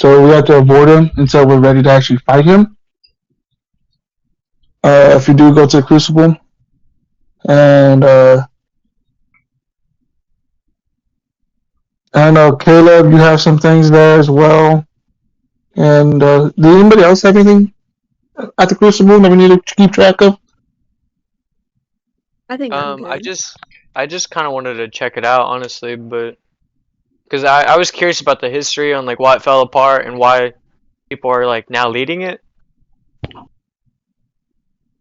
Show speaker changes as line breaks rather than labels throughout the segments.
So we have to avoid him until we're ready to actually fight him. If you do go to the Crucible, and I know Caleb, you have some things there as well. And do anybody else have anything at the Crucible that we need to keep track of?
I think I'm good.
I just kind of wanted to check it out, honestly, but because I was curious about the history on like why it fell apart and why people are like now leading it.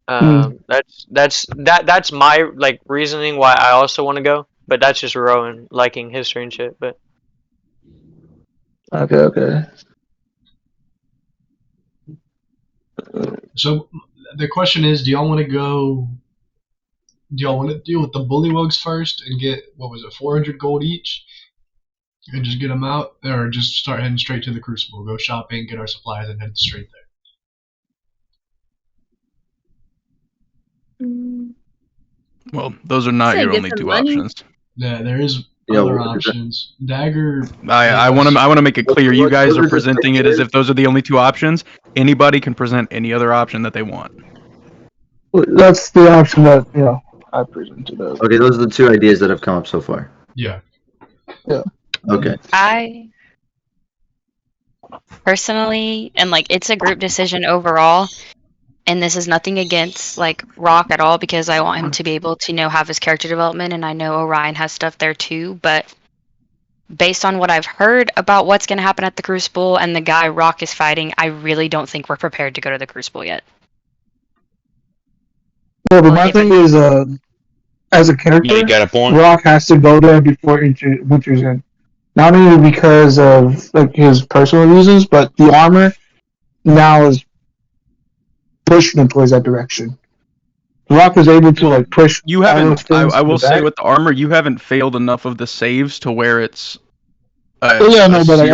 That's my like reasoning why I also want to go, but that's just Rowan liking history and shit. But
Okay.
So the question is, do y'all want to go? Do y'all want to deal with the Bullywugs first and get, what was it, 400 gold each, and just get them out, or just start heading straight to the Crucible, go shopping, get our supplies, and head straight there?
Well, those are not your only two options.
Yeah, there is other options. Dagger.
I want to make it clear. You guys are presenting it as if those are the only two options. Anybody can present any other option that they want.
That's the option that I presented.
Okay, those are the two ideas that have come up so far.
Yeah.
Okay.
I personally, and like it's a group decision overall, and this is nothing against like Rokk at all, because I want him to be able to have his character development, and I know Orion has stuff there too, but based on what I've heard about what's going to happen at the Crucible and the guy Rokk is fighting, I really don't think we're prepared to go to the Crucible yet.
Well, but my thing is, as a character,
you got a point.
Rokk has to go there before Winter's in. Not only because of like his personal reasons, but the armor now is pushing him towards that direction. Rokk was able to like push.
You haven't. I will say with the armor, you haven't failed enough of the saves to where it's a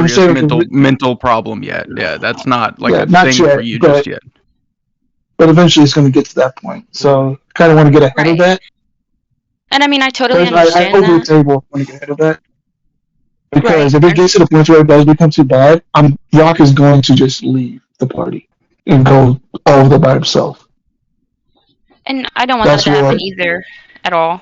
serious mental problem yet. Yeah, that's not like a thing for you just yet.
But eventually it's going to get to that point. So kind of want to get ahead of that.
And I mean, I totally understand
I
that.
I want to get ahead of that. Because if it gets to the point where it does become too bad, Rokk is going to just leave the party and go over there by himself.
And I don't want that to happen either at all.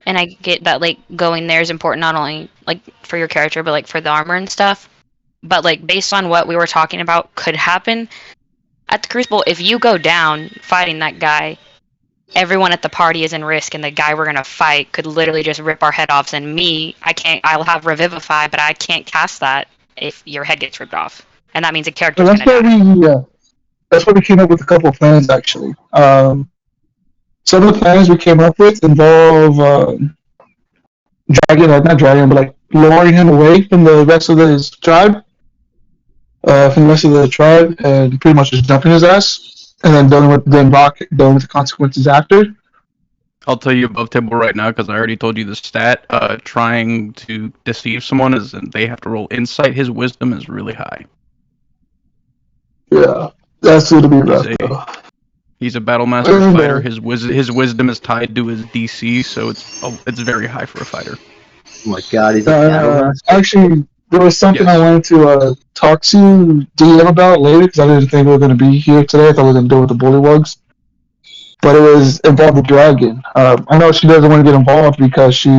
And I get that like going there is important not only like for your character, but like for the armor and stuff. But like based on what we were talking about could happen at the Crucible, if you go down fighting that guy, everyone at the party is in risk, and the guy we're gonna fight could literally just rip our head off. And I'll have Revivify, but I can't cast that if your head gets ripped off, and that means a character's gonna die.
That's why we came up with a couple of plans actually. Some of the plans we came up with involve lowering him away from the rest of his tribe. And pretty much just dumping his ass, and then dealing with the consequences after.
I'll tell you above table right now because I already told you the stat. Trying to deceive someone they have to roll insight. His wisdom is really high.
Yeah, that's going to be rough.
He's a battle master fighter. His wisdom is tied to his DC, so it's very high for a fighter.
Oh my god, he's a battle master.
Actually, there was something I wanted to talk to DM about later, because I didn't think we were going to be here today. I thought we were going to do it with the Bullywugs. But it involved the dragon. I know she doesn't want to get involved because she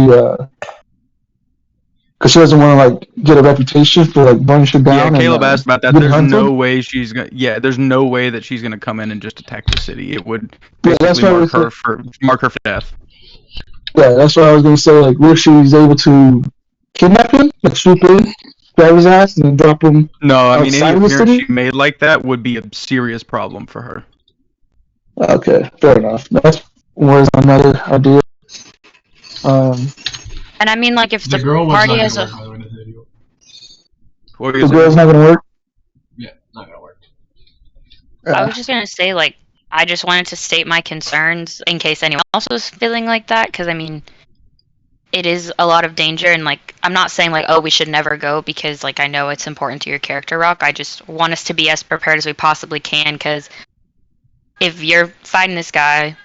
doesn't want to like get a reputation for like burning shit down.
Yeah, Caleb asked about that. There's no way she's gonna. Yeah, there's no way that she's gonna come in and just attack the city. It would basically mark her for death.
Yeah, that's what I was gonna say. Like, where she's able to kidnap him, like swoop in, grab his ass, and then drop him.
No, I mean any appearance she made like that would be a serious problem for her.
Okay, fair enough. That was another idea.
And I mean, like, if the party has a... The
girl's not going to work?
Yeah, not going to work.
I was just going to say, like, I just wanted to state my concerns in case anyone else was feeling like that, because, I mean, it is a lot of danger, and, like, I'm not saying, like, oh, we should never go, because, like, I know it's important to your character, Rokk. I just want us to be as prepared as we possibly can, because if you're fighting this guy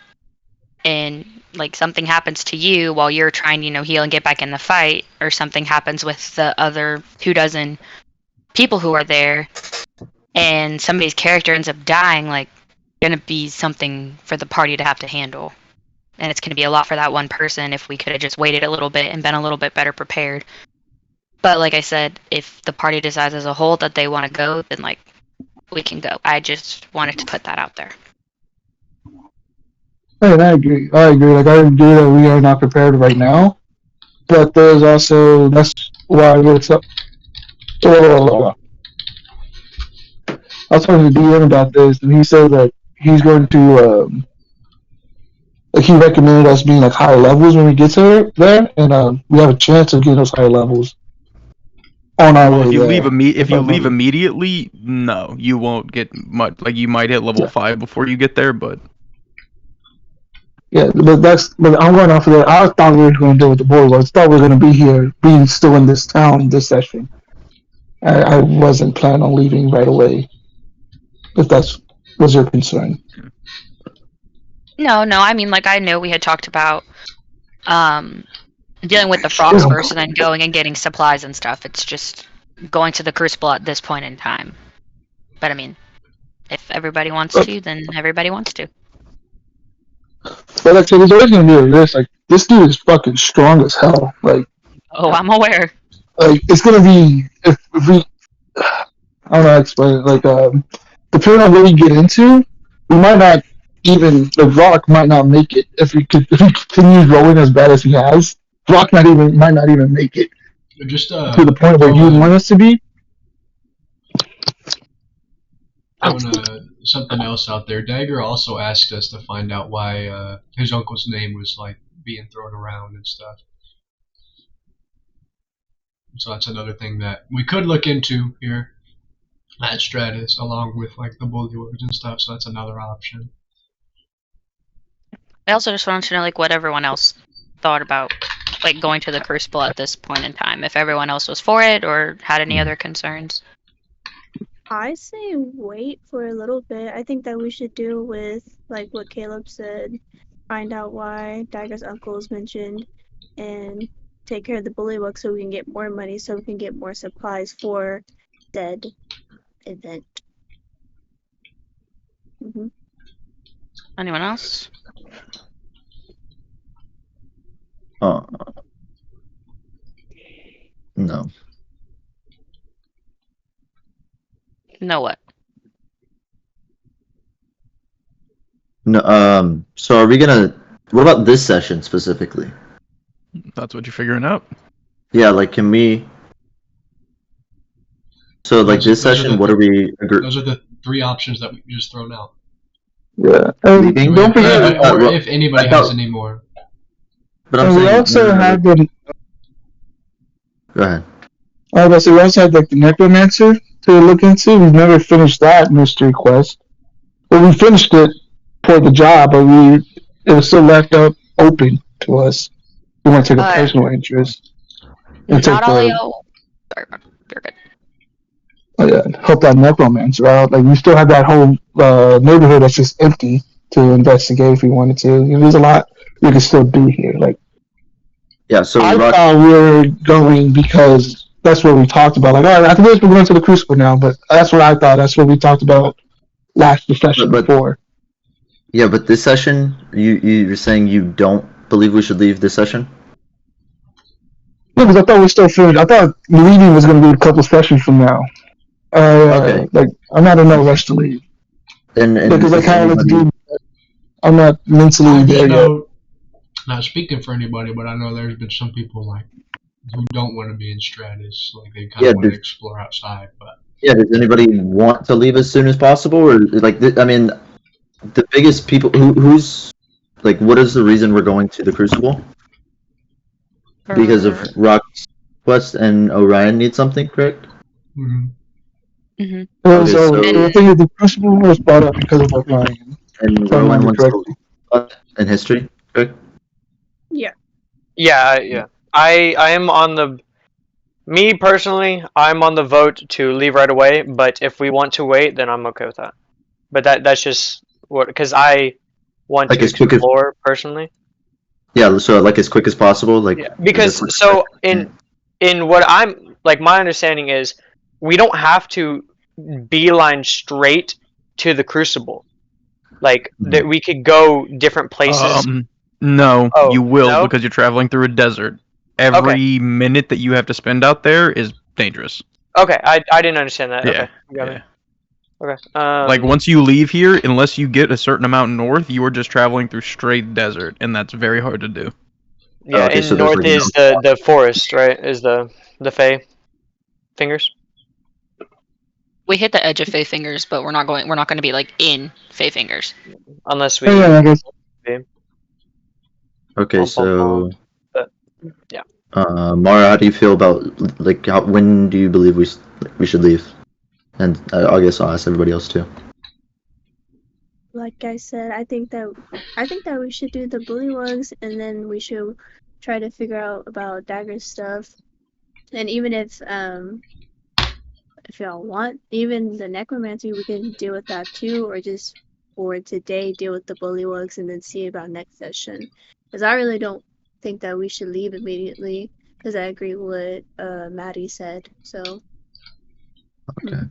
and like something happens to you while you're trying to heal and get back in the fight, or something happens with the other 2 dozen people who are there, and somebody's character ends up dying, like, gonna be something for the party to have to handle. And it's gonna be a lot for that one person if we could have just waited a little bit and been a little bit better prepared. But like I said, if the party decides as a whole that they want to go, then like we can go. I just wanted to put that out there.
And I agree. Like I agree that we are not prepared right now. But there's also that's why it's up. I was talking to DM about this, and he said that he's going to like he recommended us being like higher levels when we get to there, and we have a chance of getting those higher levels on our way.
If you leave immediately, no, you won't get much. Like you might hit level 5 before you get there, but
yeah, but I'm going off of that. I thought we were going to deal with the Bullywug. I thought we were going to be here, being still in this town this session. I wasn't planning on leaving right away. If that was your concern.
No. I mean, like I know we had talked about dealing with the frogs first, and then going and getting supplies and stuff. It's just going to the Crucible at this point in time. But I mean, if everybody wants to, then everybody wants to.
But like I said, there's always gonna be a risk. Like this dude is fucking strong as hell. Like,
oh, I'm aware.
Like it's gonna be if we, I don't know how to explain it. Like depending on what we get into, we might not even the Rokk might not make it if he continues rolling as bad as he has. Rokk might not even make it.
Just
to the point where you want us to be.
Something else out there. Dagger also asked us to find out why his uncle's name was like being thrown around and stuff. So that's another thing that we could look into here at Stratus, along with like the Bullywugs and stuff. So that's another option.
I also just wanted to know like what everyone else thought about like going to the Crucible at this point in time. If everyone else was for it or had any other concerns.
I say wait for a little bit. I think that we should deal with like what Caleb said, find out why Dagger's uncle is mentioned, and take care of the Bullywug so we can get more money, so we can get more supplies for said event.
Anyone else?
No.
No what?
No. So are we gonna? What about this session specifically?
That's what you're figuring out.
Yeah. Like, can we? So like this session, what are we?
Those are the 3 options that we just thrown out.
Yeah. Don't forget.
Or if anybody has any more.
But I'm
saying, we also have the.
Go ahead.
I was about to say, we also have like the Necromancer to look into. We've never finished that mystery quest. Well, we finished it for the job, but it was still left up open to us. We want to take a personal interest.
Not only sorry, you're good.
Oh yeah, help that Necromancer out. Like we still have that whole neighborhood that's just empty to investigate if we wanted to. You know, there's a lot we could still do here. Like,
yeah. So
I thought we were going because that's what we talked about. Like, all right, I think we're going to the Crucible now, but that's what I thought. That's what we talked about last session before.
Yeah, but this session, you're saying you don't believe we should leave this session?
No, because I thought we still finished. I thought leaving was going to be a couple sessions from now.
Okay.
Like, I'm not in no rush to leave.
And
because I kind of let's do. I'm not mentally there yet.
Not speaking for anybody, but I know there's been some people like who don't want to be in Stratus, like they kind of want to explore outside. But
yeah, does anybody want to leave as soon as possible, or like I mean, the biggest people who's like, what is the reason we're going to the Crucible? Because of Rokk's quest and Orion needs something, correct?
Mm-hmm.
Okay, so the thing is, the Crucible was brought up because of Orion.
And Orion wants to in history, correct?
Yeah.
Yeah. I am on the. Me personally, I'm on the vote to leave right away. But if we want to wait, then I'm okay with that. But that's just what because I want like to explore personally.
Yeah, so like as quick as possible, like
because so in what I'm like my understanding is we don't have to beeline straight to the Crucible. Like that, we could go different places.
No, you will because you're traveling through a desert. Every minute that you have to spend out there is dangerous.
Okay, I didn't understand that.
Yeah.
Okay. Okay.
Like once you leave here, unless you get a certain amount north, you are just traveling through straight desert, and that's very hard to do.
Yeah, and so north is the forest, right? Is the Fey Fingers?
We hit the edge of Fey Fingers, but we're not going to be like in Fey Fingers.
Unless we
Okay, so
yeah.
Mara, how do you feel about like when do you believe we should leave? And I guess I'll ask everybody else too.
Like I said, I think that we should do the Bullywugs, and then we should try to figure out about Dagger's stuff. And even if y'all want, even the necromancy, we can deal with that too, or just for today deal with the Bullywugs and then see about next session. Because I really don't think that we should leave immediately, because I agree with what Maddie said. So.
Okay.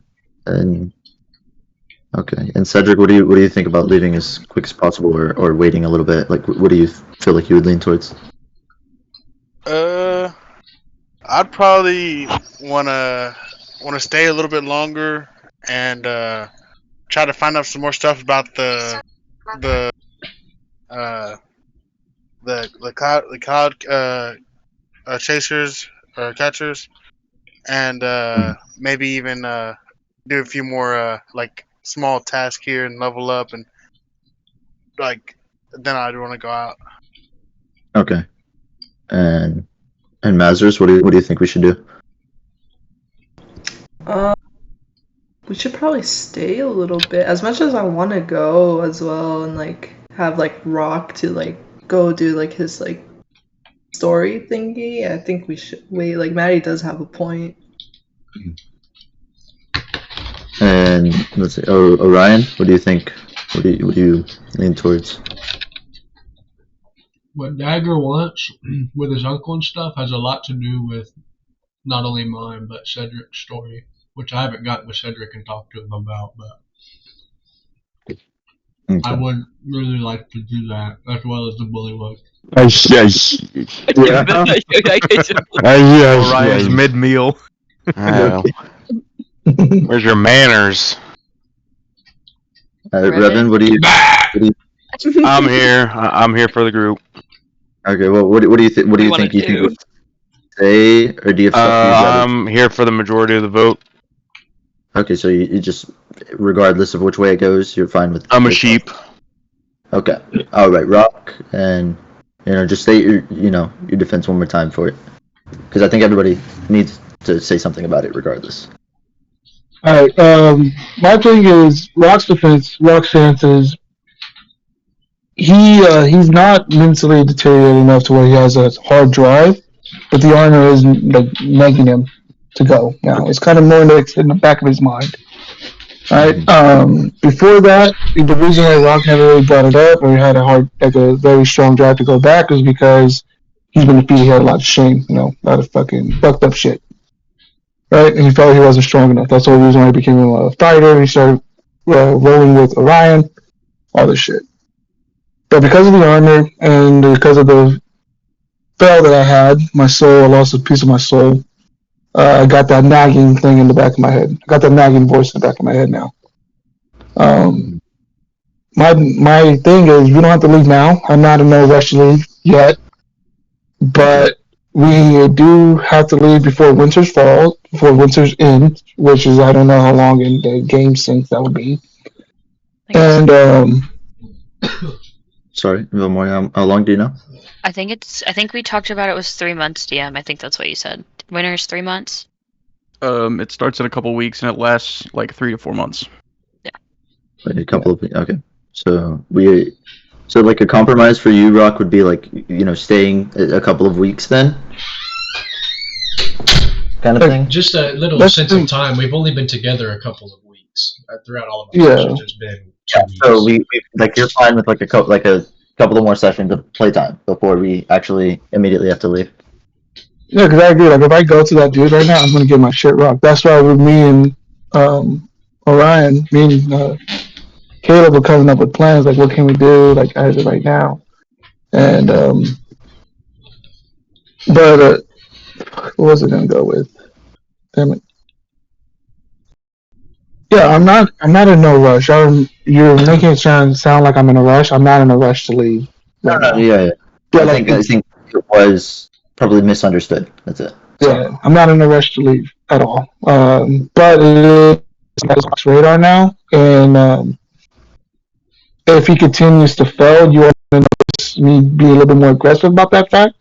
And Cedric, what do you think about leaving as quick as possible, or waiting a little bit? Like, what do you feel like you would lean towards?
I'd probably wanna stay a little bit longer and try to find out some more stuff about the cloud chasers or catchers, and maybe even do a few more like small tasks here and level up, and like then I'd want to go out.
Okay. And Mazers, what do you think we should do?
We should probably stay a little bit. As much as I want to go as well, and like have like Rokk to like go do like his like story thingy, I think we should wait. Like Maddie does have a point.
And let's see. Orion, what do you think? What do you lean towards?
What Dagger wants with his uncle and stuff has a lot to do with not only mine but Cedric's story, which I haven't gotten with Cedric and talked to him about, but okay. I would really like to do that as well as the Bullywug.
Orion's mid-meal.
Where's your manners?
Revan, what do you?
I'm here. I'm here for the group.
Okay. Well, what do you think? What do you think? You think we'll stay, or do you?
I'm here for the majority of the vote.
Okay, so you just, regardless of which way it goes, you're fine with.
I'm a sheep.
Okay. All right, Rokk, and just state your defense one more time for it, because I think everybody needs to say something about it, regardless.
All right. My thing is Rock's defense. Rock's stance is he's not mentally deteriorated enough to where he has a hard drive, but the armor is like nagging him to go. Now it's kind of more in the back of his mind. All right. Before that, the reason why Rokk never really brought it up or had a very strong drive to go back was because he's been defeated. He had a lot of shame, a lot of fucking fucked up shit. Right, and he felt he wasn't strong enough. That's the whole reason why he became a fighter, and he started rolling with Orion, all this shit. But because of the armor, and because of the spell that I had, I lost a piece of my soul. I got that nagging thing in the back of my head. I got that nagging voice in the back of my head now. My thing is, we don't have to leave now. I'm not in no rush to leave yet. But we do have to leave before winter's end, which is, I don't know how long in the game sync that would be. And
sorry, a little more. How long do you know?
I think we talked about it was 3 months, DM. I think that's what you said. Winter's 3 months.
It starts in a couple weeks and it lasts like 3 to 4 months.
Yeah.
Like a couple of okay. So like a compromise for you, Rokk, would be like staying a couple of weeks then, kind of thing.
Just a little sense of time. We've only been together a couple of weeks throughout all of our sessions. It's been 2 weeks.
So we like you're fine with like a couple of more sessions of playtime before we actually immediately have to leave.
Yeah, because I agree. Like, if I go to that dude right now, I'm gonna get my shit rocked. That's why with me and Orion, me and Caleb were coming up with plans. Like, what can we do? Like, as of right now, and but what was it gonna go with? Damn it. Yeah, I'm not in no rush. You're making it sound like I'm in a rush. I'm not in a rush to leave.
Yeah. I think it was probably misunderstood. That's it.
Yeah, I'm not in a rush to leave at all. But it is on Rock's radar now, and if he continues to fail, you want to notice me be a little bit more aggressive about that fact.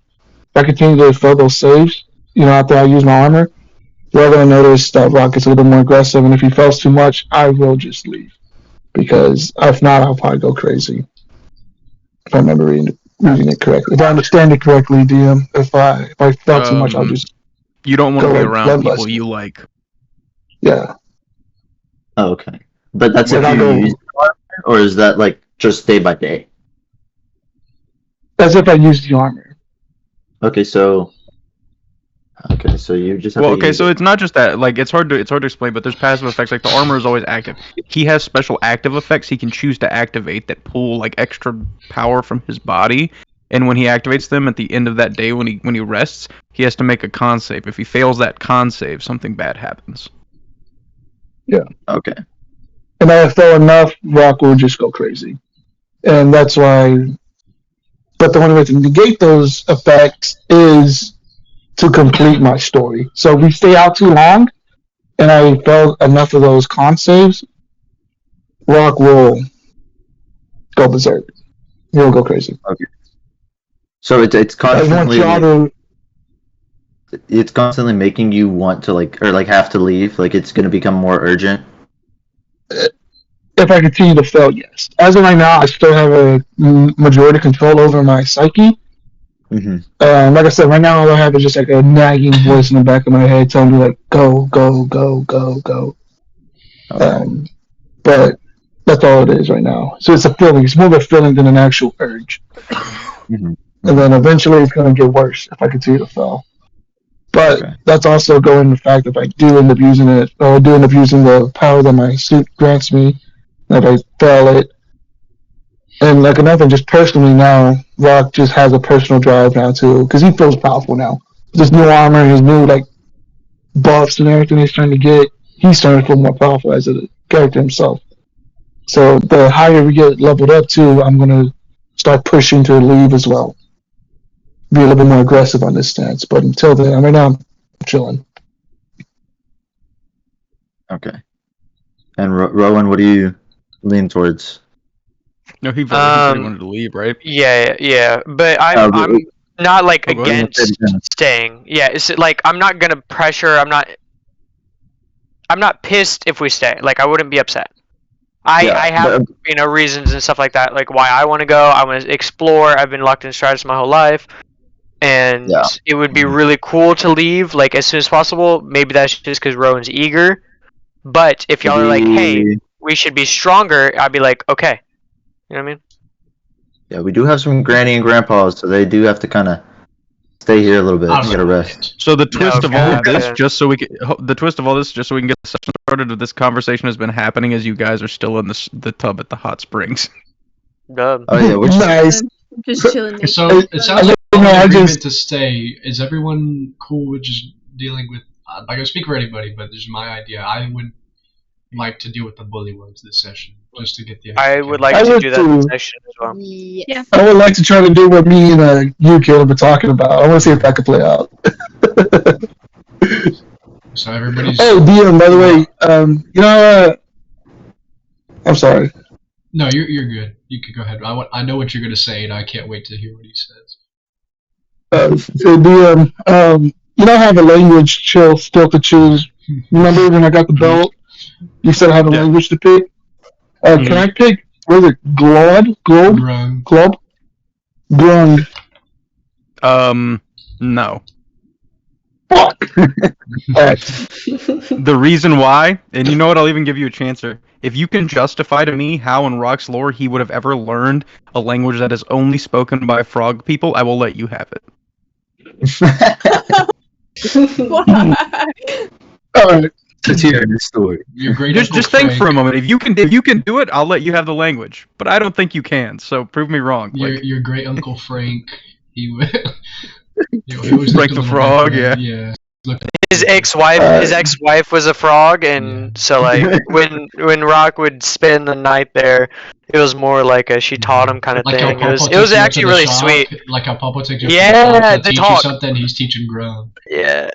If I continue to fail those saves, after I use my armor, you're going to notice that Rokk gets a little bit more aggressive, and if he fails too much, I will just leave. Because if not, I'll probably go crazy. If I remember reading it correctly. If I understand it correctly, DM, if I fail too much, I'll just...
You don't want to be around people you like.
Yeah.
Oh, okay. But that's if you use the armor, or is that like just day by day?
That's if I use the armor.
Okay, so you just have
so it's not just that. Like, it's hard to explain, but there's passive effects. Like, the armor is always active. He has special active effects he can choose to activate that pull like extra power from his body. And when he activates them at the end of that day, when he rests, he has to make a con save. If he fails that con save, something bad happens.
Yeah.
Okay.
And if I fail enough, Rokk will just go crazy. And that's why... But the only way to negate those effects is to complete my story. So if we stay out too long, and I fail enough of those con saves, Rokk will go berserk. He'll go crazy.
Okay. So it's constantly it's constantly making you want to have to leave. Like, it's going to become more urgent.
If I continue to fail, yes. As of right now, I still have a majority control over my psyche.
Mm-hmm.
Like I said, right now all I have is just like a nagging voice in the back of my head telling me like, go, go, go, go, go. Okay. But that's all it is right now. So it's a feeling. It's more of a feeling than an actual urge.
Mm-hmm.
And then eventually it's going to get worse if I continue to fail. But that's also going to the fact that if I do end up using it, or do end up using the power that my suit grants me, if I fail it. And like another thing, just personally now, Rokk just has a personal drive now too, because he feels powerful now. This new armor, his new buffs and everything he's trying to get, he's starting to feel more powerful as a character himself. So the higher we get leveled up to, I'm gonna start pushing to leave as well. Be a little bit more aggressive on this stance. But until then, right now I'm chilling.
Okay. And Rowan, what do you lean towards?
No, he wanted to leave, right?
Yeah. But I'm not against staying. Yeah, it's like I'm not gonna pressure. I'm not pissed if we stay. Like, I wouldn't be upset. I have reasons and stuff like that. Like, why I want to go. I want to explore. I've been locked in Stratus my whole life, and it would be really cool to leave like as soon as possible. Maybe that's just because Rowan's eager. But if y'all are like, hey, we should be stronger, I'd be like, okay. You know what I mean?
Yeah, we do have some granny and grandpas, so they do have to kind of stay here a little bit and get a rest.
So the twist of all this, just so we can get the session started, of this conversation has been happening as you guys are still in the tub at the hot springs.
Dub.
Oh yeah, which
nice.
Just chilling.
So it sounds like agreement to stay. Is everyone cool with just dealing with? I don't speak for anybody, but this is my idea. I would like to deal with the Bullywugs this session, just to get the.
I would like to do that this session as well.
Yeah.
I would like to try to do what me and you, Caleb, are talking about. I want to see if that could play out.
So everybody's.
Oh, DM, by the way, I'm sorry.
No, you're good. You can go ahead. I know what you're gonna say, and I can't wait to hear what he says.
DM, you know how the language still to choose. Remember when I got the belt? You said I had a language to pick. Can I pick? Was it Globe? Grung.
No.
Fuck.
The reason why, and you know what? I'll even give you a chance here. If you can justify to me how in Rock's lore he would have ever learned a language that is only spoken by frog people, I will let you have it.
Alright.
Let's hear the story.
Your great
Just think for a moment. If you can do it, I'll let you have the language. But I don't think you can. So prove me wrong.
Your great uncle Frank. He was
Frank the Frog. Yeah.
His ex-wife was a frog, and so like when Rokk would spend the night there, it was more like she taught him kind of
Like
thing.
how
It was actually really sweet.
Like how Papa takes you
Yeah,
to teach you something, he's teaching ground.
Yeah.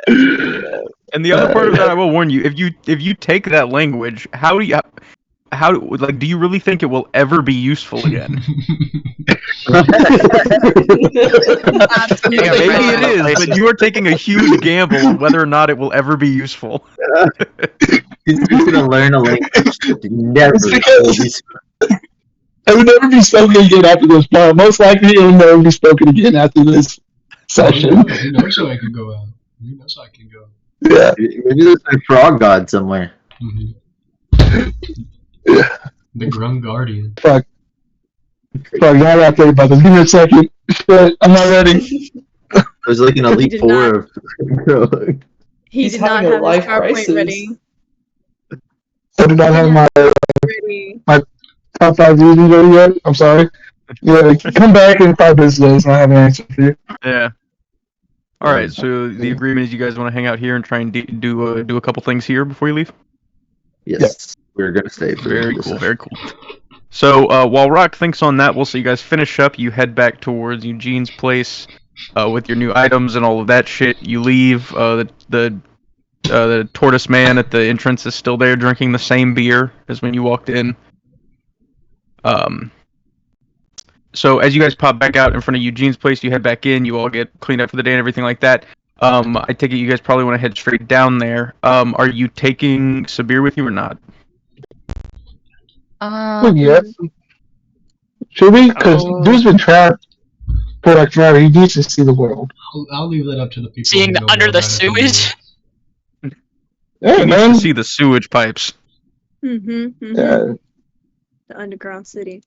And the other part of that, I will warn you: if you take that language, do you really think it will ever be useful again? Yeah, maybe it is, but you are taking a huge gamble on whether or not it will ever be useful.
He's gonna learn a language that never will be
It will never be spoken again after this part. Most likely, it will never be spoken again after this session.
Who knows how I can go out? Who knows how I can go?
Yeah.
Maybe there's a frog god somewhere.
The Grung Guardian.
Fuck, y'all have to think about this. Give me a second. I'm not ready.
There's like an Elite Four of
He
He's
did not
having a
have his
life
PowerPoint
crisis.
ready.
I did not have my
Ready.
top 5 reasons ready yet. I'm sorry. Yeah, come back in 5 business days and I have an answer for you.
Yeah. All right. So the agreement is you guys want to hang out here and try and do a couple things here before you leave.
Yes, we're gonna stay.
Very cool. Very cool. So while Rokk thinks on that, we'll see you guys finish up. You head back towards Eugene's place with your new items and all of that shit. You leave. The tortoise man at the entrance is still there, drinking the same beer as when you walked in. So as you guys pop back out in front of Eugene's place, you head back in. You all get cleaned up for the day and everything like that. I take it you guys probably want to head straight down there. Are you taking Sabir with you or not?
Yeah. Should we? Because dude's been trapped for like forever. He needs to see the world.
I'll leave that up to the people.
Seeing
who know
under
more
the
about it than me.
sewage.
Yeah,
You need
man.
to see the sewage pipes.
Yeah.
Yeah.
The underground city.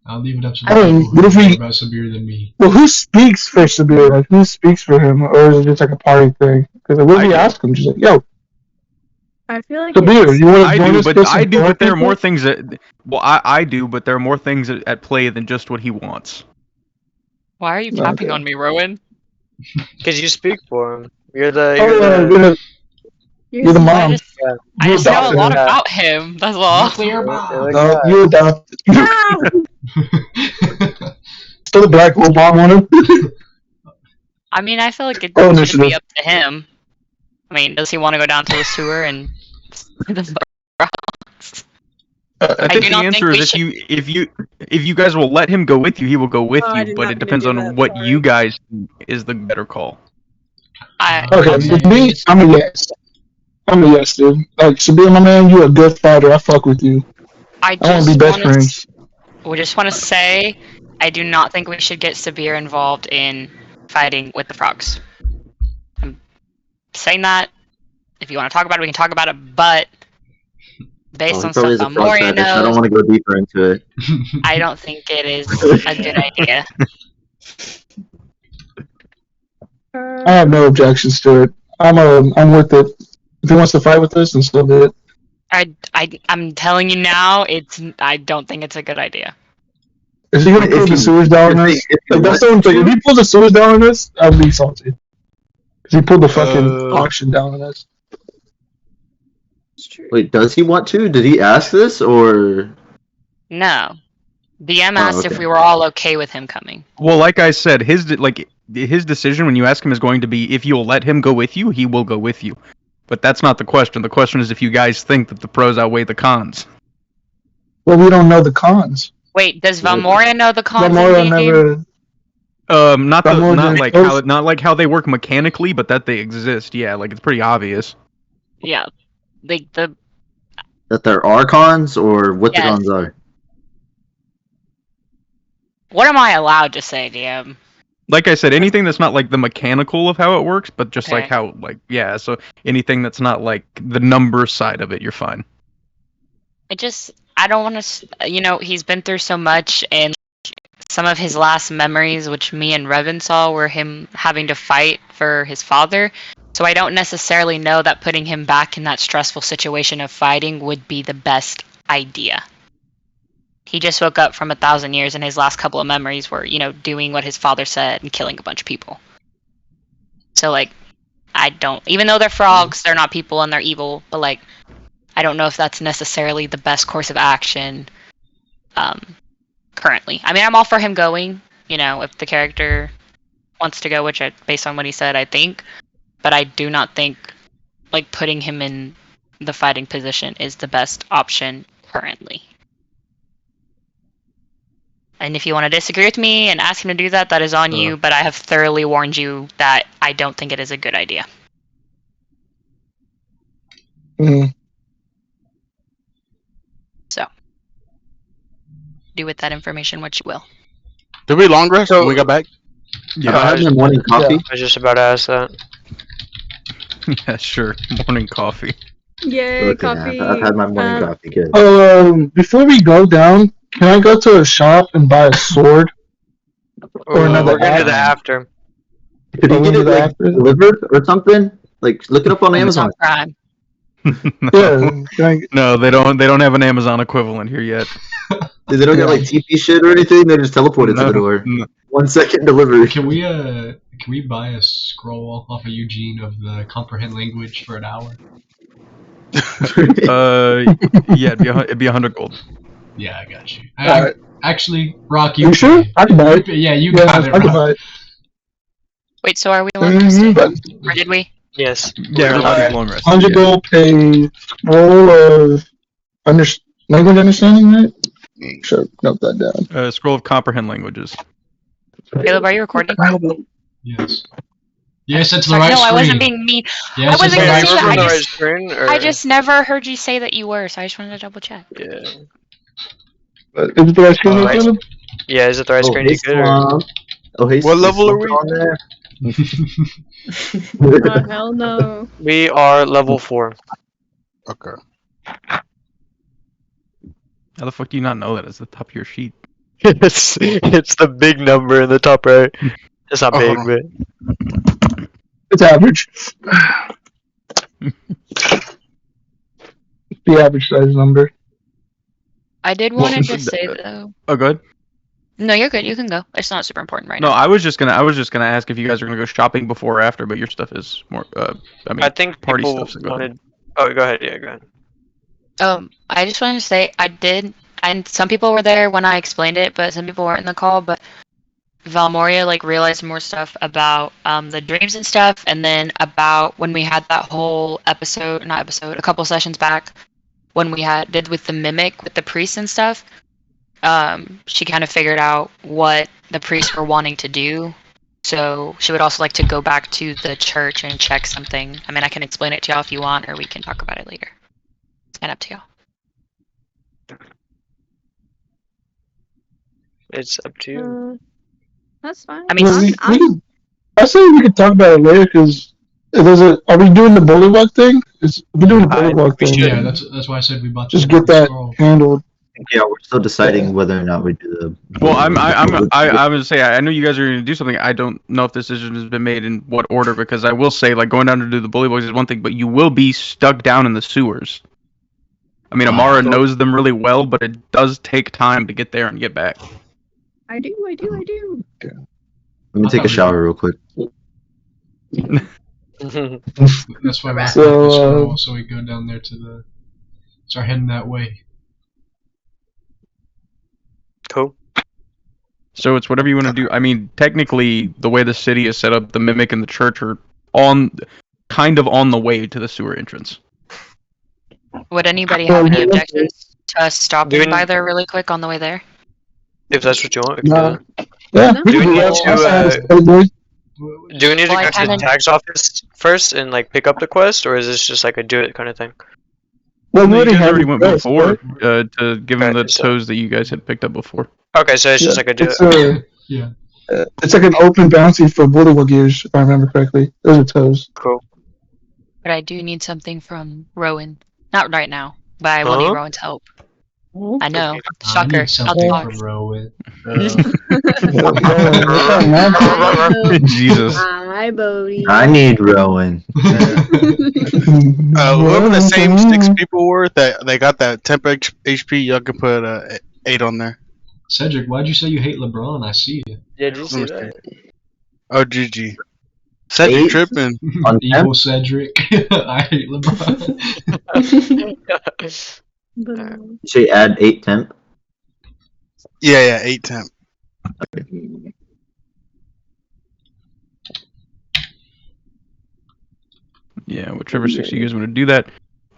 I'll leave it up to the
I mean,
people
what
who
if
know
we-
more about Sabir than me.
Well, who speaks for Sabir? Like, who speaks for him? Or is it just like a party thing? Because what if
I
we
do.
ask him? Just like, yo,
I feel like
Sabir,
it's-
you want to
I
join
do,
us?
but
for some
I do, but there are
people?
more things that. Well, I do, but there are more things at play than just what he wants.
Why are you
Okay.
tapping on me, Rowan?
Because you speak for him. You're the.
Oh, you're the mom.
I
You
just know a
adopted
lot
him.
about him. That's all.
Nuclear bomb.
No, you adopted.
Ah!
Still a black hole bomb on him.
I mean, I feel like it
Oh,
should
initiative.
be up to him. I mean, does he want to go down to the sewer and?
I think
do
the
not think
answer
we
is
should-
if you guys will let him go with you, he will go with
Oh, I
you.
did
But
not
it
mean to
depends
do
on
that,
what
sorry.
you guys think is the better call.
Okay, with me, I'm a yes. I'm a yes, dude. Like, Sabir, my man, you a good fighter. I fuck with you.
I
I want to
just
be best
want
friends.
we just want to say, I do not think we should get Sabir involved in fighting with the frogs. I'm saying that. If you want to talk about it, we can talk about it. But based on
probably
stuff
is a frog
Moria
fetish. I don't
knows,
want to go deeper into it.
I don't think it is a good idea.
I have no objections to it. I'm with it. If he wants to fight with us, then still do it.
I'm telling you now, I don't think it's a good idea.
Is he gonna
If
pull the
he-
sewage down on us? Like, that's the only thing. If he pulls the sewage down on us, I'll be salty. Because he pulled the fucking auction down on us.
It's true.
Wait, does he want to? Did he ask this or?
No. BM
Oh,
asked if
okay.
we were all okay with him coming.
Well, like I said, his decision when you ask him is going to be if you'll let him go with you, he will go with you. But that's not the question. The question is if you guys think that the pros outweigh the cons.
Well, we don't know the cons.
Wait, does Valmoria know the cons?
Gamora
in the game?
never.
Not like how they work mechanically, but that they exist. Yeah, like it's pretty obvious.
Yeah. The
That there are cons or what
Yes.
the cons are?
what am I allowed to say, DM?
Like I said, anything that's not like the mechanical of how it works, but just like
Okay.
how so anything that's not like the number side of it, you're fine.
I don't want to, he's been through so much, and some of his last memories, which me and Revan saw, were him having to fight for his father. So I don't necessarily know that putting him back in that stressful situation of fighting would be the best idea. He just woke up from 1,000 years, and his last couple of memories were, doing what his father said and killing a bunch of people. So, I don't... Even though they're frogs, they're not people and they're evil, but, I don't know if that's necessarily the best course of action currently. I mean, I'm all for him going, if the character wants to go, which, based on what he said, I think. But I do not think, putting him in the fighting position is the best option currently. And if you want to disagree with me and ask him to do that, that is on you, but I have thoroughly warned you that I don't think it is a good idea. So, do with that information what you will.
Did we long rest when we got back?
Yeah, I had my morning coffee.
I was just about to ask that.
Yeah, sure. Morning coffee.
Yay, coffee.
I've had my morning coffee. Good.
Before we go down, can I go to a shop and buy a sword? Or another
we're gonna do that after.
Could you get it delivered or something? Look it up on Amazon.
Prime.
No, they don't have an Amazon equivalent here yet.
They don't got TP shit or anything. They just teleport it to the door. No. 1 second delivery.
Can we buy a scroll off of Eugene of the comprehend language for an hour?
Yeah, it'd be 100 gold.
Yeah, I got you. Actually, Rokk,
you sure? I can buy it.
Yeah, you got it. I can buy it.
Wait, so are we long resting? Or did we?
Yes.
Yeah, everybody's long resting.
100 gold pay scroll of language understanding, right? Sure, note that down.
Scroll of comprehend languages.
Caleb, are you recording?
Yes. Yes, it's the right screen.
No, I wasn't being mean.
Yes,
I wasn't
the
mean.
right
screen.
I just never heard you say that you were, so I just wanted to double check.
Yeah.
Is it the right screen?
Right. Yeah, is it the right screen?
Hey,
Good,
what
level are we?
On there?
Oh, hell no.
We are level 4.
Okay.
How the fuck do you not know that? It's the top of your sheet.
It's the big number in the top right. It's not big, but
it's average. The average size number.
I did want to just say though.
Oh, good.
No, you're good. You can go. It's not super important right now.
No, I was just gonna ask if you guys are gonna go shopping before or after, but your stuff is more.
I think
party
people
stuff. So
wanted. Oh, go ahead. Yeah, go ahead.
I just wanted to say I did, and some people were there when I explained it, but some people weren't in the call. But Valmoria realized more stuff about the dreams and stuff, and then about when we had that whole a couple sessions back, when we did with the mimic with the priests and stuff. She kind of figured out what the priests were wanting to do, so she would also like to go back to the church and check something. I mean, I can explain it to y'all if you want, or we can talk about it later. It's kind of up to y'all.
It's up to you.
That's fine.
I mean,
I say we could talk about it later because are we doing the Bullywug thing? We're doing the Bullywug thing.
Yeah, that's why I said we bought.
Just get that handled.
Yeah, we're still deciding whether or not we do the.
Well, I would say I know you guys are going to do something. I don't know if this decision has been made in what order, because I will say going down to do the Bullywugs is one thing, but you will be stuck down in the sewers. I mean, Amara knows them really well, but it does take time to get there and get back.
I do.
Okay. Let me take a shower real quick.
That's why we're so we go down there start heading that way.
Cool.
So it's whatever you want to do. I mean, technically, the way the city is set up, the Mimic and the church are kind of on the way to the sewer entrance.
Would anybody have any objections to us stopping by there really quick on the way there?
If that's what you want.
No. Yeah.
Do we need to go to the tax office first and pick up the quest, or is this just a do it kind of thing?
Well,
you guys already went before to give them the toes that you guys had picked up before.
Okay, so it's just a do it.
Yeah.
It's an open bounty for Bullywug ears, if I remember correctly. Those are toes.
Cool.
But I do need something from Rowan. Not right now, but I will need Rowan's help. I know.
I
Shocker.
need
Out
something
the
from
box.
Rowan.
Jesus.
Hi, Bodie.
I need Rowan.
Whoever the same 6 people were that they got that temp HP, y'all can put 8 on there.
Cedric, why'd you say you hate LeBron? I see you.
Yeah, did you see
Let me
that?
Oh, GG. Cedric
8?
tripping.
On
Evil
temp?
Cedric. I hate LeBron.
But,
You say add 8 temp?
Yeah, 8 temp.
Yeah, whichever 6 you guys want to do that.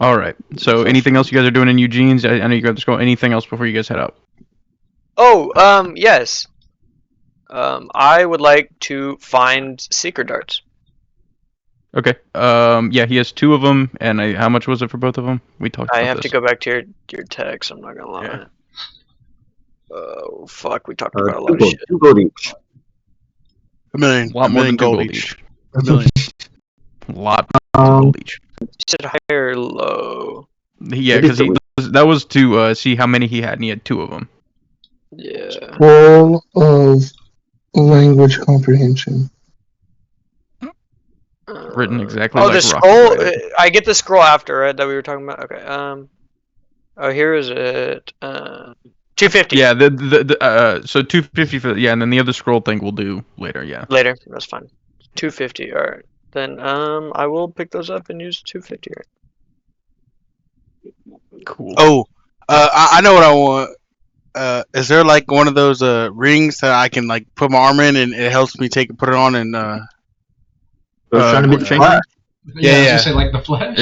All right. So, anything else you guys are doing in Eugene's? I know you guys go. Anything else before you guys head out?
Oh, yes. I would like to find secret darts.
Okay. Yeah, he has 2 of them. And how much was it for both of them? We talked
I
about
have
this.
to go back to your text. I'm not gonna lie.
Yeah.
Oh fuck, we talked about a
2
lot of
gold,
shit.
2 gold each.
A million.
A lot
a
more
million
than 2
gold each. A million.
A lot of gold each.
You said higher or low?
Yeah,
Maybe
because that was to see how many he had, and he had 2 of them.
Yeah.
Scroll of language comprehension.
Written exactly
Oh,
like
the
Rokk
scroll.
read.
I get the scroll after, right? That we were talking about. Okay. Oh, here is it. 250.
Yeah, so 250 for and then the other scroll thing we'll do later. Yeah.
Later. That's fine. 250. All right. Then I will pick those up and use 250. Right?
Cool.
Oh, I know what I want. Is there like one of those rings that I can like put my arm in and it helps me put it on and
I was trying to be
quick
the
change
Flash.
I was
Yeah.
gonna say like the Flash.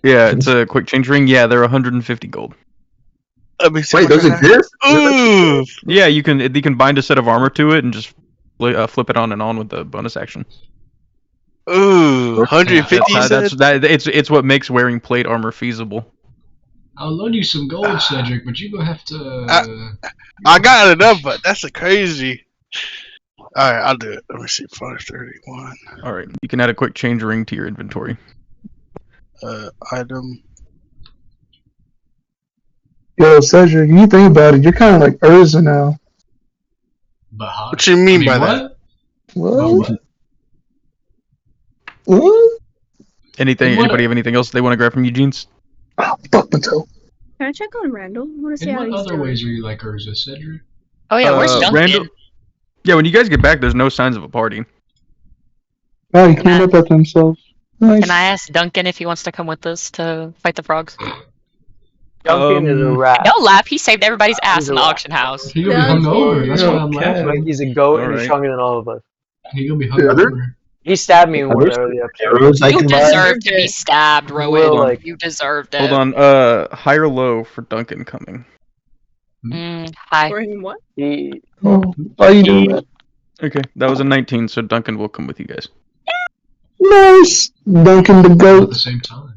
Yeah, it's a quick change ring. Yeah, they're 150 gold.
let me see
Wait,
what
those
I have.
exist?
Ooh,
Yeah, you can bind a set of armor to it and just flip it on and on with the bonus action.
ooh, 150 you said?
It's what makes wearing plate armor feasible.
I'll loan you some gold, Cedric, but you're gonna have to.
I got enough, but that's a crazy. All right, I'll do it. Let me see, 531.
All right, you can add a quick change ring to your inventory.
Item.
Yo, Cedric, you think about it, you're kind of like Urza now.
But how?
What you mean by that?
What? What?
Anybody have anything else they want to grab from Eugene's?
Oh, fuck my toe.
can I check on Randall? I want to see
In
how
what
he's
other
doing.
ways are you like Urza, Cedric?
Oh yeah, where's Duncan?
Randall. Yeah, when you guys get back, there's no signs of a party.
Oh, he cleaned up after himself. Nice.
Can I ask Duncan if he wants to come with us to fight the frogs?
Duncan is a rat.
Don't laugh. He saved everybody's ass
He's
in
a
the
rat.
auction house.
He gonna be hungover. That's why I'm
Okay.
laughing.
Like he's a goat and
Alright.
he's stronger than all of us.
He gonna be hungover.
He stabbed me in
Are
one
there
early episode.
arrows I
You
can buy?
deserve to be stabbed, Rowan.
Will, like-
You deserved it.
Hold on. High or low for Duncan coming?
Hi.
For him, what?
He
Oh, why you doing that?
Okay, that was a 19, so Duncan will come with you guys.
Nice. Duncan the
All at
goat.
the same time.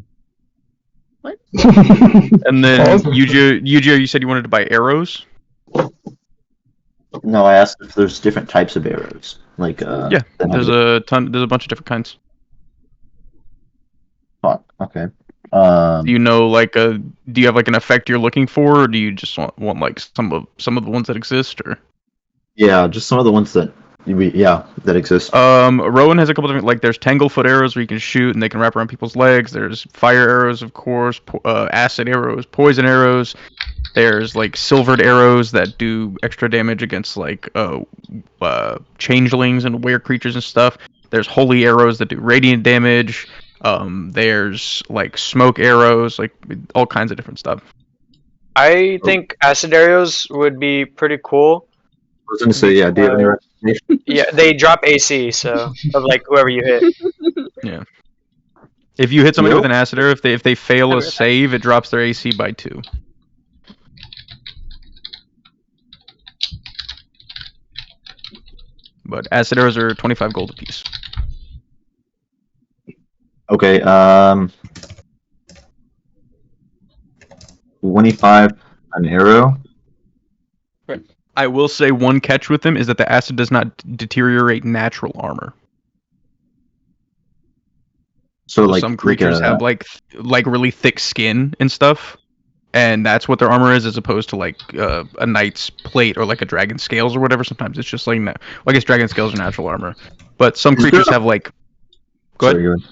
And then
Awesome.
Yujiro, you said you wanted to buy arrows.
No, I asked if there's different types of arrows. Like,
Yeah, there's a bunch of different kinds.
Okay.
Do you know do you have like an effect you're looking for, or do you just want like some of the ones that exist, or?
Yeah, just some of the ones that that exist.
Rowan has a couple different, like there's tanglefoot arrows where you can shoot and they can wrap around people's legs. There's fire arrows, of course, acid arrows, poison arrows. There's like silvered arrows that do extra damage against like changelings and weird creatures and stuff. There's holy arrows that do radiant damage. There's like smoke arrows, like all kinds of different stuff.
I think acid arrows would be pretty cool.
I was gonna say, yeah. Do you have any recommendations?
Yeah, they drop AC, so of like whoever you hit.
Yeah. If you hit somebody
Nope.
with an acid arrow, if they fail a save, it drops their AC by 2. But acid arrows are 25 gold apiece.
Okay. 25 an arrow.
I will say one catch with them is that the acid does not deteriorate natural armor.
So like
some creatures have like really thick skin and stuff. and that's what their armor is, as opposed to like a knight's plate or like a dragon scales or whatever. Sometimes it's just like well, I guess dragon scales are natural armor, but some creatures have like. Go ahead.
Sorry, go ahead.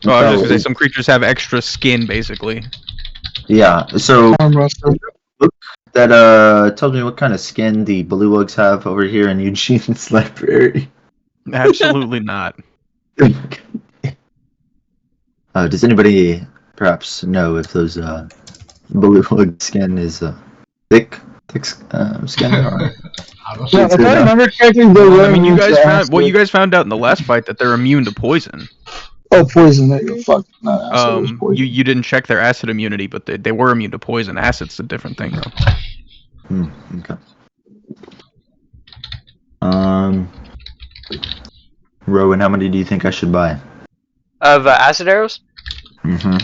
Oh, I was just gonna say some creatures have extra skin, basically.
Yeah. So
Armor.
that tells me what kind of skin the Bullywugs have over here in Eugene's library.
Absolutely not.
Does anybody perhaps know if those Bullywug skin is thick skin? Or...
I don't
Yeah,
know.
if I remember correctly, they were.
I mean, you guys found out in the last fight that they're immune to poison.
Oh, poison! There you go. Fuck. No, acid was poison.
You didn't check their acid immunity, but they were immune to poison. Acid's a different thing, though.
Okay. Rowan, how many do you think I should buy?
Of acid arrows?
Mm-hmm.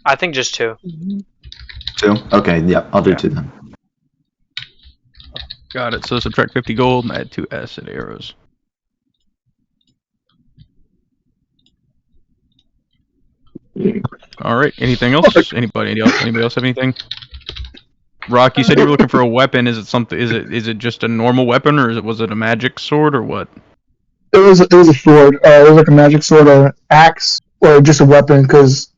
I think just 2.
2? Okay, yeah, I'll do 2 then.
Got it. So subtract 50 gold and add 2 acid arrows. All right. Anything else? Anybody else have anything? Rokk, you said you were looking for a weapon. Is it something? Is it just a normal weapon, or was it a magic sword, or what?
It was a sword. It was like a magic sword or an axe or just a weapon because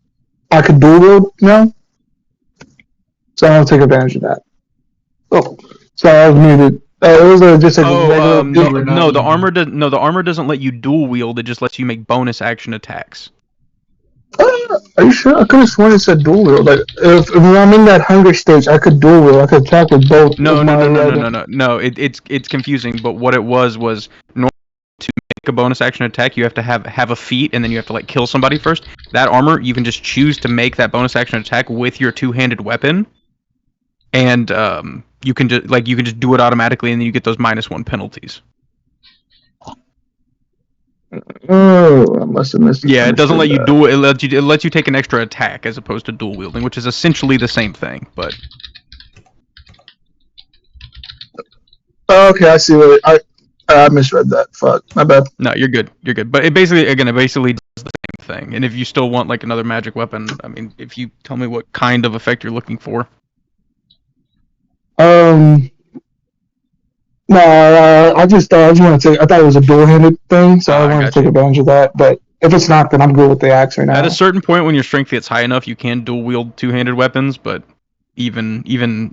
I could dual wield, So I'll take advantage of that. Oh, so I was muted. It was just a regular.
No, the armor doesn't. No, the armor doesn't let you dual wield. It just lets you make bonus action attacks.
Are you sure? I could have sworn it said dual wield. Like if I'm in that hunger stage, I could dual wield. I could attack with both.
No. It's confusing. But what it was normally to make a bonus action attack, you have to have a feat, and then you have to like kill somebody first. That armor, you can just choose to make that bonus action attack with your two-handed weapon, and you can just do it automatically, and then you get those -1 penalties.
Oh, I must have missed it.
Yeah, it doesn't let you dual. It lets you take an extra attack as opposed to dual wielding, which is essentially the same thing. But
okay, I see what I misread that. Fuck, my bad.
No, you're good. You're good. But it basically does the same thing. And if you still want like another magic weapon, I mean, if you tell me what kind of effect you're looking for.
No, I just want to take. I thought it was a dual-handed thing, so I wanted to take advantage of that. But if it's not, then I'm good with the axe right now.
At a certain point, when your strength gets high enough, you can dual wield two-handed weapons. But even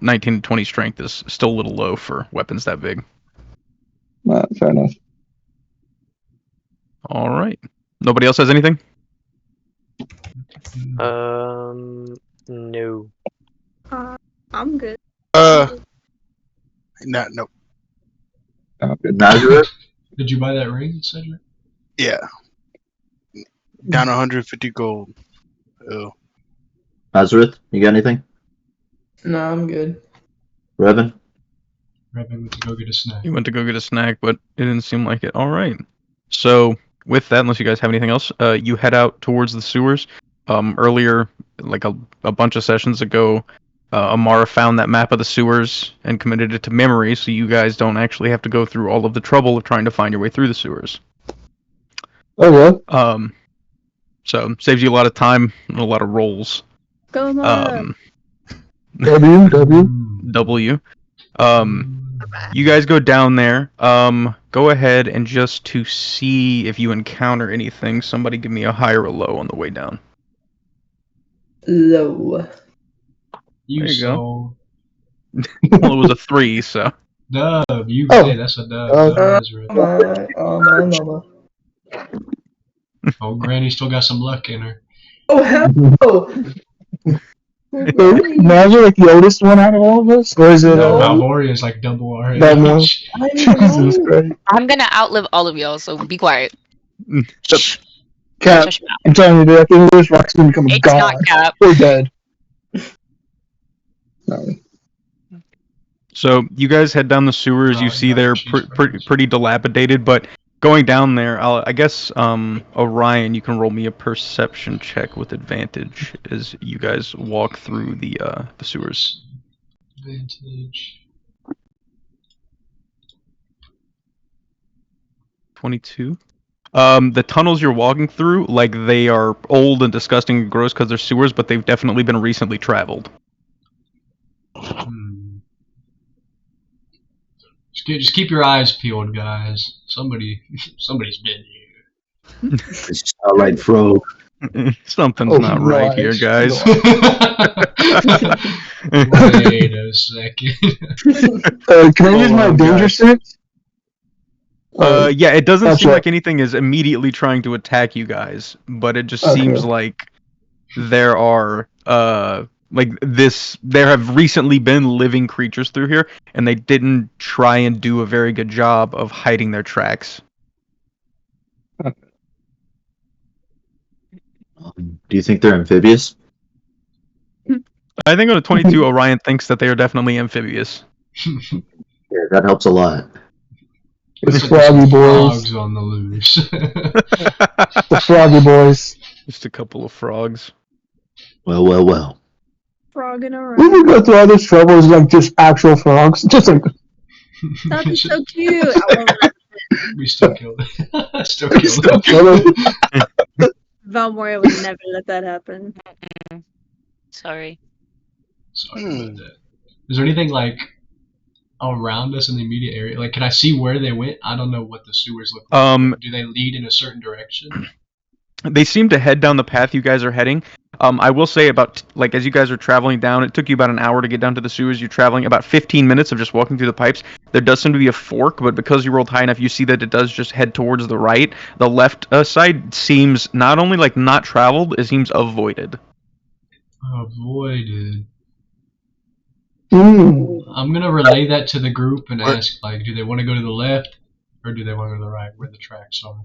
19 to 20 strength is still a little low for weapons that big.
Fair enough.
All right. Nobody else has anything?
No.
I'm good.
Nope.
Nazareth?
Did you buy that ring, Cedric?
Yeah. Down 150 gold. Oh.
Nazareth, you got anything?
No, I'm good.
Revan?
Revan went to go get a snack.
You went to go get a snack, but it didn't seem like it. All right. So with that, unless you guys have anything else, you head out towards the sewers. Earlier, like a bunch of sessions ago, Amara found that map of the sewers and committed it to memory, so you guys don't actually have to go through all of the trouble of trying to find your way through the sewers.
Oh yeah.
So saves you a lot of time and a lot of rolls.
Go on.
W.
You guys go down there. Go ahead and just to see if you encounter anything, somebody give me a high or a low on the way down.
Low.
There you go. Well, it was a 3, so.
Dub, hey, that's a dub.
Mama.
Oh, Granny still got some luck in her.
Oh, hell no!
Imagine like the oldest one out of all of us, or is it?
No, Valvoria is like double our age.
That one. Jesus Christ!
I'm gonna outlive all of y'all, so be quiet.
Cap, I'm telling you, dude, after this, Rock's gonna become a
It's
god.
not Cap.
We're dead. No.
So you guys head down the sewers. You see they're pretty dilapidated, but going down there, I guess Orion, you can roll me a perception check with advantage as you guys walk through the sewers.
Advantage.
22. The tunnels you're walking through, like they are old and disgusting and gross because they're sewers, but they've definitely been recently traveled.
Just keep your eyes peeled, guys. Somebody's been here.
It's just not right, Frog.
Something's not right here, guys.
Wait a second.
Can I use my danger sense?
Yeah, it doesn't
That's
seem
right.
like anything is immediately trying to attack you guys, but it just
Okay.
seems like there are there have recently been living creatures through here, and they didn't try and do a very good job of hiding their tracks.
Do you think they're amphibious?
I think on a 22, Orion thinks that they are definitely amphibious.
Yeah, that helps a lot.
It's
Some
Froggy
frogs
Boys.
on the loose.
The Froggy Boys.
Just a couple of frogs.
Well.
Frogging around.
We would go through all this trouble as like just actual frogs. Just like
That'd be so cute. I love that.
We still killed it. Still
still
killed it.
kill them.
Valmoria would never let that happen.
Sorry.
Sorry about that. Is there anything like around us in the immediate area? Like, can I see where they went? I don't know what the sewers look like. Do they lead in a certain direction?
They seem to head down the path you guys are heading. I will say as you guys are traveling down, it took you about an hour to get down to the sewers. You're traveling about 15 minutes of just walking through the pipes. There does seem to be a fork, but because you rolled high enough, you see that it does just head towards the right. The left side seems not only like not traveled, it seems avoided.
Avoided.
Mm.
I'm gonna relay that to the group and ask, like, do they want to go to the left or do they want to go to the right, where the tracks are?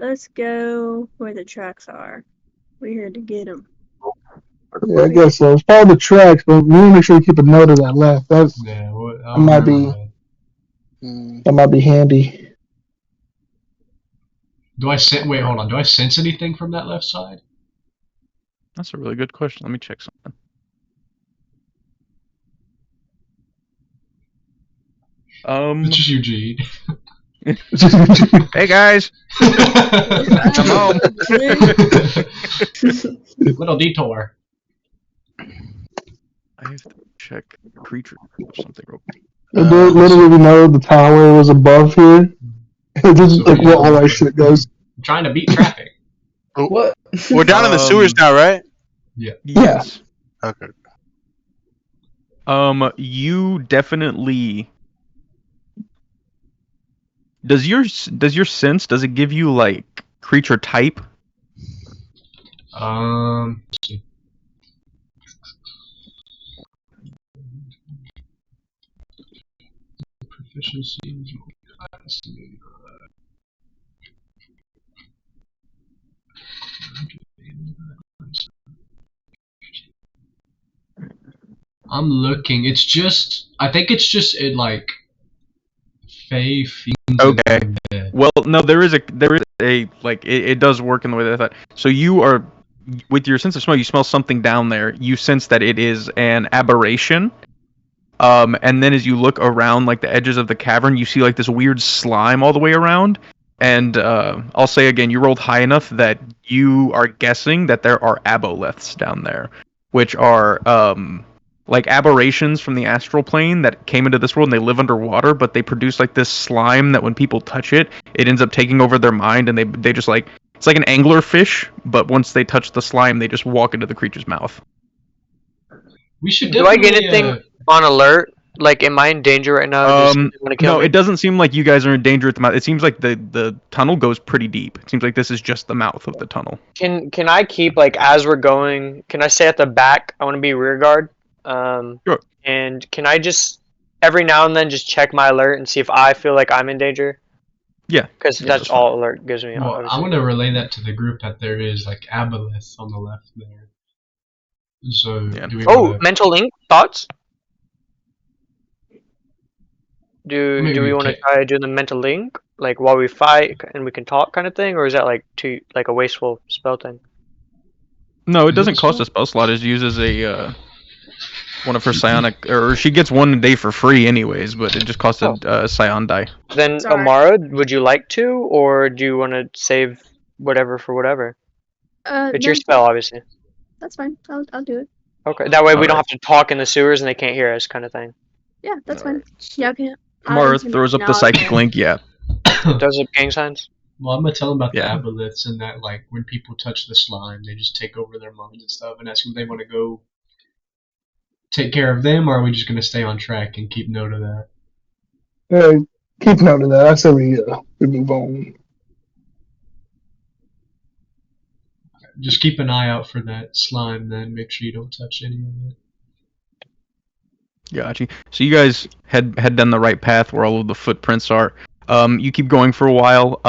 Let's go where the tracks are. We're here to get them.
Yeah, I guess so. It's follow the tracks, but we need to make sure we keep a note of that left. That might be handy.
Wait, hold on. Do I sense anything from that left side?
That's a really good question. Let me check something.
It's just Eugene.
Hey guys, come home.
Little detour.
I have to check creature or something real quick.
Little did we know the tower was above here. This is like where all our shit goes.
I'm trying to beat traffic.
What?
We're down in the sewers now, right?
Yeah.
Yes.
Okay.
You definitely. Does your sense, does it give you like creature type?
Let's see. Proficiency. I'm looking. It's just. I think it's just like. Fey fiends.
Okay. Well, no, there is a like it does work in the way that I thought. So you are with your sense of smell. You smell something down there. You sense that it is an aberration. And then as you look around like the edges of the cavern, you see like this weird slime all the way around. And I'll say again, you rolled high enough that you are guessing that there are aboleths down there, which are like aberrations from the astral plane that came into this world and they live underwater, but they produce like this slime that when people touch it, it ends up taking over their mind, and they just like, it's like an anglerfish, but once they touch the slime, they just walk into the creature's mouth.
We should
Do I get anything on alert? Like, am I in danger right now?
No, it doesn't seem like you guys are in danger at the mouth. It seems like the tunnel goes pretty deep. It seems like this is just the mouth of the tunnel.
Can I keep, like, as we're going, can I stay at the back? I want to be rear guard.
Sure.
And can I just, every now and then, just check my alert and see if I feel like I'm in danger?
Yeah.
Because that's all alert gives me.
Well, I'm going to relay that to the group that there is, like, aboleth on the left there. So, do we wanna...
mental link? Thoughts? Do we want to try doing the mental link, like while we fight and we can talk, kind of thing, or is that like a wasteful spell thing?
No, it doesn't cost a spell slot. It uses a one of her psionic, or she gets one a day for free anyways, but it just costs a psion die.
Then
Sorry.
Amara, would you like to, or do you want to save whatever for whatever? It's your
No,
spell, obviously.
that's fine. I'll do it.
Okay, that way we don't
Alright.
have to talk in the sewers and they can't hear us, kind of thing.
Yeah, that's fine. Yeah, okay.
Amara throws up the psychic link, yeah.
Does it gang signs?
Well, I'm gonna tell them about
Yeah.
the aboleths and that, like, when people touch the slime, they just take over their minds and stuff, and ask them if they want to go take care of them, or are we just gonna stay on track and keep note of that?
Keep note of that. I said we move on.
Just keep an eye out for that slime, then make sure you don't touch any of it.
Gotcha. So you guys head down the right path where all of the footprints are. You keep going for a while.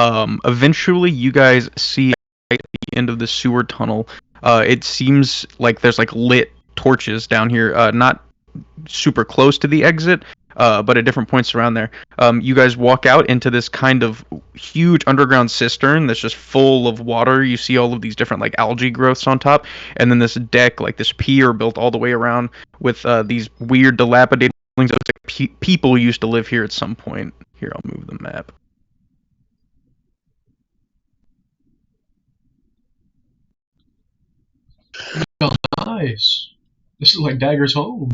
Eventually, you guys see at the end of the sewer tunnel. It seems like there's like lit torches down here. Not super close to the exit, but at different points around there. You guys walk out into this kind of huge underground cistern that's just full of water. You see all of these different like algae growths on top, and then this deck, like this pier built all the way around with these weird dilapidated buildings. It looks like people used to live here at some point. Here, I'll move the map.
Oh, nice. This is like Dagger's home.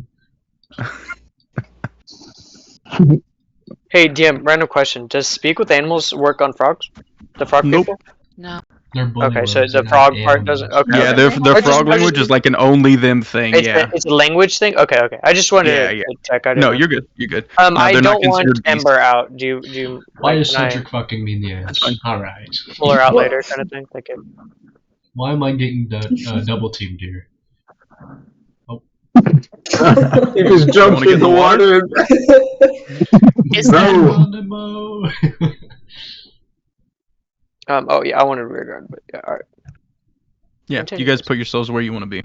Hey, DM, random question. Does speak with animals work on frogs? The frog
Nope.
people?
No.
They're
Okay, so
bullywugs,
the
they're
frog
not
part
animals.
doesn't. Okay.
Yeah,
okay.
their
I just-
frog
I
language
just-
is like an only them thing.
It's a language thing. Okay. I just wanted
Yeah,
to
yeah.
check. I didn't
No,
know.
you're good. You're good.
I
they're not
don't want
considered beasts.
Ember out. Do you?
Why
like,
is
can I
Cedric fucking me in the ass?
fine.
Alright.
pull her out later, kind of thing? Thank you.
Why am I getting double teamed here?
He just jumped
get
in the
in the water?
water.
Is
No.
that
Oh yeah, I wanted rear guard, but yeah. All right.
Yeah,
Continue.
you guys put yourselves where you want to be.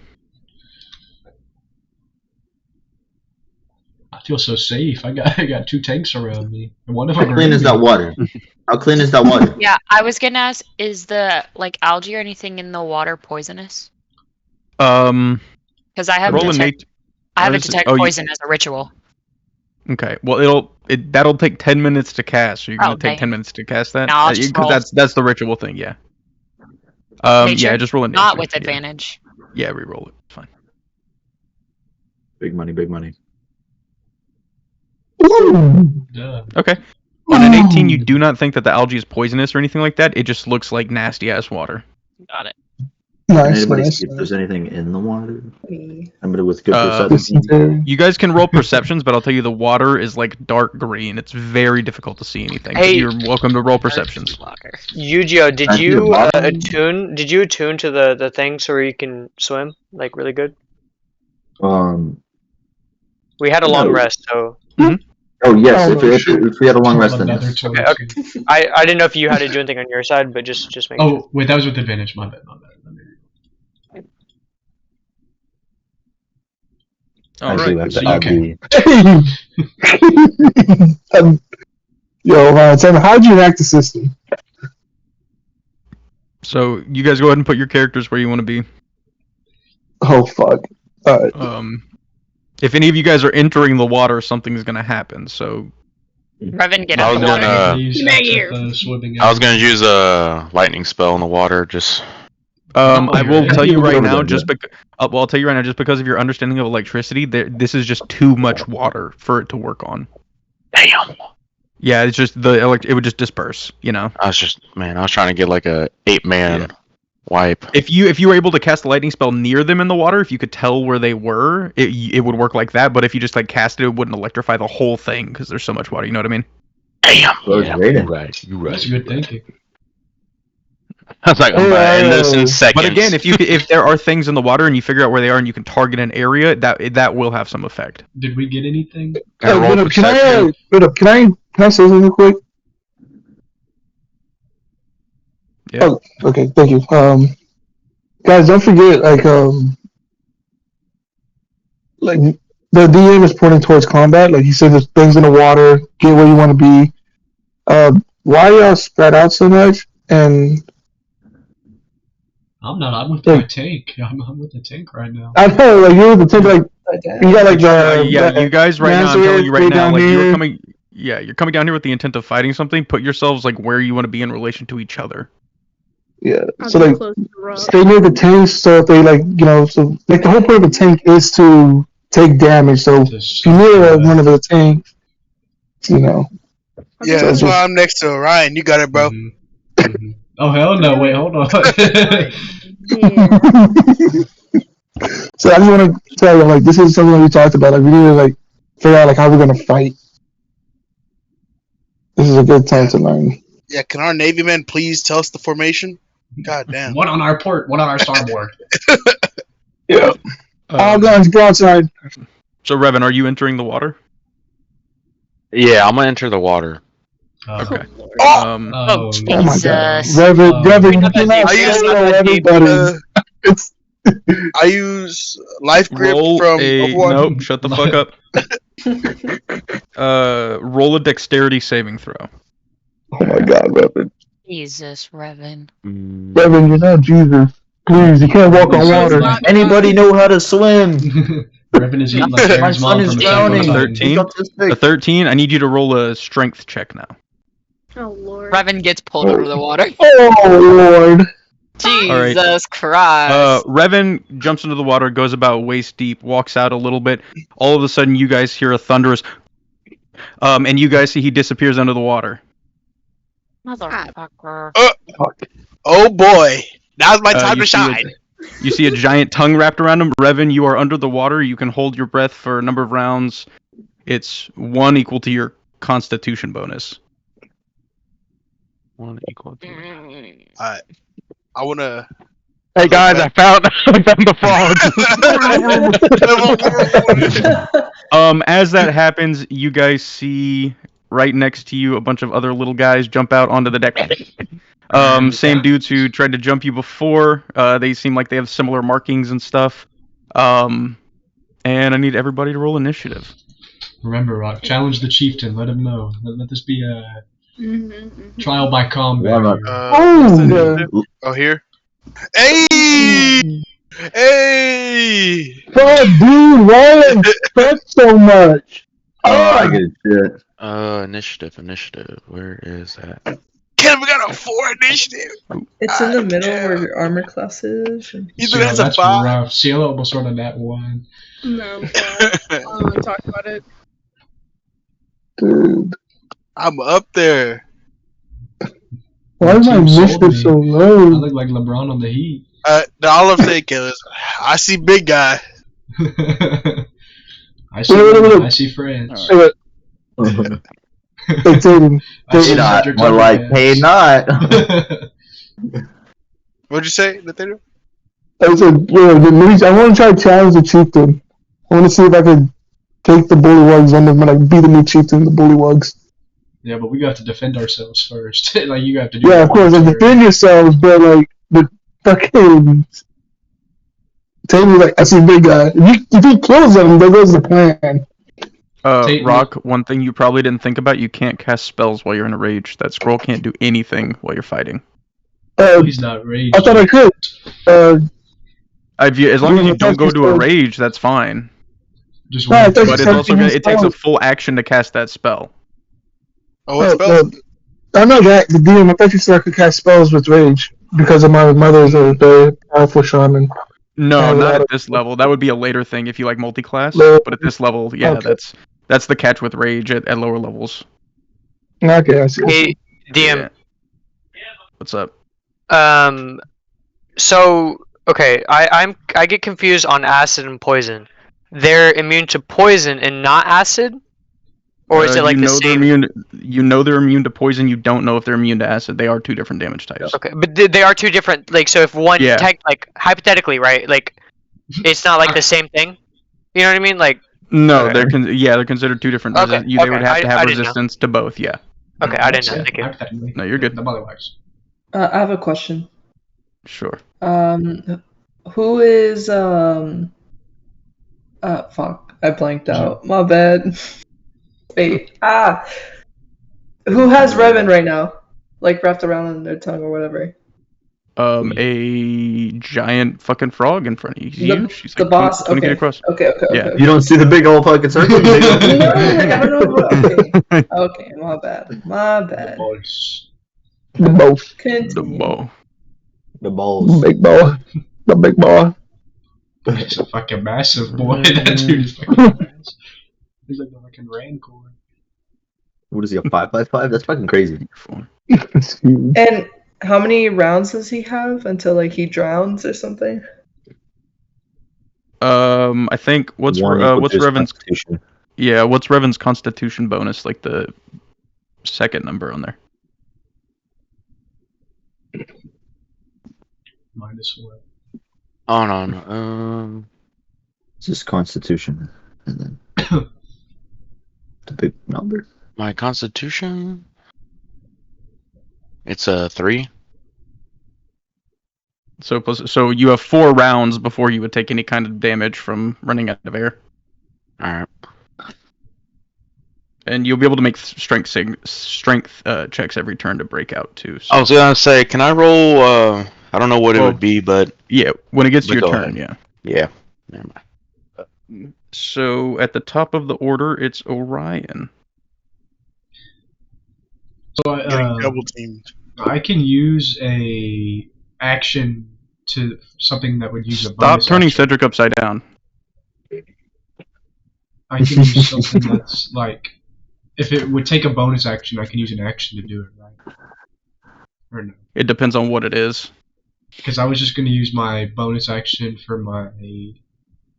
I feel so safe. I got two tanks around me. And one of them
How clean is that water? How clean is that water?
Yeah, I was gonna ask, is the like algae or anything in the water poisonous?
Roll
Because I have
a
detect,
nate.
I have
what
a
is it?
detect
Oh, you-
poison as a ritual.
Okay, well that'll take 10 minutes to cast. So you're gonna
Okay.
take 10 minutes to cast that.
No, I'll just roll.
that's the ritual thing. Yeah.
Nature?
Yeah, just roll a nature.
Not with
yeah.
advantage.
Yeah, re-roll it. Fine.
Big money, big money.
Duh.
Okay. On an 18, you do not think that the algae is poisonous or anything like that. It just looks like nasty ass water.
Got it.
Can
Nice,
anybody
nice.
see if there's anything in the water?
Me.
Somebody with good
Uh,
perception.
Dysentery.
You guys can roll perceptions, but I'll tell you the water is like dark green. It's very difficult to see anything.
Hey.
You're welcome to roll perceptions.
Yu-Gi-Oh, did
I see
you
a bottom.
attune? Did you attune to the thing so you can swim like really good? We had a long
No.
rest, so
Oh yes,
Oh,
if we had a long rest, then
Another
yes.
22.
Okay. I didn't know if you had to do anything on your side, but just make sure.
Oh wait, that was with advantage. My bad. Let me-
All
I
right.
do have
so
to
you
add
can-
Yo, Tim, how'd you enact the system?
So you guys go ahead and put your characters where you want to be.
Oh fuck! Alright.
If any of you guys are entering the water, something's gonna happen. So
Revan, get
I
out
was
the water.
gonna-
These
Back
types
here.
of, swimming
I was gonna use a lightning spell in the water. Just
I will
you're
tell you
right.
right now,
Yeah.
just well, I'll tell you right now, just because of your understanding of electricity, this is just too much water for it to work on.
damn.
Yeah, it's just it would just disperse. You know,
I was trying to get like a 8-man wipe.
if you were able to cast a lightning spell near them in the water, if you could tell where they were, it would work like that. But if you just like cast it, it wouldn't electrify the whole thing because there's so much water. You know what I mean?
Damn.
Well, it's raining.
You
That's good thinking.
I was like, I'm gonna end this in seconds.
But again, if there are things in the water and you figure out where they are and you can target an area, that will have some effect.
Did we get anything?
Can I roll
Can I
perception?
say something real quick?
Yeah.
Oh, okay, thank you. Guys, don't forget, like the DM is pointing towards combat. Like he said, there's things in the water. Get where you want to be. Why y'all spread out so much? And
I'm not. I'm with my tank. I'm with the tank right now.
I know, like you're the type, like You got like
yeah, you guys right now. I'm telling you right now, like
here.
you're coming. Yeah, you're coming down here with the intent of fighting something. Put yourselves like where you want to be in relation to each other.
Yeah.
I'll
So
be
like,
close to Rokk.
stay near the tanks. So if they like, so like the whole point of a tank is to take damage. So if you're near one of the tanks,
Yeah,
So
that's
just-
why I'm next to Orion. You got it, bro.
Oh hell no! Wait, hold on.
Yeah.
So I just want to tell you, like, this is something we talked about. Like, we need to like figure out like how we're gonna fight. This is a good time to learn.
Yeah, can our Navy men please tell us the formation? God damn.
One on our port, one on our starboard.
Yeah. All guns broadside.
So Revan, are you entering the water?
Yeah, I'm gonna enter the water.
Okay.
Oh!
Oh,
Oh my god.
Jesus.
Revan, you cannot
I use
solo everybody. It's
I use life grip
Roll
from
a
Overwatch.
nope. Shut the fuck up. Roll a dexterity saving throw.
oh my god, Revan.
Jesus, Revan.
Revan, you're not Jesus. Please, you can't walk on water.
Anybody know how to swim?
Revan is eating like
My
Aaron's
son son
mom
is
from the
drowning.
second time.
13?
He's autistic.
A 13. I need you to roll a strength check now.
Oh lord.
Revan gets pulled under the water.
Oh lord.
Jesus Christ.
Revan jumps into the water, goes about waist deep, walks out a little bit. All of a sudden, you guys hear a thunderous, and you guys see he disappears under the water.
Motherfucker.
Oh boy. Now's my
Uh,
time
you
to
see
shine.
You see a giant tongue wrapped around him. Revan, you are under the water. You can hold your breath for a number of rounds. It's 1 equal to your Constitution bonus.
1 equal to.
Alright. I wanna
Hey guys, I found the frog.
As that happens, you guys see right next to you a bunch of other little guys jump out onto the deck. Same dudes who tried to jump you before. They seem like they have similar markings and stuff. And I need everybody to roll initiative.
Remember, Rokk, challenge the chieftain. Let him know. Let this be a
Mm-hmm.
trial by combat.
Why not?
Oh, here. Hey! Hey!
Oh, dude, Ryan, that's so much.
Oh, I get shit.
Initiative. Where is that?
Kevin, we got a 4 initiative.
It's in the middle where your armor class is.
You
See,
think that's a
that's
5?
rough. Cielo almost rolled a nat 1.
No, I don't want to talk about it.
Dude,
I'm up there.
why is my
Team sold
initiative
me.
so
I
low?
look like LeBron on the Heat.
All I'm saying is, I see big guy.
I see
Wait.
I see friends.
Hey, Tatum,
I see
Hey not,
Cedric
more like,
Overpass.
hey not.
What'd you say, Nathaniel?
I said, I want to try to challenge the chieftain. I want to see if I could take the Bullywugs on them when I beat the new chieftain, the Bullywugs.
Yeah, but we got to defend ourselves first. Like you have to do.
Yeah, of course, like defend yourselves, but like the fucking Tatum's like, I see a big guy. If he kills them, there goes the plan.
Rokk, one thing you probably didn't think about, you can't cast spells while you're in a rage. That scroll can't do anything while you're fighting.
He's not raged.
I thought I could.
As long as you don't go to a rage, that's fine.
Just
No, I
one.
thought
But
you
it's
said
also
you
gonna,
can
it takes a
spell.
full action to cast that spell.
Oh, what spell?
I know that, the DM, I thought you said I could cast spells with rage because of my mother's a very powerful shaman.
No,
Oh,
not
that-
at this level. That would be a later thing if you like multi-class.
No.
But at this level, yeah,
Okay.
that's the catch with rage at lower levels.
Okay, I see.
Hey, DM.
What's up?
So okay, I get confused on acid and poison. They're immune to poison and not acid, or is it like
you
the
know
same?
they're immune to poison. You don't know if they're immune to acid. They are two different damage types.
Okay, but they are two different. Like, so if one,
Yeah.
like hypothetically, right? Like, it's not like the same thing. You know what I mean? Like,
No, they're considered two different.
Okay,
They would
okay,
have to
I
have
didn't know.
resistance to both. Yeah.
okay, I didn't know. Thank you.
Hypothetically.
No, you're good.
The Bullywugs.
I have a question.
Sure.
Who is fuck, I blanked out. My bad. Wait, Who has Revan right now? Like wrapped around in their tongue or whatever.
A giant fucking frog in front of you. He's huge. He's
The
like
boss.
20 feet
Okay.
across.
Okay.
Yeah.
You don't see the big old fucking circle?
No, like, I don't know. Okay. Okay. My bad. My
The
bad.
boys.
The both.
The
Continue.
ball.
The balls.
Big boy. The big boy.
He's a fucking massive boy. That dude is fucking massive. He's like the fucking Rancor.
What is he, a 5x5? That's fucking crazy.
It's huge.
And how many rounds does he have until like he drowns or something?
I think what's
One equal
what's
to his
Revan's
constitution.
what's Revan's Constitution bonus? Like the second number on there.
Minus what?
Oh no.
It's just constitution. And then the big number.
My constitution. It's a 3.
So you have 4 rounds before you would take any kind of damage from running out of air.
All right.
And you'll be able to make strength checks every turn to break out too. So.
I was gonna say, can I roll? I don't know what it would be, but
yeah, when it gets to
but
your
go
turn,
ahead.
yeah.
Yeah. Never mind.
So at the top of the order, it's Orion.
So
Getting double teamed.
I can use a action to something that would use a
Stop
bonus
turning
action.
Cedric upside down.
I can use something that's like, if it would take a bonus action, I can use an action to do it, right? Or no?
It depends on what it is.
Because I was just going to use my bonus action for my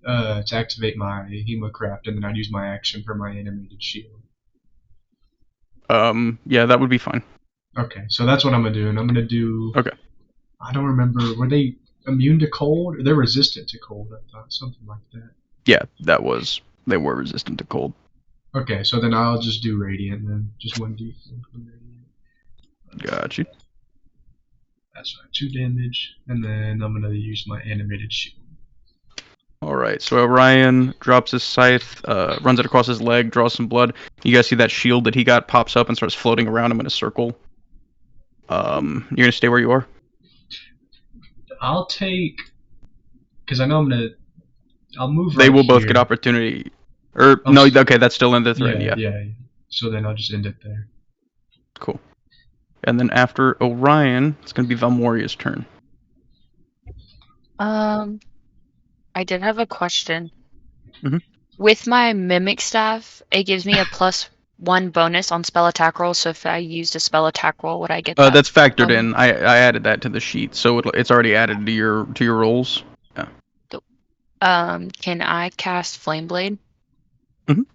to activate my Hemocraft, and then I'd use my action for my animated shield.
Yeah, that would be fine.
Okay, so that's what I'm gonna do, and I'm gonna do.
Okay.
I don't remember. Were they immune to cold? Or they're resistant to cold. I thought something like that.
Yeah, they were resistant to cold.
Okay, so then I'll just do radiant then, just 1d4 for radiant.
Got you.
That's right, 2 damage, and then I'm gonna use my animated shield.
All right, so Orion drops his scythe, runs it across his leg, draws some blood. You guys see that shield that he got pops up and starts floating around him in a circle. You're gonna stay where you are.
I'll take, because I know I'll move.
They
right
will both
here.
get opportunity. Or no, okay, that's still in the thread. Yeah.
So then I'll just end it there.
Cool. And then after Orion, it's gonna be Valmoria's turn.
I did have a question.
Mhm.
With my mimic staff, it gives me a +1 bonus on spell attack rolls. So if I used a spell attack roll, would I get that?
That's factored in. I added that to the sheet, so it's already added to your rolls. Yeah.
Can I cast Flame Blade?
Mhm.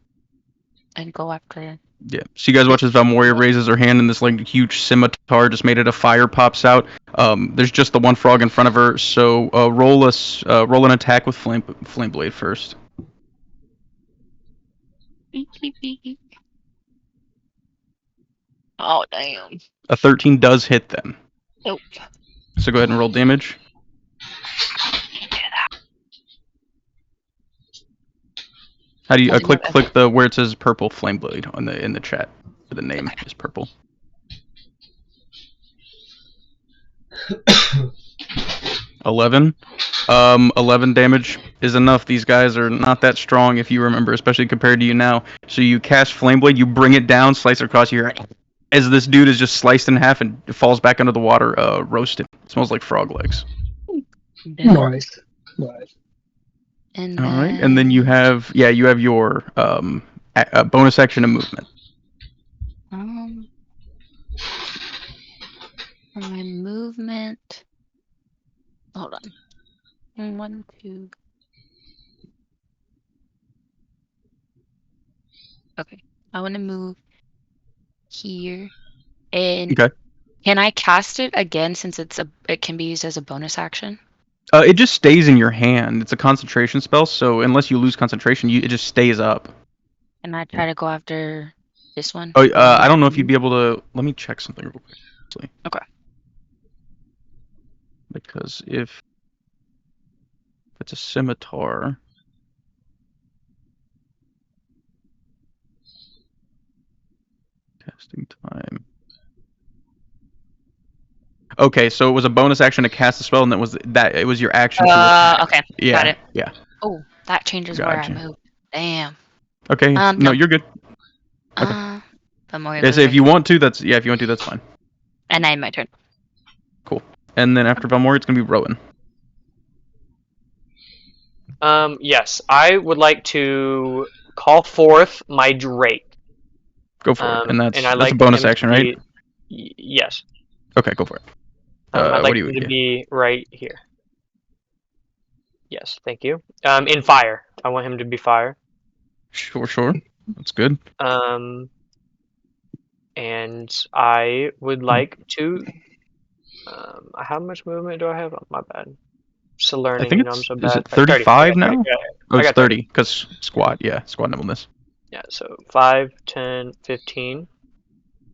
And go after.
Yeah. So you guys watch as Valmoria raises her hand and this like huge scimitar just made it of fire pops out. There's just the one frog in front of her. So roll an attack with flame blade first.
Oh damn.
A 13 does hit them.
Nope.
So go ahead and roll damage. How do you click the where it says purple flame blade on in the chat? The name is purple. 11. 11 damage is enough. These guys are not that strong, if you remember, especially compared to you now. So you cast Flame Blade, you bring it down, slice it across your head. As this dude is just sliced in half and falls back under the water, roasted. It smells like frog legs.
Nice.
And
all right, and then you have your bonus action and movement.
For my movement, hold on. 1, 2. Okay, I want to move here, and
okay.
Can I cast it again since it can be used as a bonus action?
It just stays in your hand. It's a concentration spell, so unless you lose concentration, it just stays up.
And I try to go after this one.
Oh, I don't know if you'd be able to. Let me check something real quick. Actually.
Okay.
Because if it's a scimitar, casting time. Okay, so it was a bonus action to cast a spell, and it was your action to attack.
Okay.
Yeah.
Got it.
Yeah.
Oh, that changes
Gotcha.
where I move. Damn.
Okay. No,
No.
you're good.
The more
Yeah, so if you want to, that's fine.
And now my turn.
Cool. And then after Valmori, it's gonna be Rowan.
Yes, I would like to call forth my Drake.
Go for it. And that's
like
a bonus
him to
action, right?
Yes.
Okay, go for it.
I'd like him to be right here. Yes, thank you. In fire. I want him to be fire.
Sure. That's good.
And I would like to. How much movement do I have? Oh, my bad. Still learning.
I think
I'm
it's
so
is
bad.
it 35 now? Oh, it's 30
30.
because squad. Yeah, squad nimbleness.
Yeah, so 5, 10, 15.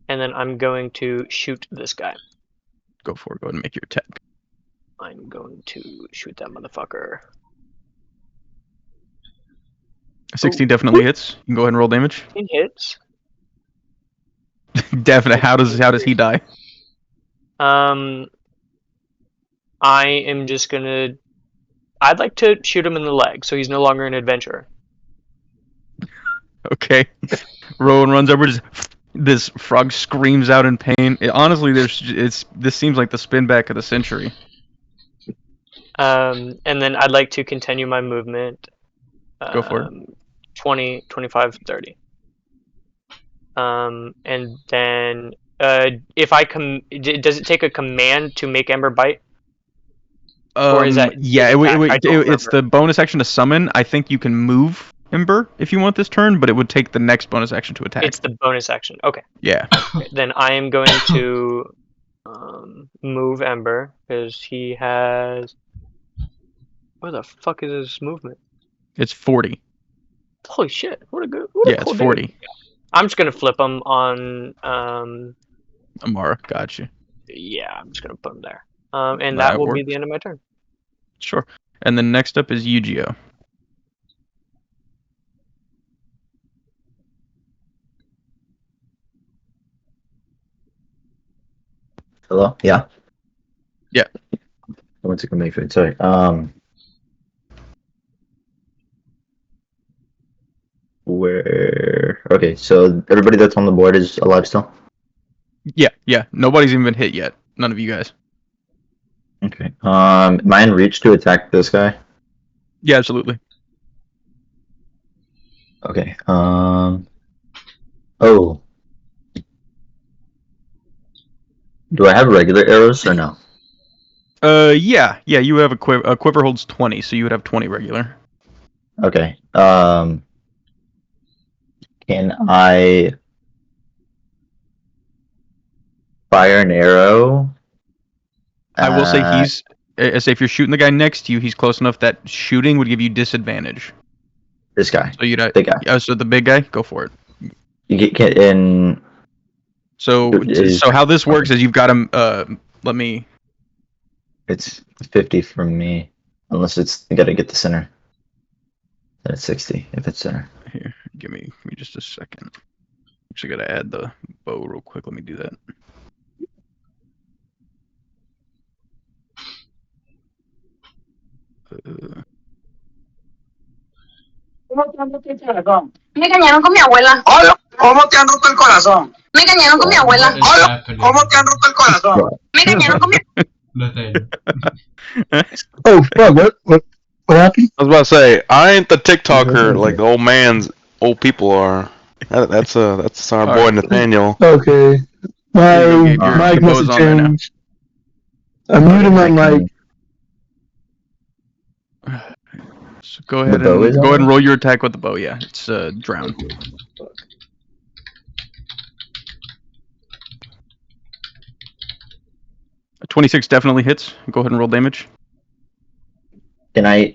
And then I'm going to shoot this guy.
Go for it. Go ahead and make your attack.
I'm going to shoot that motherfucker.
16 definitely hits. You can go ahead and roll damage.
16 hits.
Definitely. How does he die?
I am just gonna. I'd like to shoot him in the leg, so he's no longer an adventurer.
Okay. Rowan runs over. This frog screams out in pain. Honestly, this seems like the spin back of the century.
And then I'd like to continue my movement.
Go for it.
20, 25, 30. And then if I does it take a command to make Ember bite? Or is that
it's the bonus action to summon. I think you can move Ember if you want this turn, but it would take the next bonus action to attack.
It's the bonus action. Okay.
Yeah.
Okay, then I am going to move Ember because he has. What the fuck is his movement?
It's 40.
Holy shit! What a cool
it's 40.
Day. I'm just gonna flip him on
Amara. Gotcha.
Yeah, I'm just gonna put him there. And that will be the end of my turn.
Sure. And then next up is Yu-Gi-Oh.
Hello? Yeah.
Yeah.
I went to go make food. Sorry. Where? Okay, so everybody that's on the board is alive still?
Yeah. Nobody's even been hit yet. None of you guys.
Okay. Am I in reach to attack this guy?
Yeah, absolutely.
Okay. Oh. Do I have regular arrows or no?
Yeah. You have a quiver. A quiver holds 20, so you would have 20 regular.
Okay. Can I fire an arrow?
I will say say if you're shooting the guy next to you, he's close enough that shooting would give you disadvantage.
This guy.
So you'd
big guy.
So the big guy, go for it.
You get in.
So how this works is you've got him. Let me.
It's 50 from me, unless it's you got to get the center. Then it's 60 if it's center.
Here, give me just a second. Actually, gotta add the bow real quick. Let me do that.
Me engañaron con mi abuela. Hola, ¿cómo te han roto el corazón? Me engañaron con mi abuela. Hola, ¿cómo te han roto el corazón? Me engañaron con mi
Oh fuck! What happened?
I was about to say, I ain't the TikToker like the old old people are. That's our boy Nathaniel.
Okay, my mic must have changed. I'm muting my mic.
So go ahead and roll your attack with the bow. Yeah, it's drown. 26 definitely hits. Go ahead and roll damage.
Can I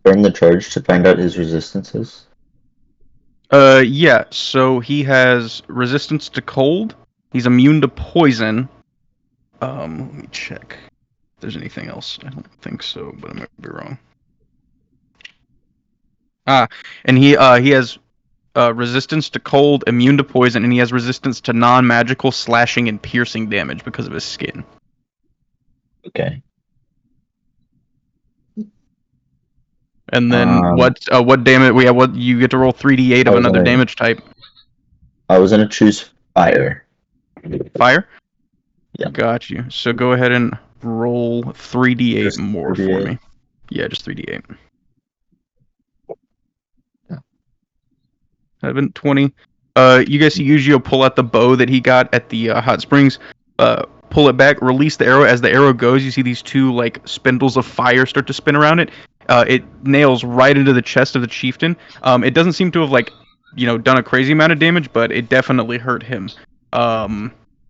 burn the charge to find out his resistances?
Yeah. So he has resistance to cold. He's immune to poison. Let me check if there's anything else. I don't think so, but I might be wrong. And he has resistance to cold, immune to poison, and he has resistance to non-magical slashing and piercing damage because of his skin.
Okay.
And then what damage? What you get to roll 3d8 of another damage type.
I was gonna choose fire.
Fire?
Yeah.
Got you. So go ahead and roll 3d8
Just
more
3d8?
for me. Yeah, just 3d8. 7, 20. You guys see Yujiro pull out the bow that he got at the hot springs. Pull it back, release the arrow. As the arrow goes, you see these two like spindles of fire start to spin around it. It nails right into the chest of the chieftain. It doesn't seem to have done a crazy amount of damage, but it definitely hurt him.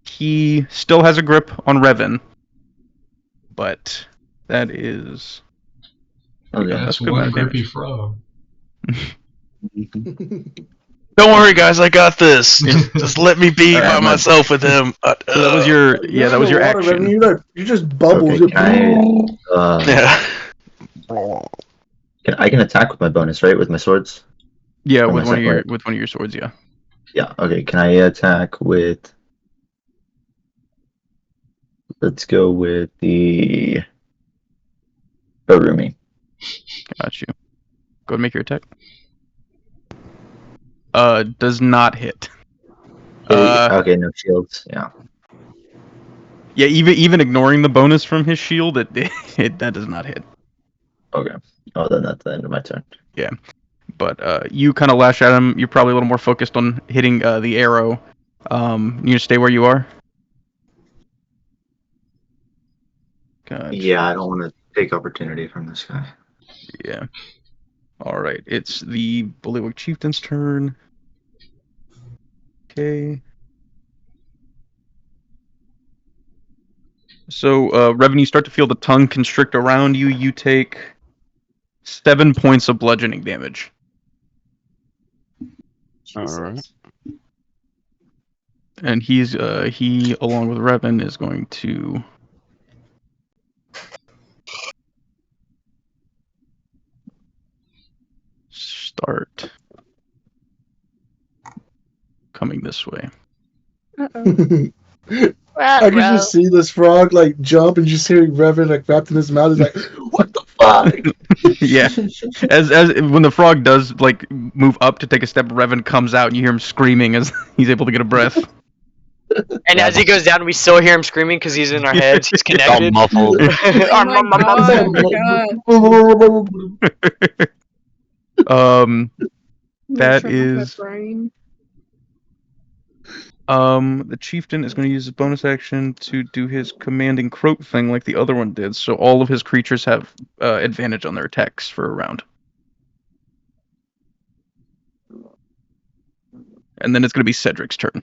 He still has a grip on Revan, but that is.
Oh yeah, that's one grippy frog.
Don't worry, guys. I got this. Just let me be by myself with him.
So that was your that was your action.
You just bubbles.
Okay,
Yeah.
I can attack with my bonus, right? With my swords.
Yeah,
Or
with
my
one of
second
your swords. Yeah.
Yeah. Okay. Can I attack with? Let's go with the Arumi.
Got you. Go ahead and make your attack. Does not hit.
Okay, no shields. Yeah.
Yeah, even ignoring the bonus from his shield, that does not hit.
Okay. Oh, then that's the end of my turn.
Yeah, but you kind of lash at him. You're probably a little more focused on hitting the arrow. You just stay where you are. Gotcha.
Yeah, I don't want to take opportunity from this guy.
Yeah. All right, it's the Bullywug Chieftain's turn. Okay. So, Revan, you start to feel the tongue constrict around you. You take 7 points of bludgeoning damage.
All right.
And he, along with Revan, is going to start coming this way.
Uh-oh.
I can just see this frog like jump and just hearing Reverend like wrapped in his mouth. He's like, "What the fuck?"
Yeah. As when the frog does like move up to take a step, Revan comes out and you hear him screaming as he's able to get a breath.
And as he goes down, we still hear him screaming because he's in our heads. He's connected.
All muffled.
That is. The chieftain is going to use his bonus action to do his commanding croak thing like the other one did, so all of his creatures have advantage on their attacks for a round. And then it's going to be Cedric's turn.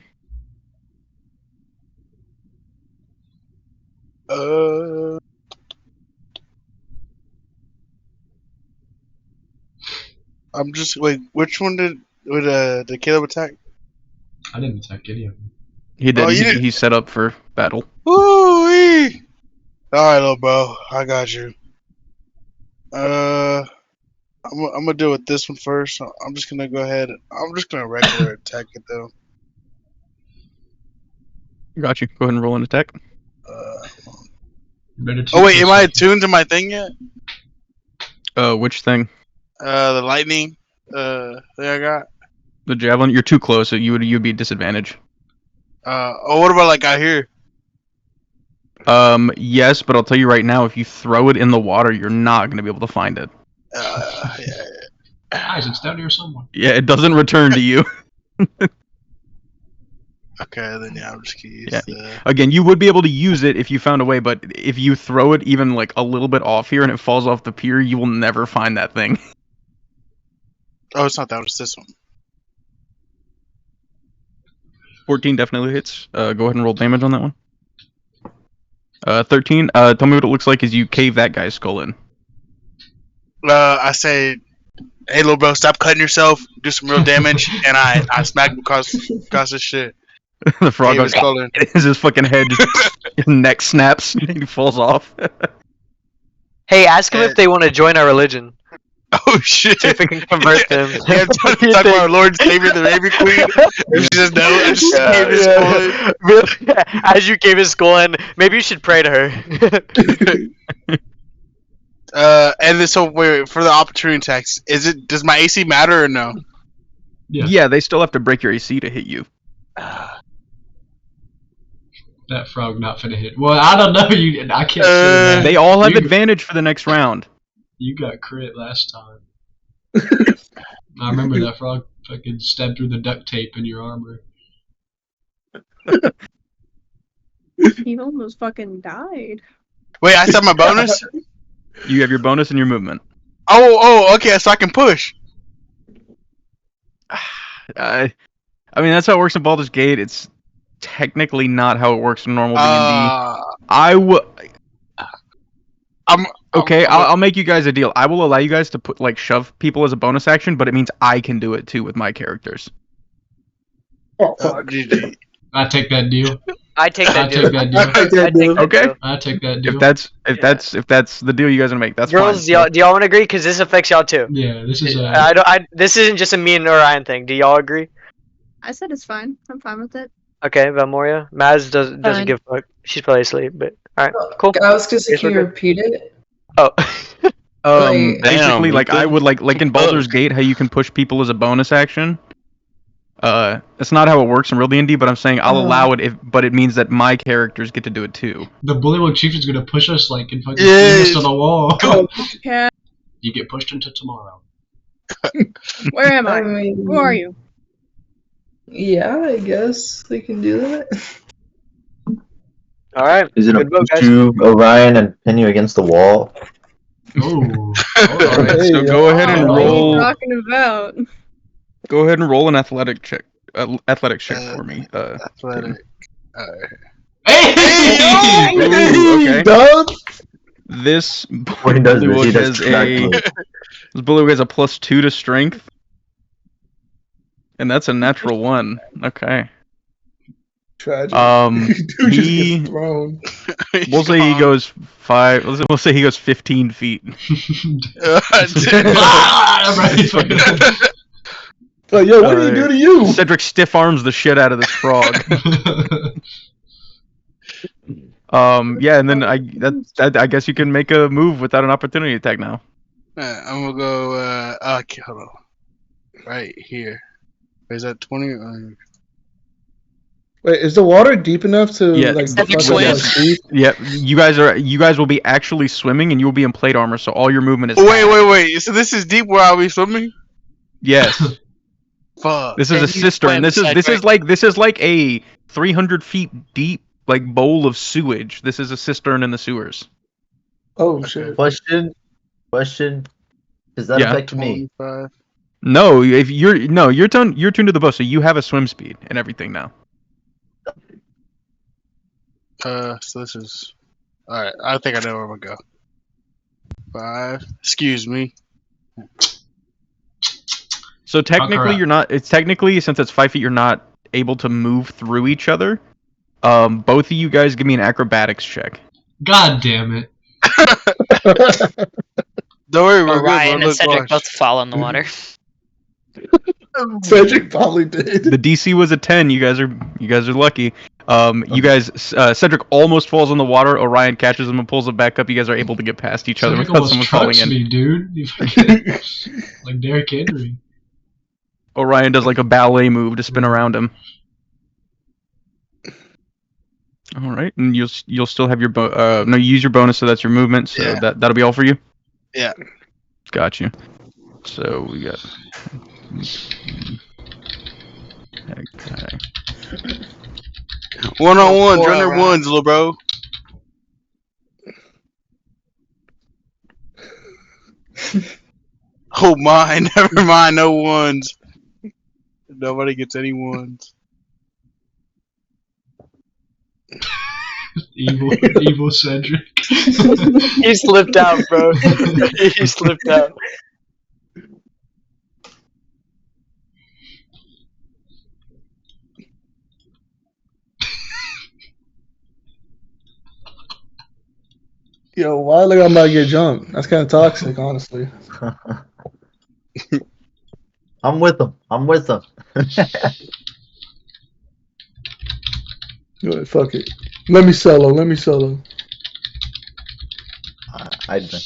I'm just wait. Which one did Caleb attack?
I didn't attack any of them.
He did.
Oh, you did?
He's set up for battle.
Woo-wee! Alright, little bro. I got you. I'm gonna deal with this one first. I'm just gonna go ahead. I'm just gonna regular attack it though.
Got you. Go ahead and roll an attack.
Oh wait, am I attuned to my thing yet?
Which thing?
The lightning thing I got.
The javelin. You're too close, so you'd be disadvantage.
What about like out here?
Yes, but I'll tell you right now, if you throw it in the water, you're not going to be able to find it.
Guys, it's down here somewhere.
Yeah, it doesn't return to you.
Okay, then yeah, I'm just gonna use
Again, you would be able to use it if you found a way, but if you throw it even like a little bit off here and it falls off the pier, you will never find that thing.
Oh, it's not that. It's this one.
14 definitely hits. Go ahead and roll damage on that one. 13. Tell me what it looks like as you cave that guy's skull in.
I say, hey, little bro, stop cutting yourself. Do some real damage, and I smack him across this shit.
The frog goes,
color.
His fucking head, his neck snaps, and he falls off.
Hey, ask him if they want to join our religion.
Oh shit!
See if we can convert them.
Yeah, I'm trying to talk about our Lord Savior, the Raven Queen. And she says no. I just gave his
Really? As you gave his skull in, maybe you should pray to her.
And then so wait, for the opportunity attacks, does my AC matter or no?
Yeah, they still have to break your AC to hit you.
That frog not finna hit. Well, I don't know. I can't say that.
They all have advantage for the next round.
You got crit last time. I remember that frog fucking stabbed through the duct tape in your armor.
He almost fucking died.
Wait, I said my bonus?
You have your bonus and your movement.
Oh, okay, so I can push.
I mean, that's how it works in Baldur's Gate. It's technically not how it works in normal D&D. I'll make you guys a deal. I will allow you guys to put shove people as a bonus action, but it means I can do it too with my characters.
Oh fuck!
I take that deal.
I take that deal.
Okay.
I take that deal.
If that's the deal you guys are gonna make, that's
Girls,
fine.
do y'all want to agree? Because this affects y'all too.
Yeah, this is.
This isn't just a me and Orion thing. Do y'all agree?
I said it's fine. I'm fine with it.
Okay, Valmoria. Maz doesn't give a fuck. She's probably asleep, but alright, cool.
I was gonna say, can you repeat it?
Oh.
Basically, I would like in Baldur's Gate, how you can push people as a bonus action. That's not how it works in real D&D, but I'm saying I'll allow it but it means that my characters get to do it too.
The Bullywug Chief is gonna push us and fucking fling us to the wall.
Yeah.
You get pushed into tomorrow.
Where am I? Who are you?
Yeah, I guess we can do that.
Alright.
Is it a push you, Orion, and pin you against the wall?
Oh.
Alright, so go ahead and roll.
What are you talking about?
Go ahead and roll an athletic check. Athletics check for me.
Athletic.
Hey!
Ooh, okay.
Dub?
This
When he does this, he does
this Bullywug has a +2 to strength. And that's a natural 1. Okay.
Tragic.
Dude
just gets thrown.
We'll say he goes 5. We'll say he goes 15 feet.
Like, yo, what did he do to you?
Cedric stiff arms the shit out of this frog. Yeah, and then I guess you can make a move without an opportunity attack now.
I'm gonna go. Okay, hold on. Right here. Is that 20?
Wait, is the water deep enough to
Yeah, you guys will be actually swimming, and you will be in plate armor, so all your movement is.
Wait. So this is deep where I'll be swimming?
Yes.
Fuck.
This is a cistern. This is like a 300 feet deep bowl of sewage. This is a cistern in the sewers.
Oh shit.
Question. Does that affect me?
No, you're tuned to the boat, so you have a swim speed and everything now.
So this is alright. I think I know where I'm gonna go. 5. Excuse me.
So technically, you're not. It's technically, since it's 5 feet, you're not able to move through each other. Both of you guys, give me an acrobatics check.
God damn it!
Don't worry, we're
Orion
good.
and Cedric both fall in the water.
Cedric probably did.
The DC was a 10. You guys are lucky. You guys, Cedric almost falls in the water. Orion catches him and pulls him back up. You guys are able to get past each other
Cedric
without someone falling in.
Me, dude. You fucking, like Derrick Henry.
Orion does a ballet move to spin around him. All right, and you'll still have your you use your bonus, so that's your movement. So that'll be all for you.
Yeah.
Got you. So we got. Okay.
1-on-1, run their ones, little bro. Oh my, never mind, no ones. Nobody gets any ones.
Evil Cedric.
He slipped out, bro. He slipped out.
Yo, why look I'm about to get jumped? That's kind of toxic, honestly.
I'm with him. I'm with him.
Fuck it. Let me solo.
I'd been.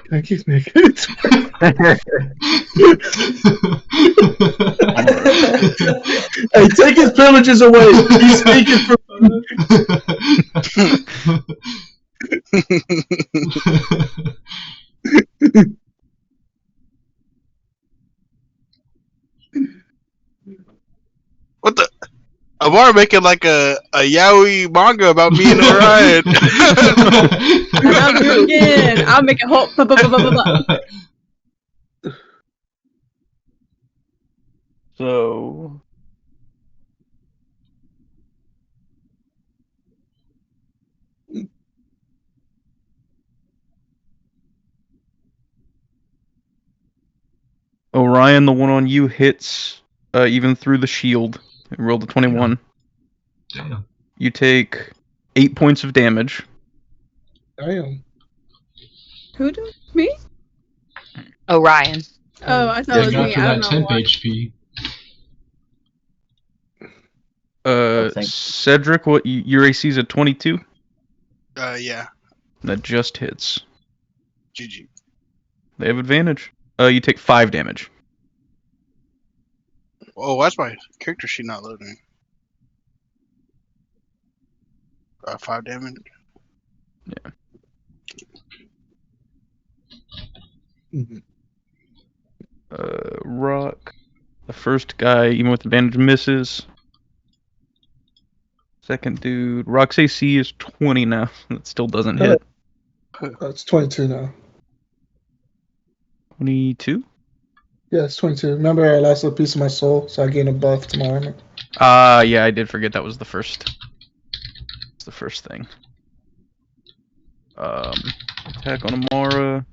Thank you, Nick. Hey, take his privileges away. He's speaking for
What the? Amar making like a yaoi manga about me and Orion.
And I'll do it again. I'll make it whole.
So. Orion, the one on you hits even through the shield. Roll the 21.
Damn.
You take 8 points of damage.
Damn.
Who do? Me?
Orion.
Oh, I thought it was
Got
me.
for
I
that
don't know
temp
why.
HP.
Cedric, what your AC is at 22?
Yeah.
That just hits.
GG.
They have advantage. You take 5 damage.
Oh, why's my character sheet not loading? 5 damage.
Yeah. Rokk. The first guy, even with advantage, misses. Second dude, Rock's AC is 20 now. That still doesn't hit.
It's 22 now.
22?
Yeah, it's 22. Remember, I lost a piece of my soul, so I gained a buff to my armor.
Yeah, I did forget that was the first. It's the first thing. Attack on Amara.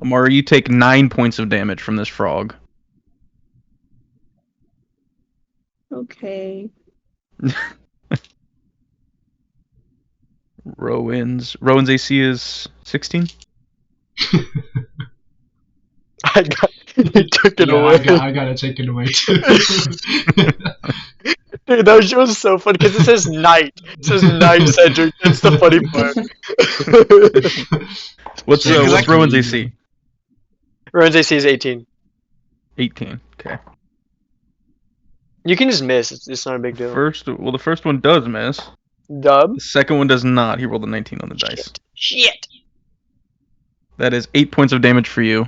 Amara, you take 9 points of damage from this frog.
Okay.
Rowan's AC is 16.
I got you took it away.
I got it taken away too.
Dude, that shit was so funny because it says night. It says night, Cedric. That's the funny part.
What's Rowan's AC?
Rowan's AC is 18.
18. Okay.
You can just miss. It's not a big deal.
The first one does miss.
Dub.
The second one does not. He rolled a 19 on the dice.
Shit.
That is 8 points of damage for you.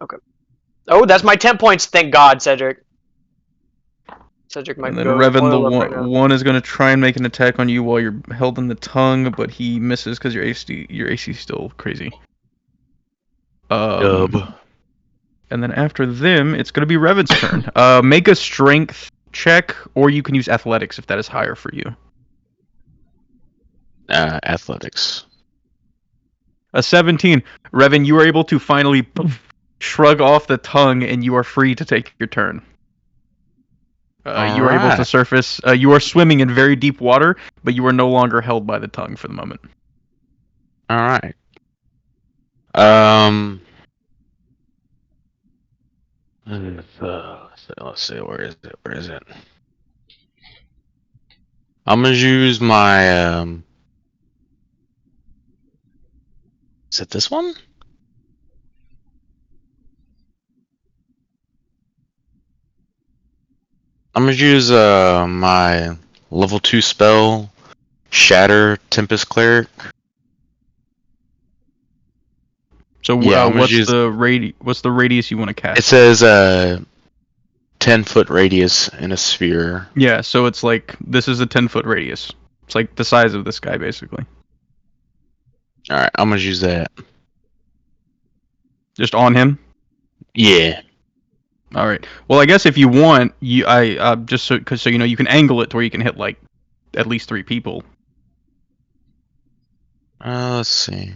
Okay. Oh, that's my 10 points. Thank God, Cedric. Cedric might
And then
go
Revan,
oil
the
up right now.
one is going to try and make an attack on you while you're held in the tongue, but he misses because your AC is still crazy.
Dub.
And then after them, it's going to be Revan's turn. Make a strength check, or you can use athletics if that is higher for you.
Athletics.
A 17. Revan, you are able to finally shrug off the tongue, and you are free to take your turn. You are able to surface. You are swimming in very deep water, but you are no longer held by the tongue for the moment.
All right. Let's see. Where is it? I'm gonna use my Is it this one? I'm gonna use my level 2 spell, Shatter Tempest Cleric.
So
Yeah,
what's the radius you want to cast?
It says 10-foot radius in a sphere.
Yeah, so it's like this is a 10-foot radius. It's like the size of this guy, basically.
All right, I'm gonna use that.
Just on him.
Yeah.
All right. Well, I guess if you want, just so you can angle it to where you can hit like at least 3 people.
Let's see.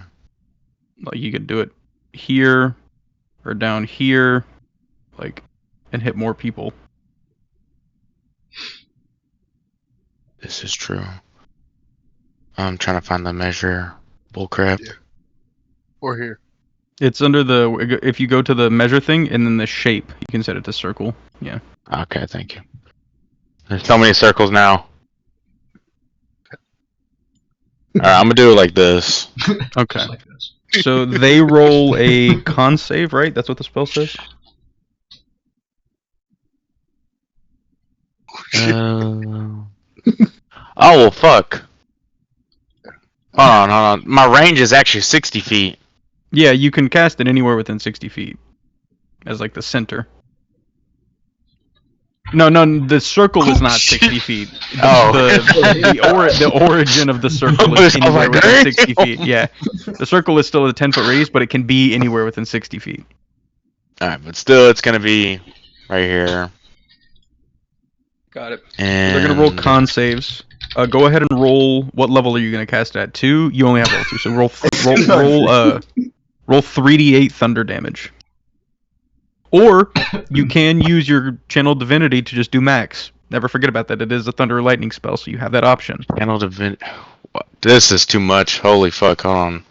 Like you could do it here or down here, like, and hit more people.
This is true. I'm trying to find the measure. Bullcrap.
Or here.
It's under the. If you go to the measure thing and then the shape, you can set it to circle. Yeah.
Okay, thank you. There's so many circles now. Alright, I'm gonna do it like this.
Okay.
Just like this.
So they roll a con save, right? That's what the spell says.
Oh well, fuck. Hold on. My range is actually 60 feet.
Yeah, you can cast it anywhere within 60 feet, as like the center. No, the circle is not 60 feet. The origin of the circle is anywhere within 60 feet. Yeah, the circle is still a 10-foot radius, but it can be anywhere within 60 feet.
All right, but still, it's gonna be right here.
Got it.
And
So they're gonna roll con saves. Go ahead and roll. What level are you gonna cast it at? 2. You only have level 2, so roll 3d8 thunder damage. Or you can use your channel divinity to just do max. Never forget about that. It is a thunder or lightning spell, so you have that option.
Channel divinity. This is too much. Holy fuck! Hold on.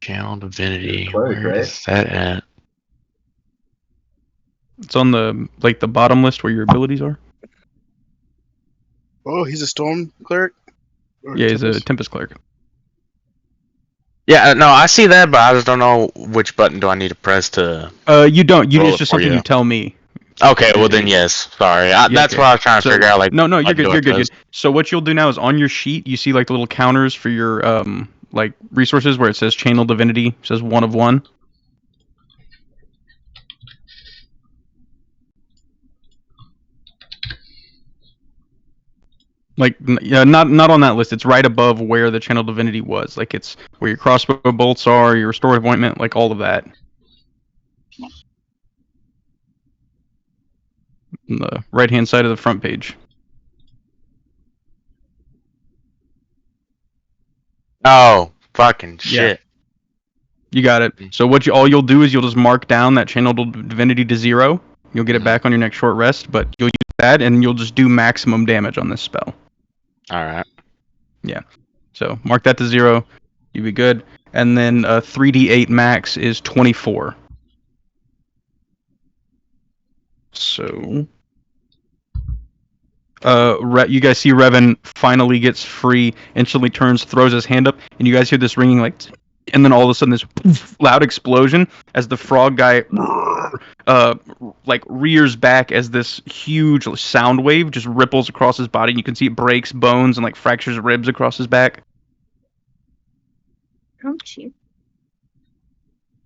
Channel divinity. Where is that at?
It's on the bottom list where your abilities are.
Oh, he's a storm cleric? Or
Yeah, he's a
Tempest?
Tempest cleric.
Yeah, no, I see that, but I just don't know which button do I need to press to.
You don't.
roll
It's
it
just
for
something you tell me.
Okay, well then yes. Sorry, that's what I was trying to figure out. Like,
no, you're
like,
good.
do
You're
it
good.
first.
So what you'll do now is on your sheet, you see like the little counters for your like resources where it says channel divinity. It says 1 of 1. Like, not on that list. It's right above where the channel divinity was. Like, it's where your crossbow bolts are, your restorative ointment, like all of that. On the right-hand side of the front page.
Oh, fucking shit.
You got it. So all you'll do is you'll just mark down that channel divinity to 0. You'll get it back on your next short rest, but you'll use that and you'll just do maximum damage on this spell.
All right.
Yeah. So mark that to 0. You'll be good. And then 3d8 max is 24. So you guys see Revan finally gets free, instantly turns, throws his hand up, and you guys hear this ringing like, and then all of a sudden this loud explosion as the frog guy like rears back as this huge sound wave just ripples across his body, and you can see it breaks bones and like fractures ribs across his back.
Ouchie.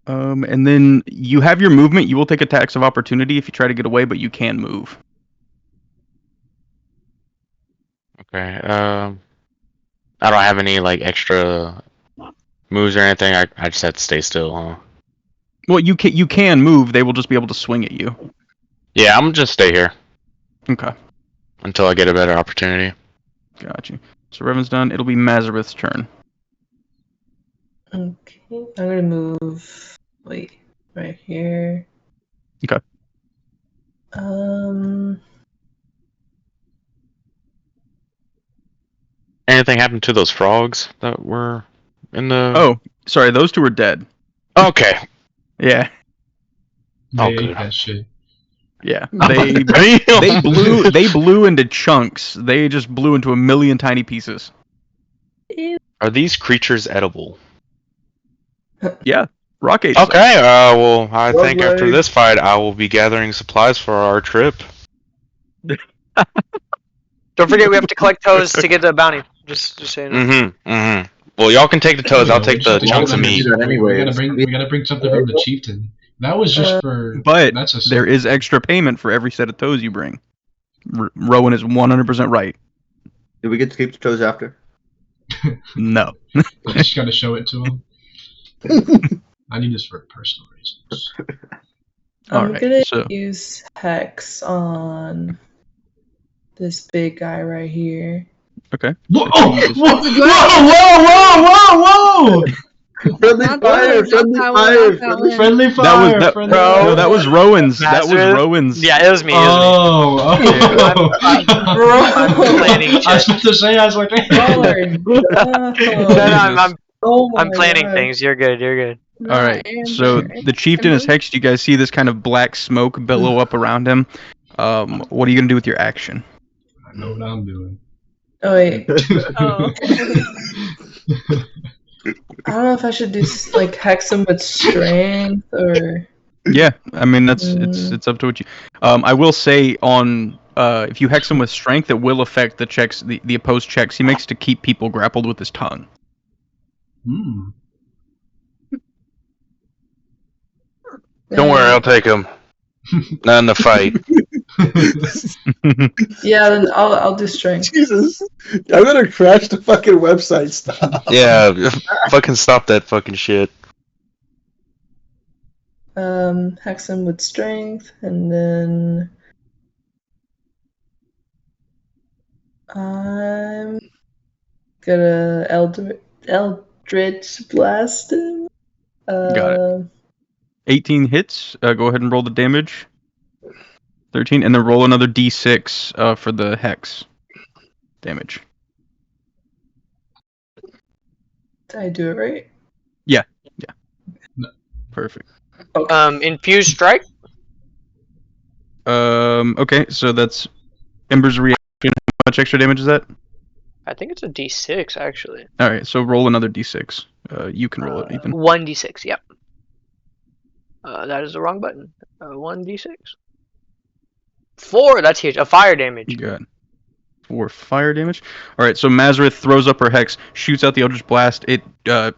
And then you have your movement. You will take attacks of opportunity if you try to get away, but you can move.
Okay. I don't have any like extra moves or anything. I just have to stay still, huh?
Well, you can move. They will just be able to swing at you.
Yeah, I'm gonna just stay here.
Okay.
Until I get a better opportunity.
Got you. So Revan's done. It'll be Mazareth's turn.
Okay, I'm gonna move. Wait, right here.
Okay.
Anything happened to those frogs that were in the?
Oh, sorry. Those 2 are dead.
Okay.
Yeah.
They ate
good.
that shit.
Yeah. They blew into chunks. They just blew into a million tiny pieces.
Ew.
Are these creatures edible?
Yeah. Rokk ate
Okay. Well, I think after this fight, I will be gathering supplies for our trip.
Don't forget, we have to collect toes to get the bounty. Just so you know.
Well, y'all can take the toes. I'll take the chunks of meat.
We gotta bring something from the chieftain. That was just for.
But
that's
there is extra payment for every set of toes you bring. Rowan is 100% right.
Do we get to keep the toes after?
No.
I just gotta show it to him. I need this for personal reasons.
I'm gonna use Hex on this big guy right here.
Okay.
Whoa! Whoa!
Friendly fire! Friendly fire!
That was Rowan's. That was Rowan's.
Yeah, it was me.
Oh.
I'm complaining.
I was about to say, I was like,
I'm
Oh my
I'm planning
God.
things. You're good. You're good.
No,
All right.
Amber.
So the chieftain is hexed. You guys see this kind of black smoke billow up around him. What are you gonna do with your action?
I know what I'm doing.
Oh wait.
Oh.
I don't know if I should do like hex him with strength or.
Yeah, I mean it's up to what you. I will say on if you hex him with strength, it will affect the checks, the opposed checks he makes to keep people grappled with his tongue.
Hmm.
Don't worry, I'll take him. Not in the fight.
Yeah, then I'll do strength.
Jesus, I'm gonna crash the fucking website. Stop.
Yeah, fucking stop that fucking shit.
Hex him with strength, and then I'm gonna Eldritch blast him.
Got it. 18 hits. Go ahead and roll the damage. 13, and then roll another d6 for the hex damage.
Did I do it right?
Yeah. Perfect.
Infused strike.
Okay, so that's Ember's reaction. How much extra damage is that?
I think it's a D6 actually.
All right, so roll another d6. You can roll it, Ethan.
1d6. Yep. That is the wrong button. 1d6. 4. That's huge. A fire damage.
Good. 4 fire damage. All right, so Mazareth throws up her hex, shoots out the Eldritch Blast. It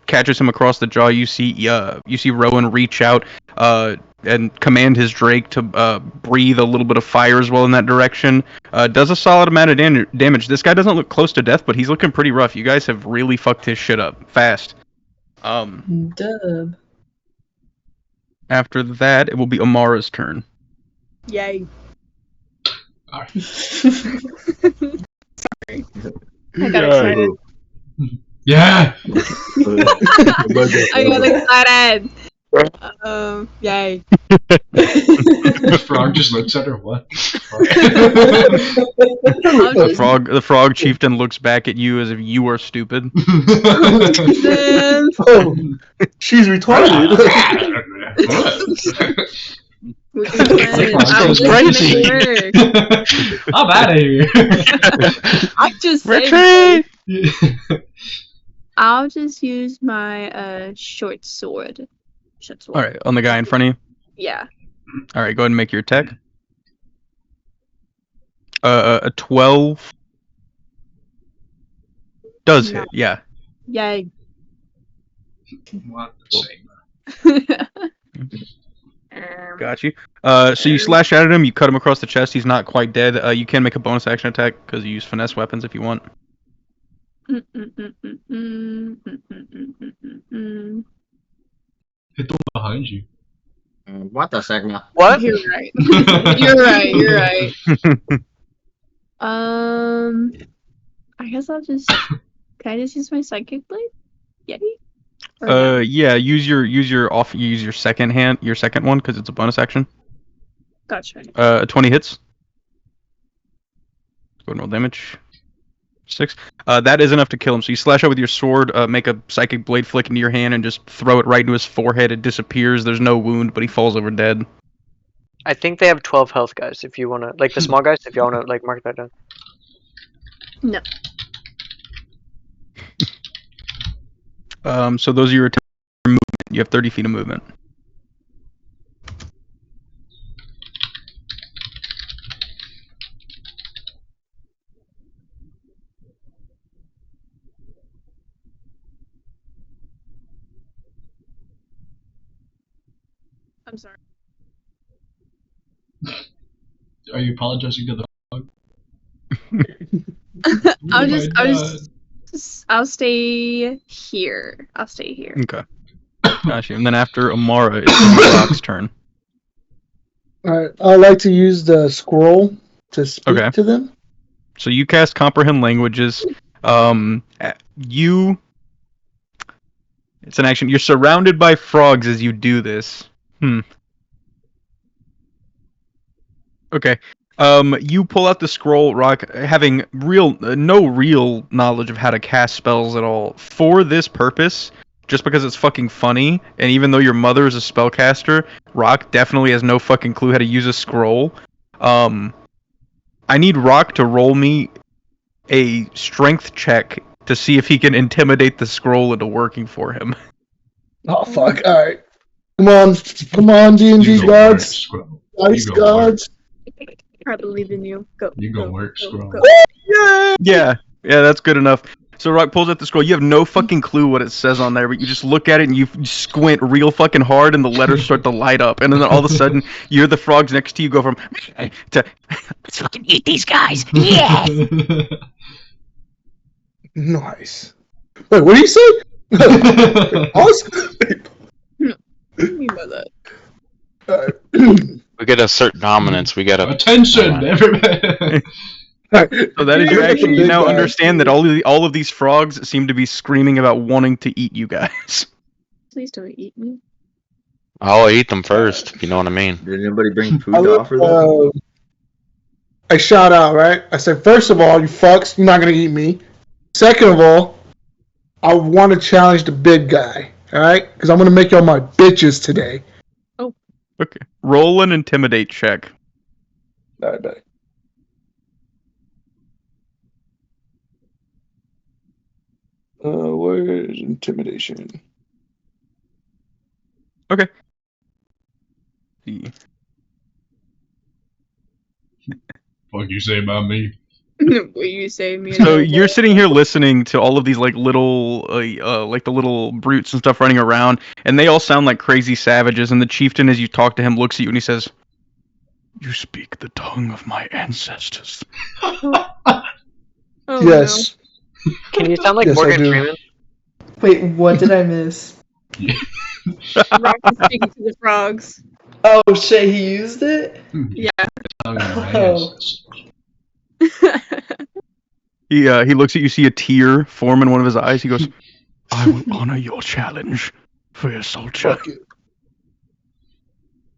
catches him across the jaw. You see Rowan reach out and command his Drake to breathe a little bit of fire as well in that direction. Does a solid amount of damage. This guy doesn't look close to death, but he's looking pretty rough. You guys have really fucked his shit up fast.
Dub.
After that, it will be Amara's turn.
Yay.
Alright.
Sorry. I got excited.
Yeah!
I got excited. Yay.
The frog just looks at her. What?
The frog chieftain looks back at you as if you are stupid.
Oh, she's retarded.
I'm just making it work.
I'm out of here.
I'm just
Retreat!
I'll just use my short sword.
All right, on the guy in front of you.
Yeah.
All right, go ahead and make your attack. A 12 does hit. Yeah.
Yay.
What the
Got you. So you slash at him, you cut him across the chest. He's not quite dead. You can make a bonus action attack because you use finesse weapons if you want.
Hit the one behind you.
What the segment?
What?
You're right. You're right. You're right. I guess I'll just. Can I just use my psychic blade? Yay.
Yeah. Use your second one because it's a bonus action.
Gotcha.
20 hits. Go and roll damage. 6. That is enough to kill him. So you slash out with your sword, make a psychic blade flick into your hand, and just throw it right into his forehead. It disappears. There's no wound, but he falls over dead.
I think they have 12 health, guys. If you wanna, like the small guys, if you wanna like mark that down.
No.
So those are your movement. You have 30 feet of movement.
I'm sorry.
Are you apologizing to the frog?
I'll stay here.
Okay. Gotcha. And then after Amara, it's Rock's turn.
Alright, I'd like to use the scroll to speak to them.
So you cast Comprehend Languages. It's an action. You're surrounded by frogs as you do this. Okay. You pull out the scroll, Rokk, having no real knowledge of how to cast spells at all. For this purpose, just because it's fucking funny, and even though your mother is a spellcaster, Rokk definitely has no fucking clue how to use a scroll. I need Rokk to roll me a strength check to see if he can intimidate the scroll into working for him.
Oh fuck! All right, come on, D&D gods, ice gods.
I believe in you. Go.
You gonna
go,
work,
go,
scroll.
go.
Yeah, that's good enough. So Rokk pulls out the scroll. You have no fucking clue what it says on there, but you just look at it and you squint real fucking hard, and the letters start to light up. And then all of a sudden, you hear the frogs next to you go from to let's fucking eat these guys. Yeah.
Nice. Wait, what did you say?
You know that.
We get assert dominance. We gotta
attention, everybody.
So that is your action. You now understand that all of these frogs seem to be screaming about wanting to eat you guys.
Please don't eat me.
I'll eat them first, if you know what I mean.
Did anybody bring food to offer them?
I shout out, right? I said, first of all, you fucks, you're not gonna eat me. Second of all, I want to challenge the big guy, alright? Because I'm gonna make y'all my bitches today.
Oh.
Okay. Roll an intimidate check.
Alright, bet. Where is intimidation?
Okay.
What you say about me?
What you say, me?
So you're sitting here listening to all of these like the little brutes and stuff running around, and they all sound like crazy savages. And the chieftain, as you talk to him, looks at you and he says, "You speak the tongue of my ancestors."
Oh,
Yes.
No.
Can you sound like
Yes, I
Morgan
do.
Freeman?
Wait, what did I miss?
Rokk is speaking to the frogs.
Oh shit, he used it?
Yeah.
Oh.
He looks at you, see a tear form in one of his eyes. He goes, "I will honor your challenge, fair soldier."
Fuck you.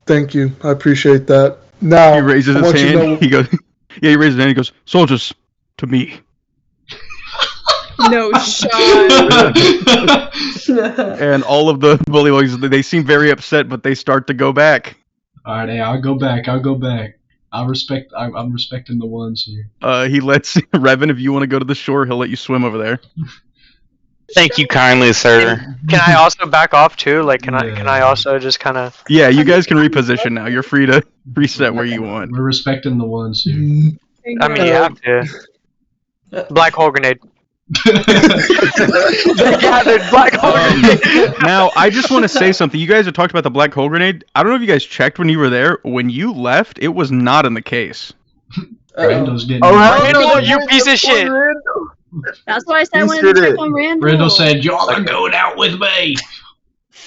Thank you. I appreciate that. Now,
He raises
I
his
want you
hand.
to know-
He goes, yeah, he raises his hand. He goes, "Soldiers, to me."
No shot.
And all of the bullywugs, they seem very upset, but they start to go back.
All right, hey, I'll go back. I'm respecting the ones here.
He lets Revan, if you want to go to the shore, he'll let you swim over there.
Thank you kindly, sir.
Can I also back off too? Like, can I also just kind of?
Yeah, you guys can reposition now. You're free to reset where you want.
We're respecting the ones here.
I mean, you have to. Black hole grenade. Gathered black hole grenade.
Now, I just want to say something. You guys have talked about the black hole grenade. I don't know if you guys checked when you were there. When you left, it was not in the case.
Randall's getting.
Randall, you piece of shit.
That's why I said I wanted to check on Randall.
Randall said, "Y'all are going out with me."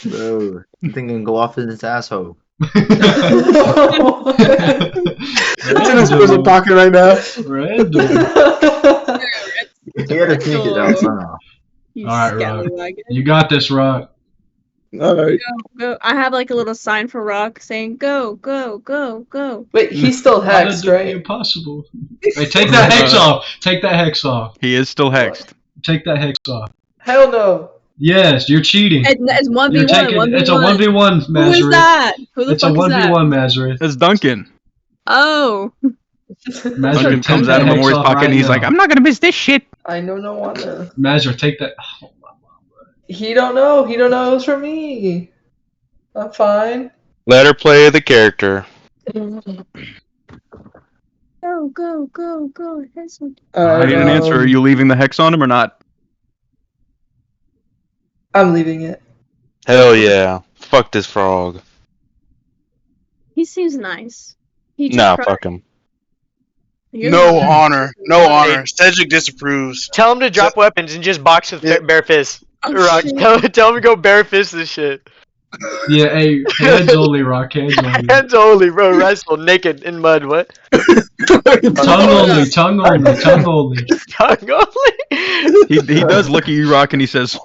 Bro, I think I can go off in this asshole.
It's in his prison pocket right now.
Randall.
He had to take it out somehow.
You
All right,
scallywag.
You got this, Rokk.
Alright.
Go. I have like a little sign for Rokk saying go, go, go, go.
Wait, he's still hexed, right?
Impossible. Hey, take that hex off. Take that hex off.
He is still hexed.
Take that hex off.
Hell no.
Yes, you're cheating.
It's 1v1.
You're taking, it's a 1v1,
Who
Mazareth.
is that? Who the
It's a
fuck is that?
1v1, Mazareth.
It's Duncan.
Oh.
Mazareth,
Duncan
take
comes
that
out of
hex
Memori's
off
pocket
right
and he's
now.
like, "I'm not gonna miss this shit."
I know no wanna.
Mazareth, take that.
He don't know. He don't know it was for me. I'm fine.
Let her play the character.
Go, go, go, go. This one.
I need an answer. Are you leaving the hex on him or not?
I'm leaving it.
Hell yeah. Fuck this frog.
He seems nice. He just
Nah,
cried.
fuck him.
No honor. No honor. Cedric disapproves.
Tell him to drop weapons and just box with bare fists.
Oh,
Rokk,
shit.
tell him to go bare fist this shit.
Yeah, hey, hands only, Rokk, hands only.
Hands only, bro. Wrestle naked in mud. What?
Tongue only, tongue only, tongue only.
Tongue only.
He does look at you, Rokk, and he says,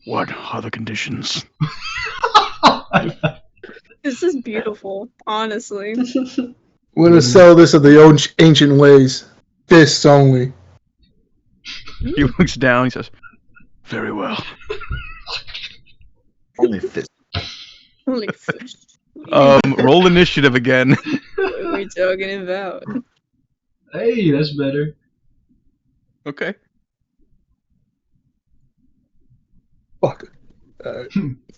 "What are the conditions?"
This is beautiful, honestly.
We're gonna sell this of the ancient ways. Fists only.
He looks down. He says, "Very well."
Only fist.
Only fish.
Roll initiative again.
What are we talking about?
Hey, that's better.
Okay.
Fuck.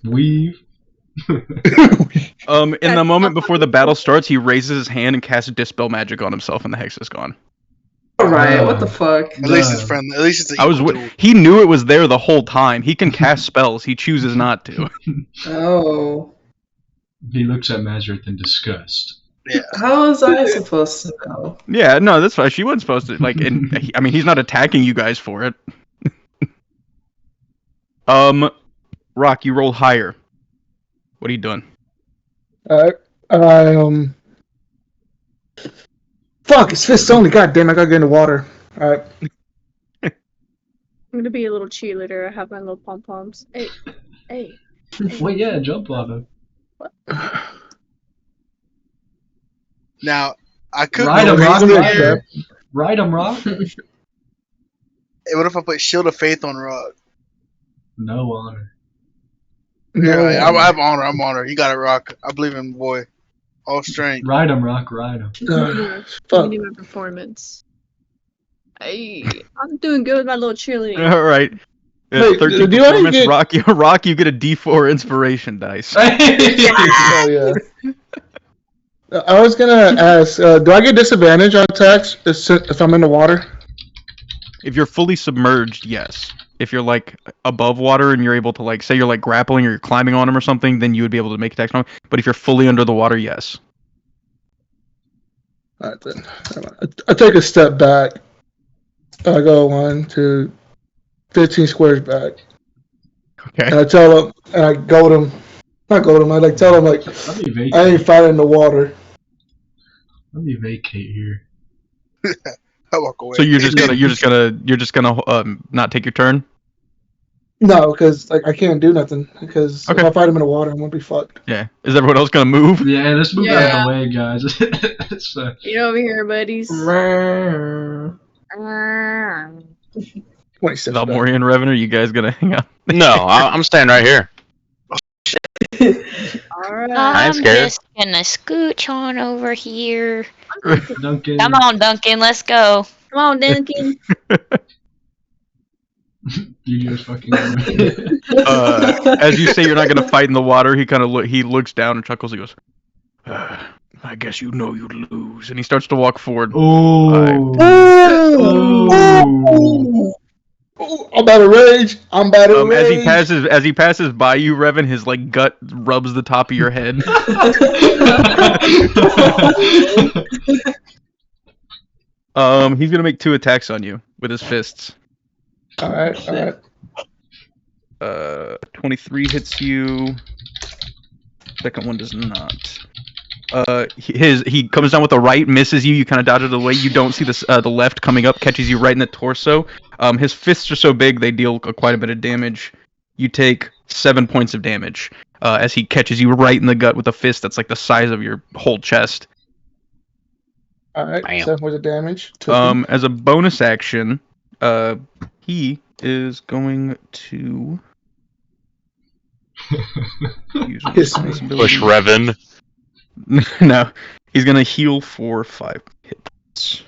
Weave.
In the moment before the battle starts, he raises his hand and casts Dispel Magic on himself, and the hex is gone.
Alright, what the fuck?
At least it's friendly. At least it's
He knew it was there the whole time. He can cast spells. He chooses not to.
Oh.
He looks at Mazareth in disgust.
Yeah.
How was I supposed to know?
Yeah, no, that's fine. She wasn't supposed to. I mean, he's not attacking you guys for it. Rokk, you rolled higher. What are you doing?
Fuck, it's fists only. God damn, I gotta get in the water. Alright.
I'm gonna be a little cheerleader. I have my little pom poms. Hey.
Well, yeah, jump on him.
What?
Now, I could
Ride
go
him, Rokk.
here.
Ride him, Rokk.
Hey, what if I put Shield of Faith on Rokk?
No honor.
Yeah, I have honor. I'm honor. You got it, Rokk. I believe in boy. All strength.
Ride him, Rokk. Ride him.
Give me my performance. Hey, I'm doing good with my little cheerleading.
All right.
Wait,
13
do you already
performance.
get-
Rokk, you get a D4 inspiration dice.
Oh, yeah. I was gonna ask, do I get disadvantage on attacks if I'm in the water?
If you're fully submerged, yes. If you're like above water and you're able to like say you're like grappling or you're climbing on him or something, then you would be able to make attacks on him. But if you're fully under the water, yes.
Alright then. I take a step back. I go 1, 2, 15 squares back.
Okay.
And I tell him, and I goad him. Not goad him. I like tell him like I ain't fighting in the water.
Let me vacate here.
I walk away.
So you're just gonna not take your turn?
No, because like I can't do nothing. Because if I fight him in the water, I'm gonna be fucked.
Yeah. Is everyone else gonna move?
Yeah, let's move out of the way, guys.
Get over here, buddies.
26.
Valmorian Revenue, you guys gonna hang out?
No, I'm staying right here.
Alright.
I'm scared.
Just gonna scooch on over here.
Duncan.
Come on, Duncan, let's go.
Come on, Duncan.
You just fucking.
As you say, you're not gonna fight in the water. He kind of he looks down and chuckles. He goes, "I guess you know you'd lose," and he starts to walk forward.
Oh.
I'm about to rage. I'm about to rage.
As he passes by you, Revan, his like gut rubs the top of your head. He's gonna make 2 attacks on you with his fists.
All right.
23 hits you. Second one does not. He comes down with the right, misses you. You kind of dodge it away. You don't see the left coming up, catches you right in the torso. His fists are so big they deal quite a bit of damage. You take 7 points of damage as he catches you right in the gut with a fist that's like the size of your whole chest.
All right. 7 points of damage.
As a bonus action, he is going to use
Push Revan.
No, he's gonna heal for 5 hit points.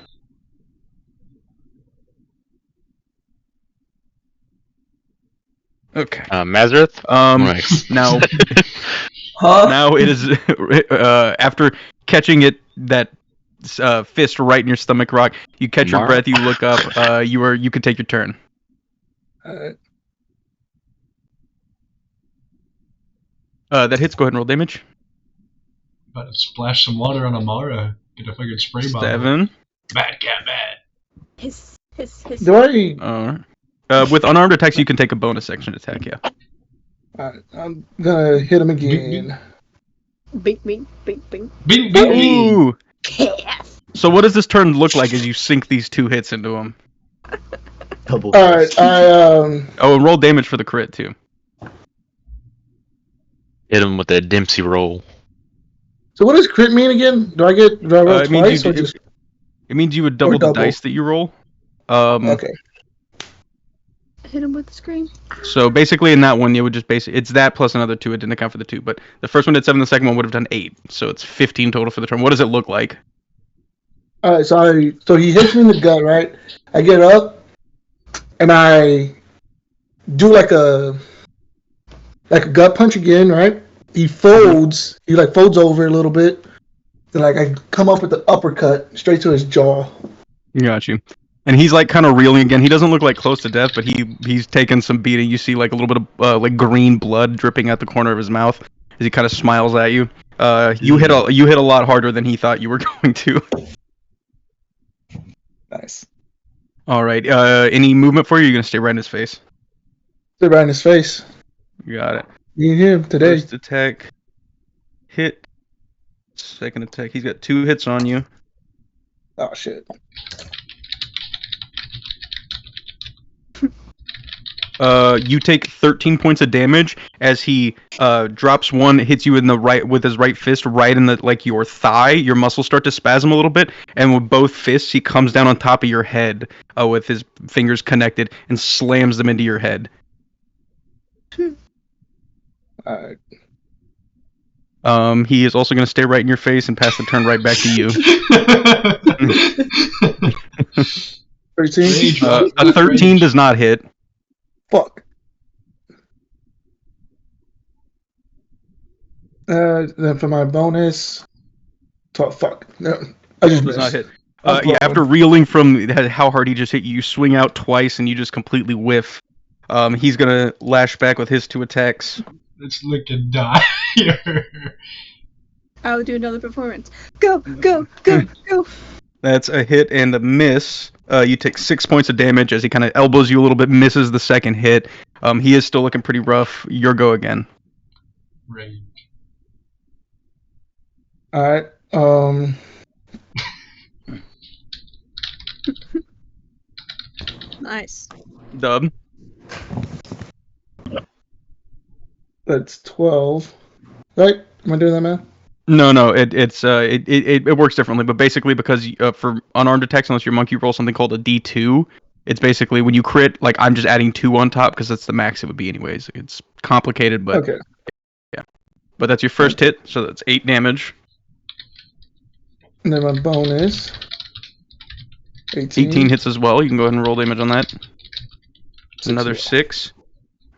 Okay.
Mazareth? Nice.
Now,
Huh?
now it is after catching that fist right in your stomach, Rokk. You catch your breath. You look up. You can take your turn.
Alright.
That hits. Go ahead and roll damage.
About to splash some water on Amara. Get a fucking spray bottle.
7.
Bad cat, bad.
Hiss.
Do I?
Alright. With unarmed attacks, you can take a bonus action attack. Yeah.
Alright, I'm gonna hit him again.
Bing.
Bing, bing, bing.
Ooh. So what does this turn look like as you sink these 2 hits into him?
Alright,
Oh, and roll damage for the crit too.
Hit him with that Dempsey roll.
So what does crit mean again? Do I roll
it means
twice
you,
or just?
It means you would double the dice that you roll.
Okay.
Hit him with the scream.
So basically, in that one, it would just it's that plus another 2. It didn't account for the 2, but the first one did 7. The second one would have done 8. So it's 15 total for the turn. What does it look like?
All right. So he hits me in the gut, right? I get up, and I do like a gut punch again, right? He folds. He folds over a little bit. Then I come up with the uppercut straight to his jaw.
Got you. And he's kind of reeling again. He doesn't look close to death, but he's taken some beating. You see a little bit of green blood dripping out the corner of his mouth as he kind of smiles at you. You hit a lot harder than he thought you were going to.
Nice.
All right. Any movement for you? You're gonna stay right in his face.
Stay right in his face.
You got it.
You hear him today.
First attack. Hit. Second attack. He's got 2 hits on you.
Oh shit.
You take 13 points of damage as he drops one, hits you in the right with his right fist, right in the your thigh. Your muscles start to spasm a little bit, and with both fists, he comes down on top of your head with his fingers connected and slams them into your head.
Alright.
He is also going to stay right in your face and pass the turn right back to you.
13.
A 13 does not hit.
Fuck. Then for my bonus, fuck. No, I just
does not
missed.
hit. After reeling from how hard he just hit you, you swing out twice and you just completely whiff. He's gonna lash back with his 2 attacks.
Let's look and die here.
I'll do another performance. Go, go, go, go.
That's a hit and a miss. You take 6 points of damage as he kind of elbows you a little bit, misses the second hit. He is still looking pretty rough. Your go again.
Rage.
Alright.
Nice.
Dub.
That's 12. Right? Am I doing that, man?
No. It works differently, but basically because for unarmed attacks, unless your monk, you roll something called a D2. It's basically when you crit, I'm just adding 2 on top because that's the max it would be anyways. It's complicated, but
okay.
Yeah. But that's your first hit, so that's 8 damage.
And then my bonus.
18 hits as well. You can go ahead and roll damage on that. It's another 6.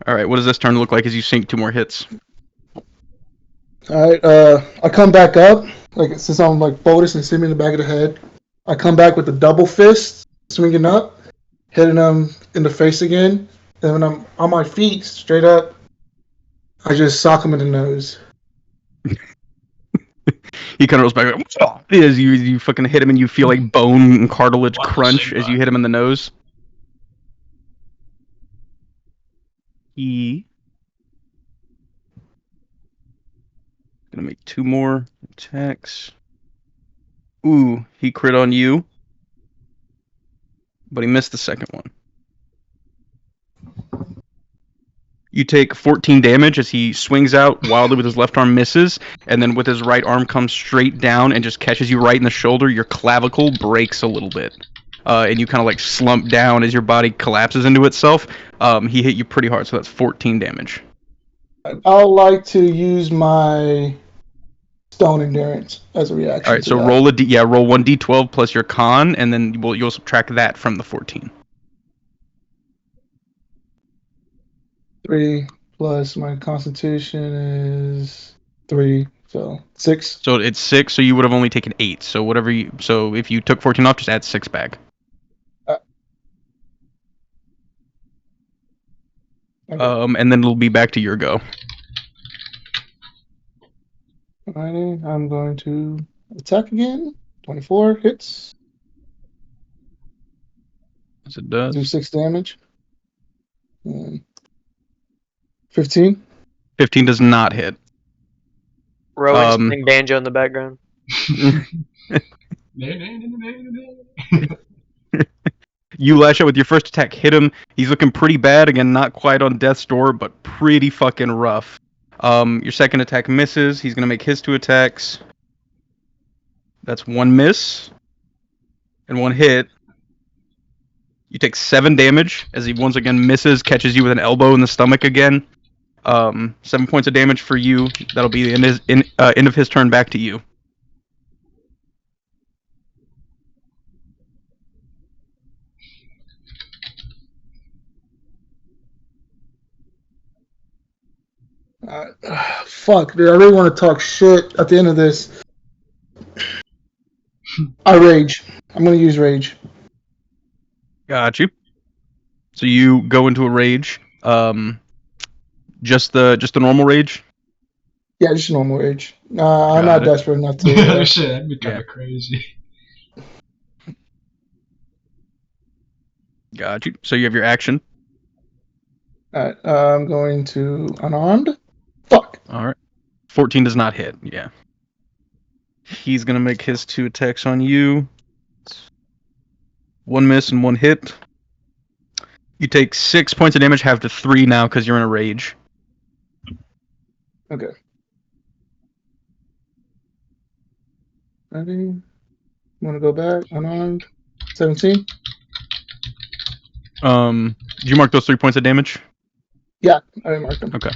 Alright, what does this turn look like as you sink 2 more hits?
Alright, I come back up. Since I'm bonus and hit me in the back of the head. I come back with the double fist, swinging up, hitting him in the face again. Then when I'm on my feet, straight up, I just sock him in the nose.
He kind of rolls back as you fucking hit him and you feel bone and cartilage crunch as you hit him in the nose. He gonna make 2 more attacks. Ooh, he crit on you, but he missed the second one. You take 14 damage as he swings out wildly with his left arm, misses, and then with his right arm comes straight down and just catches you right in the shoulder. Your clavicle breaks a little bit, and you kind of slump down as your body collapses into itself. He hit you pretty hard, so that's 14 damage.
I'd like to use my stone endurance as a reaction.
All right, so roll roll 1d12 plus your con, and then you'll subtract that from the 14.
3 plus my constitution is 3, so 6.
So it's 6, so you would have only taken 8. So so if you took 14 off, just add 6 back. Okay. And then it'll be back to your go.
Alrighty, I'm going to attack again. 24 hits.
Yes, it does.
Do 6 damage. And 15.
15 does not hit.
Rowan's playing banjo in the background.
You lash out with your first attack, hit him. He's looking pretty bad. Again, not quite on death's door, but pretty fucking rough. Your second attack misses. He's gonna make his 2 attacks. That's 1 miss and 1 hit. You take 7 damage as he once again misses, catches you with an elbow in the stomach again. 7 points of damage for you. That'll be the end of his turn. Back to you.
Fuck, dude. I really want to talk shit at the end of this. I rage. I'm gonna use rage.
Got you. So you go into a rage. Just the normal rage.
Yeah, just normal rage. I'm not desperate enough to.
Shit, that'd be kind of crazy.
Got you. So you have your action.
Alright, I'm going to unarmed. Fuck.
All right. 14 does not hit. Yeah. He's gonna make his 2 attacks on you. 1 miss and 1 hit. You take 6 points of damage. Have to 3 now because you're in a rage.
Okay. Ready? Want to go back? Unarmed. 17.
Did you mark those 3 points of damage?
Yeah, I marked them.
Okay.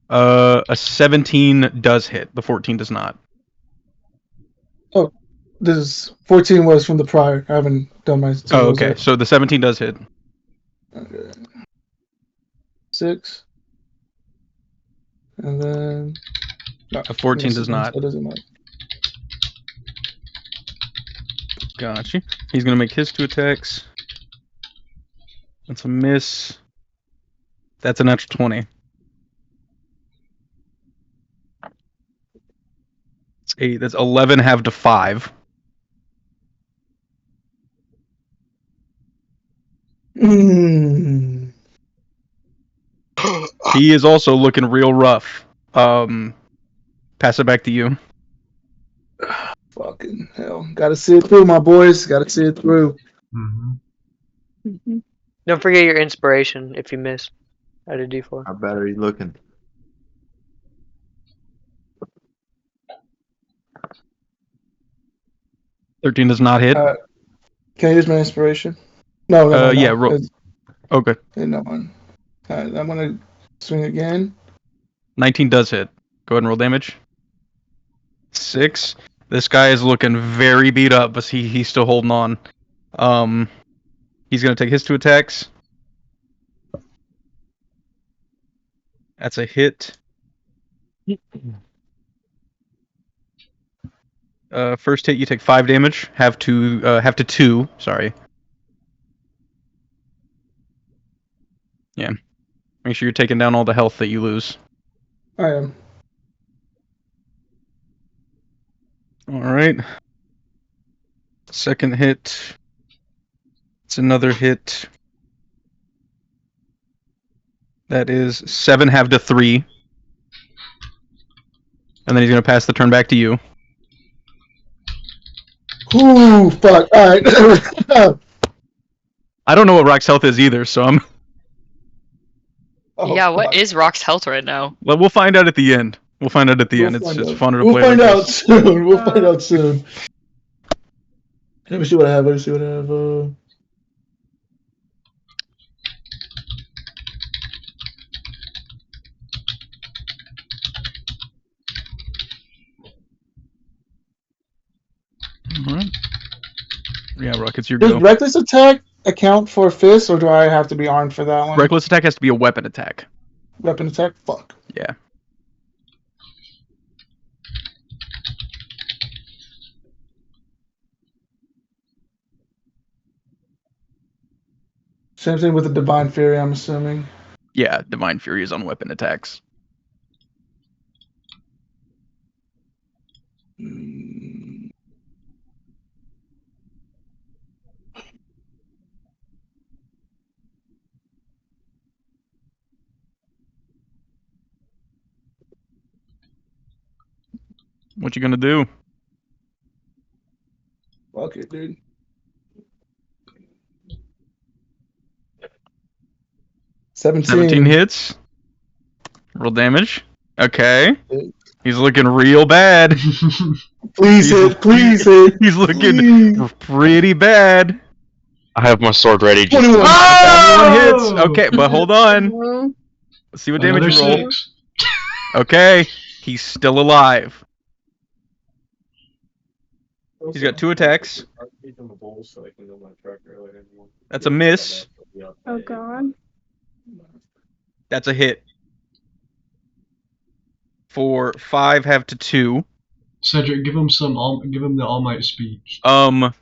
A 17 does hit. The 14 does not.
Oh, this 14 was from the prior. I haven't done my.
Oh, okay. Yet. So the 17 does hit.
Okay. 6. And then. No,
a 14 does not.
It doesn't matter.
Gotcha. He's gonna make his 2 attacks. That's a miss. That's a natural 20. It's 8. That's 11 halved to 5.
Mm.
He is also looking real rough. Pass it back to you.
Fucking hell. Gotta see it through, my boys. Gotta see it through.
Mm-hmm. Don't forget your inspiration if you miss. Add a D4.
How bad are you looking?
$13 does not hit.
Can I use my inspiration? No.
Yeah, roll. Okay.
No one. Alright, I'm gonna swing again.
19 does hit. Go ahead and roll damage. 6. This guy is looking very beat up, but he's still holding on. He's gonna take his 2 attacks. That's a hit. First hit, you take 5 damage. Have to 2. Sorry. Yeah. Make sure you're taking down all the health that you lose.
I am.
All right. Second hit. It's another hit. That is 7 halved to 3. And then he's going to pass the turn back to you.
Ooh, fuck. Alright.
I don't know what Rock's health is either, so I'm...
Oh, yeah, what is Rock's health right now?
Well, we'll find out at the end. We'll find out at the end. It's funner to
we'll
play.
Find like out soon. We'll find out soon. Let me see what I have.
Alright. Yeah, Rock, it's your
Does
go.
reckless attack account for fists, or do I have to be armed for that one?
Reckless attack has to be a weapon attack.
Weapon attack? Fuck.
Yeah.
Same thing with the Divine Fury, I'm assuming.
Yeah, Divine Fury is on weapon attacks. What you gonna do?
Fuck it, dude.
17 hits. Roll damage. Okay. He's looking real bad.
Please hit. Please hit.
He's looking
Please.
pretty bad.
I have my sword ready. Just
21.
That one hits. Okay, but hold on.
Well,
Let's see what damage
Another
you roll.
6.
Okay, he's still alive. He's got 2 attacks. That's a miss.
oh god.
That's a hit. For 5, have to 2.
Cedric, give him the All Might speech.
Rokk,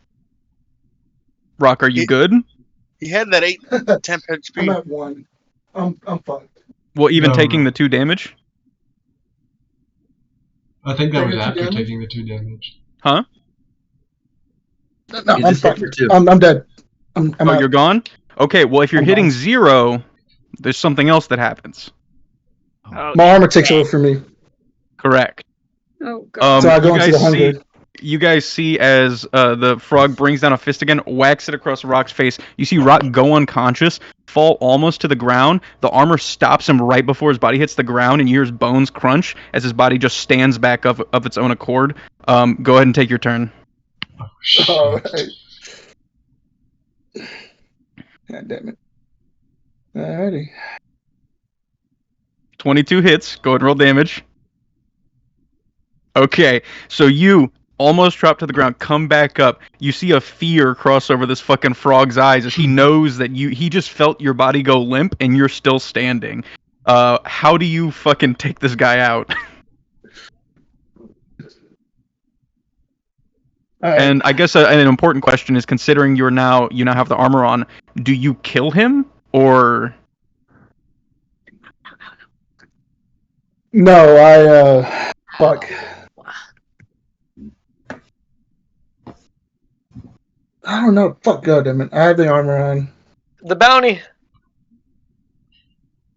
are you good?
He had that 10
I'm
speed.
at 1. I'm fucked.
Well, even
No.
taking the 2 damage?
I think that was
Taking the 2
after
damage?
taking the 2 damage.
Huh?
No,
You
I'm
just hit
fucked.
for 2.
I'm dead. I'm
Oh,
out.
you're gone? Okay, well, if you're
I'm
hitting
gone.
0, there's something else that happens.
Oh,
My armor takes over for me.
Correct.
Oh god.
So I go
you
into
guys
the
see,
100.
you guys see as the frog brings down a fist again, whacks it across Rock's face. You see Rokk go unconscious, fall almost to the ground. The armor stops him right before his body hits the ground, and you hear his bones crunch as his body just stands back up of its own accord. Go ahead and take your turn.
Oh, shit.
Alright. God damn it. Alrighty.
22 hits. Go ahead and roll damage. Okay, so you almost drop to the ground, come back up. You see a fear cross over this fucking frog's eyes as he knows that he just felt your body go limp and you're still standing. How do you fucking take this guy out?
Alright.
And I guess an important question is, considering you now have the armor on, do you kill him or?
No, fuck. I don't know. Fuck, goddammit. I have the armor on.
The bounty.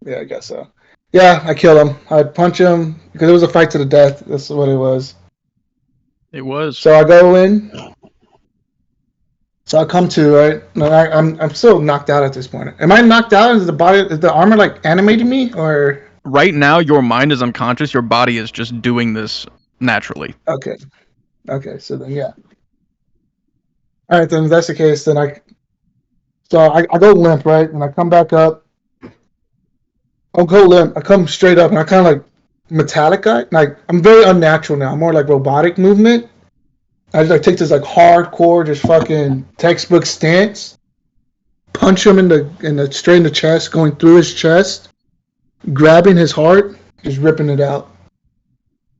Yeah, I guess so. Yeah, I kill him. I punch him because it was a fight to the death. That's what it was.
It was.
So I go in. So I come to, right? And I'm still knocked out at this point. Am I knocked out? Is the armor like animating me or?
Right now, your mind is unconscious. Your body is just doing this naturally.
Okay. So then, yeah. All right, then if that's the case, then I go limp, right? And I come back up. I'll go limp. I come straight up, and I kind of like metallic guy. Like I'm very unnatural now. I'm more like robotic movement. I just like take this like hardcore, just fucking textbook stance. Punch him in the straight in the chest, going through his chest, grabbing his heart, just ripping it out.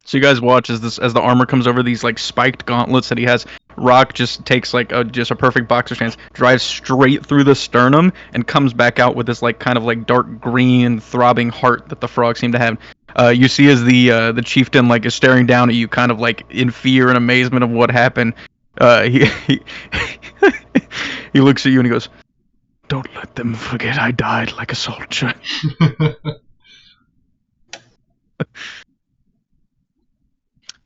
So you guys watch as the armor comes over these like spiked gauntlets that he has. Rokk just takes like just a perfect boxer stance, drives straight through the sternum, and comes back out with this like kind of like dark green throbbing heart that the frog seemed to have. You see as the chieftain like is staring down at you, kind of like in fear and amazement of what happened. He he looks at you and he goes, "Don't let them forget I died like a soldier."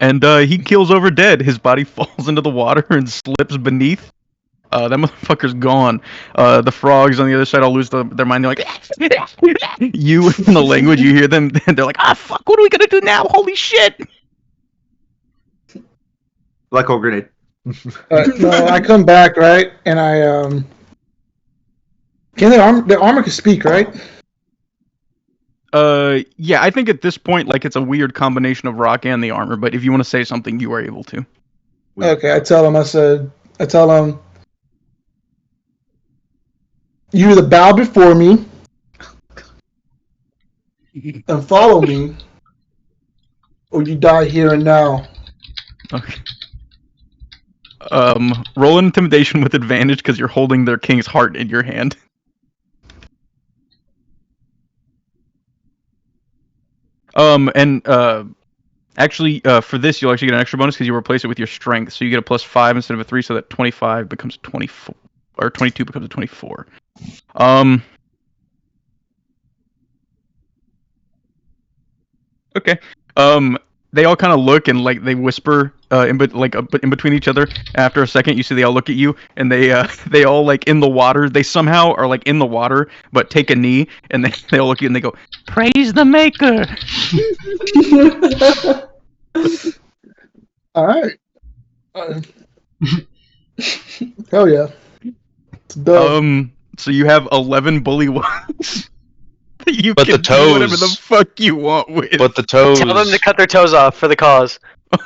And he keels over dead. His body falls into the water and slips beneath. That motherfucker's gone. The frogs on the other side all lose their mind. They're like, you in the language, you hear them, and they're like, ah, fuck, what are we gonna do now? Holy shit!
Black hole grenade.
No, I come back, right? And I can the armor can speak, right?
Yeah, I think at this point, like, it's a weird combination of Rokk and the armor, but if you want to say something, you are able to.
Okay, I tell him, you either bow before me and follow me, or you die here and now.
Okay. Roll intimidation with advantage because you're holding their king's heart in your hand. Actually, for this, you'll actually get an extra bonus because you replace it with your strength, so you get a +5 instead of a 3, so that 25 becomes 24, or 22 becomes a 24. Okay. They all kind of look and like they whisper in between each other. After a second, you see they all look at you and they all like in the water. They somehow are like in the water, but take a knee and they all look at you and they go, "Praise the Maker."
All right. Hell yeah. It's dope.
So you have 11 bullywugs. You
But
can
the
do whatever the
toes.
fuck you want with.
But the toes.
Tell them to cut their toes off for the cause.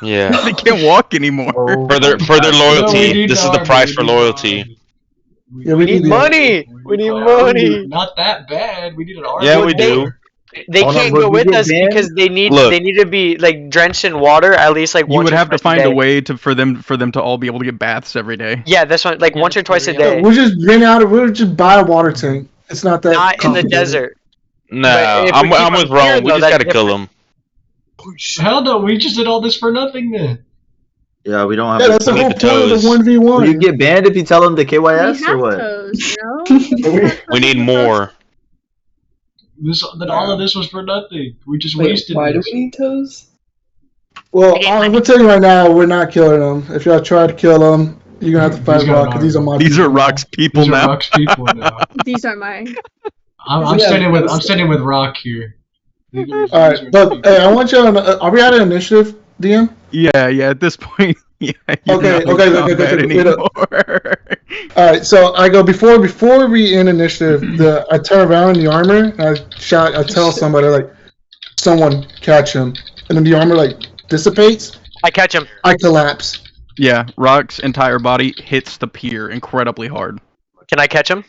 Yeah.
They can't walk anymore.
For their loyalty.
need
This is
armor,
the price
we
for
need
loyalty.
armor.
Yeah,
We need money. We need money.
Not that bad. We need an armor.
Yeah, we do.
They
Hold on,
can't
would
go
we
with
get
us
banned?
because they need
Look.
to be like drenched in water at least like
You
once
would
or
have to
twice
find
day.
a way for them to all be able to get baths every day.
Yeah, that's one like once or twice a
Yeah.
day.
We'll just buy a water tank. It's not that
Not in the
complicated.
desert.
Nah,
But if we
I'm
keep
with
them here,
Rome. We
though,
just
that's
gotta kill them.
Hell no, we just did all this for nothing then.
Yeah, we don't have.
Yeah, that's the
We
whole
need the
point of the
toes.
1v1.
Will you get banned if you tell them to
We
KYS or
have
what?
toes, no?
We need more.
Then all of this was for nothing. We just
Wait,
wasted
why do
this.
we need toes?
Well,
Okay,
I'm gonna tell you right now, we're not killing them. If y'all try to kill them, you're gonna have to fight
He's got
Rokk,
an
because these are my
These are
people.
Rock's people
These are
now.
Rock's people now.
These are mine.
I'm
Yeah,
standing with
that's-
Rokk here.
Alright, but hey, I want you to. Are we out of initiative, DM?
Yeah, at this point, yeah. you're
Okay,
not in
okay,
combat
wait
anymore.
Alright, so I go before we end initiative. I turn around in the armor and I shout. I tell somebody like, someone catch him, and then the armor like dissipates.
I catch him.
I collapse.
Yeah, Rock's entire body hits the pier incredibly hard.
Can I catch him?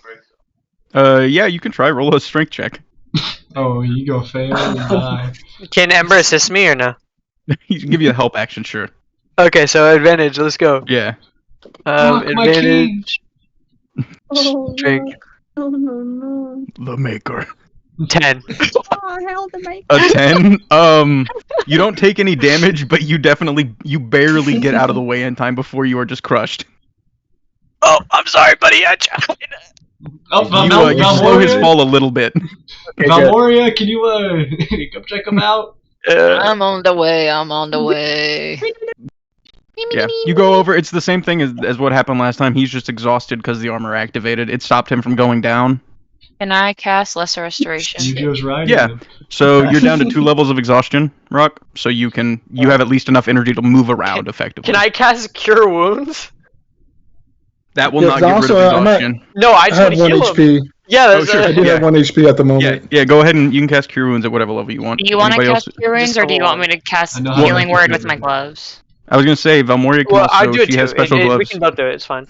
Yeah, you can try roll a strength check.
Oh, you go fail and die.
Can Ember assist me or no?
He can give you a help action, sure.
Okay, so advantage. Let's go.
Yeah.
Rock, my
Advantage.
Oh,
Strength.
no. Oh, no.
The Maker.
10.
Oh, hell, the mic.
A 10. You don't take any damage, but you barely get out of the way in time before you are just crushed.
Oh, I'm sorry, buddy. I tried.
Oh,
You slow his
Valmoria,
fall a little bit.
Valmoria, can you come check him out?
I'm on the way. I'm on the way.
Yeah, you go over. It's the same thing as what happened last time. He's just exhausted because the armor activated. It stopped him from going down.
Can I cast Lesser Restoration?
You just right.
Yeah. So you're down to 2 levels of exhaustion, Rokk. So you have at least enough energy to move around effectively.
Can I cast Cure Wounds?
That will
Yeah,
not get rid
also,
of
I'm at-
exhaustion.
No, I
I
just
have
want to
1
heal him.
HP.
Yeah, that's
sure.
I do
Yeah.
have 1 HP at the moment.
Yeah, go ahead and you can cast Cure Wounds at whatever level you want.
Do you want to
Anybody
cast
else?
Cure Wounds,
Just
or do you
the
want
one.
me to cast
I know how
Healing
to
Word
do
with my
it.
gloves?
I was gonna say Valmoria can
Well, I'll
also.
do it
She has
too.
special gloves.
We can both do it. It's fine.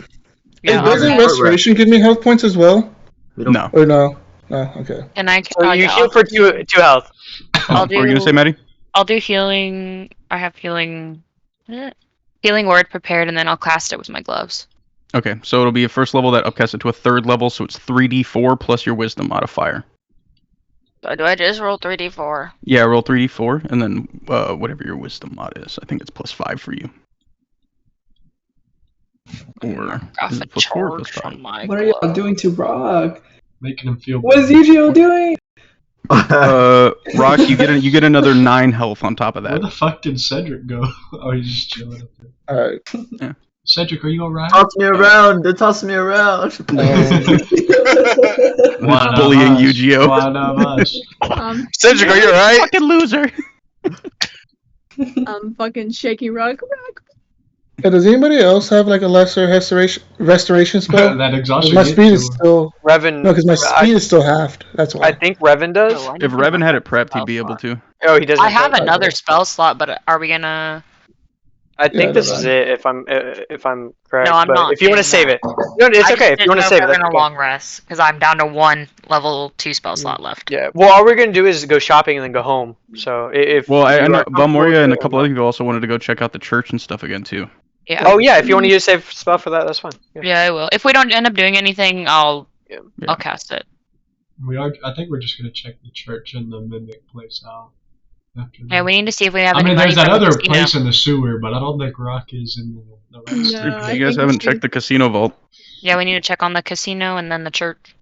Hey,
Yeah,
doesn't
okay.
restoration give me health points as well?
No.
Or no? No, okay.
And I
So you heal for two health.
I'll
What were you gonna
do-
say, Maddie?
I'll do healing. I have healing. Healing Word prepared, and then I'll cast it with my gloves.
Okay, so it'll be a first level that upcasts it to a 3rd level, so it's 3d4 plus your Wisdom modifier.
So do I just roll 3d4?
Yeah, roll 3d4, and then whatever your Wisdom mod is. I think it's +5 for you. Or
Off
is
a
it +4 or
charge
+5?
from my
What are y'all
glove.
doing to Rokk?
Making him feel.
What is Yu-Gi-Oh doing?
Rokk, you get another 9 health on top of
Where
that.
the fuck did Cedric go? Oh, he's just chilling up there.
Alright.
Cedric, are you alright?
Toss me around. They're tossing me around.
One of
Bullying
us.
Yu-Gi-Oh.
One of us.
Cedric, are you alright?
Fucking loser.
I'm fucking shaky Rokk.
Hey, does anybody else have like a lesser restoration spell?
That exhaustion.
My
hit
speed is
you.
still
Revan.
no, because my speed is still halved. That's why.
I think Revan does.
If Revan had it prepped, he'd be able to.
Oh, he doesn't.
I have
have it.
another spell slot, but are we gonna?
I think
Yeah,
this
that's
is it. If I'm correct.
No, I'm
but
not
If you want to
saying
save it,
that.
no, it's
I
okay.
just
If you want to
didn't know
save
if
it,
we're
that's
gonna
okay.
long rest because I'm down to 1 level 2 spell slot left.
Yeah. Well, all we're gonna do is go shopping and then go home. So if
Well, I
you
know
are comfortable
Valmoria and a
with it,
couple other people also wanted to go check out the church and stuff again too.
Yeah.
Oh yeah, if you want to use a save spell for that, that's fine. Yeah.
Yeah, I will. If we don't end up doing anything, I'll
Yeah.
cast it.
We are. I think we're just gonna check the church and the mimic place out. After
Yeah,
that.
we need to see if we have
I
any
mean,
money
there's that
from the
other
casino.
place in the sewer, but I don't think Rokk is in the rest.
No,
of it.
I
You guys
think
haven't
we
checked the casino vault.
Yeah, we need to check on the casino and then the church.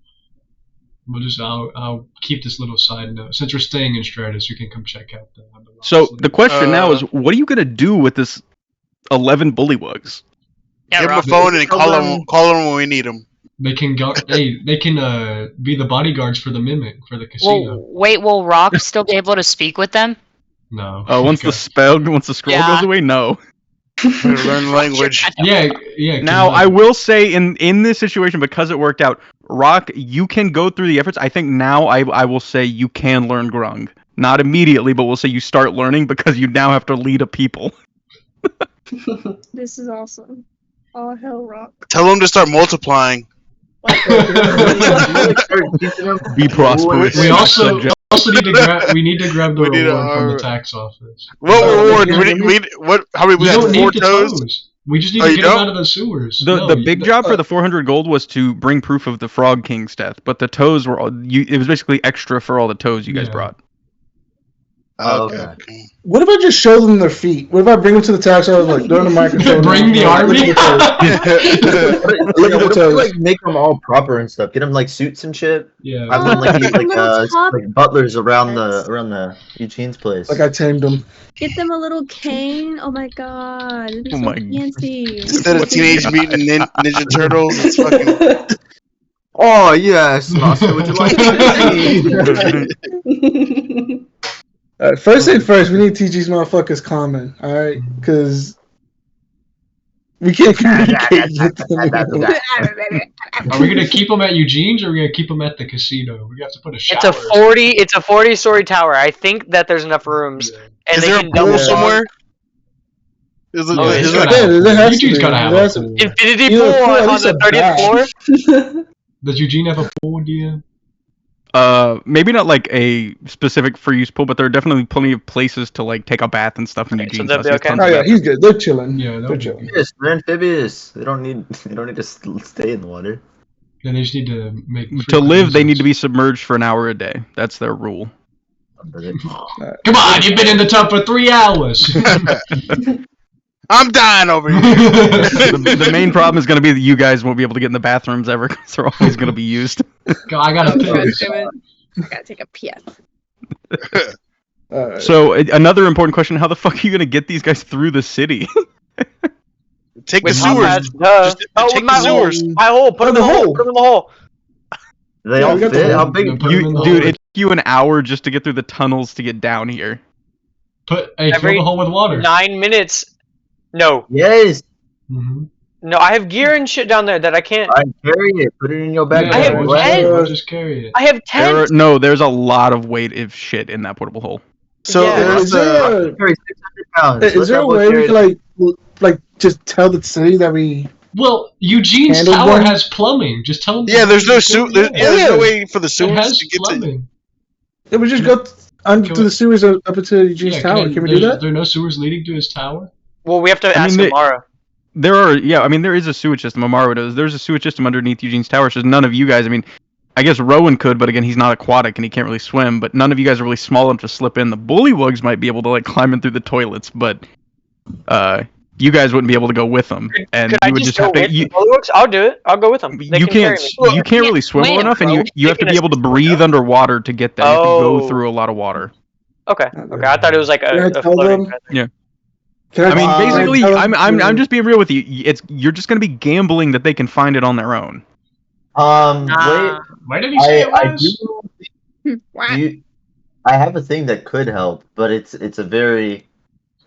I'll keep this little side note. Since we're staying in Stratus, you can come check out the.
So the question now is, what are you gonna do with this 11 bullywugs?
Yeah,
Give him a
Rob.
phone and call him when we need him.
They can go. They can be the bodyguards for the mimic for the casino.
Well, wait, will Rokk still be able to speak with them?
No.
Once the scroll
Yeah.
goes away, no.
Learn language.
Yeah.
Now, I will say in this situation, because it worked out, Rokk, you can go through the efforts. I think now I will say you can learn Grung. Not immediately, but we'll say you start learning because you now have to lead a people.
This is awesome. All hell Rokk.
Tell them to start multiplying.
Be prosperous.
We also need to grab the reward from the tax office.
What reward? How many?
We don't need
4
the
toes?
toes. We just need to get them out of the sewers.
The big job for the 400 gold was to bring proof of the Frog King's death, but the toes were it was basically extra for all the toes you guys brought.
Okay.
What if I just show them their feet? What if I bring them to the tax office, like, they're in the microphone?
Bring the army?
Look at the like make them all proper and stuff. Get them like suits and shit.
Yeah.
Have them like butlers around the Eugene's place.
Like I tamed them.
Get them a little cane. Oh my god. It'd be
Oh
so
my
fancy.
Instead of Teenage Mutant Ninja Turtles, it's fucking.
Oh yes, Master, would you like to
First thing first, we need to teach these motherfuckers common, alright? Because we can't communicate with them.
Are we gonna keep them at Eugene's or are we gonna keep them at the casino? We have to put a shower.
It's a 40-story tower. I think that there's enough rooms. And
Is
they
there a
can
pool
double
somewhere? Is it?
Eugene's gotta have a pool.
Infinity pool on the 30th floor?
Does Eugene have a pool, DM?
Maybe not like a specific free use pool, but there are definitely plenty of places to like take a bath and stuff in Eugene.
So that'd be okay.
Oh yeah, he's good. They're chilling.
Yeah,
they're chilling.
Yes, they're amphibious. They don't need to stay in the water.
Then they just need to make.
To live, they need to be submerged for an hour a day. That's their rule.
Come on, you've been in the tub for 3 hours.
I'm dying over here.
The main problem is going to be that you guys won't be able to get in the bathrooms ever because they're always going to be used.
I gotta piss.
I gotta take a piss.
So another important question: how the fuck are you going to get these guys through the city?
Take
With
the sewers. Take the sewers.
My hole. Put them in the hole. Put them in the hole.
They all fit. How big?
Dude, it took you an hour just to get through the tunnels to get down here.
Fill the hole with water.
9 minutes. No.
Yes.
Mm-hmm.
No, I have gear and shit down there that I can't.
I carry it. Put it in your backpack.
I have 10.
Just carry it.
I have 10.
There's a lot of weight of shit in that portable hole.
So
is there a way we can like just tell the city that we?
Well, Eugene's tower has plumbing. Just tell them.
Yeah, there's no there's no way for the sewers to get
plumbing.
Yeah, we just go to the sewers up into Eugene's tower. Can we do that?
There are no sewers leading to his tower.
Well, we have to ask Amara.
There is a sewage system. Amara does. There's a sewage system underneath Eugene's tower. So none of you guys. I mean, I guess Rowan could, but again, he's not aquatic and he can't really swim. But none of you guys are really small enough to slip in. The Bullywugs might be able to like climb in through the toilets, but you guys wouldn't be able to go with them. And
could
you would just have to.
Bullywugs? I'll do it. I'll go with them.
You can't really swim well enough, and you have to be able to breathe underwater to get there. You have to go through a lot of water.
Okay. I thought it was like a floating.
Yeah. I mean, basically, I'm just being real with you. You're just gonna be gambling that they can find it on their own.
Wait.
Where did he say it was?
I have a thing that could help, but it's a very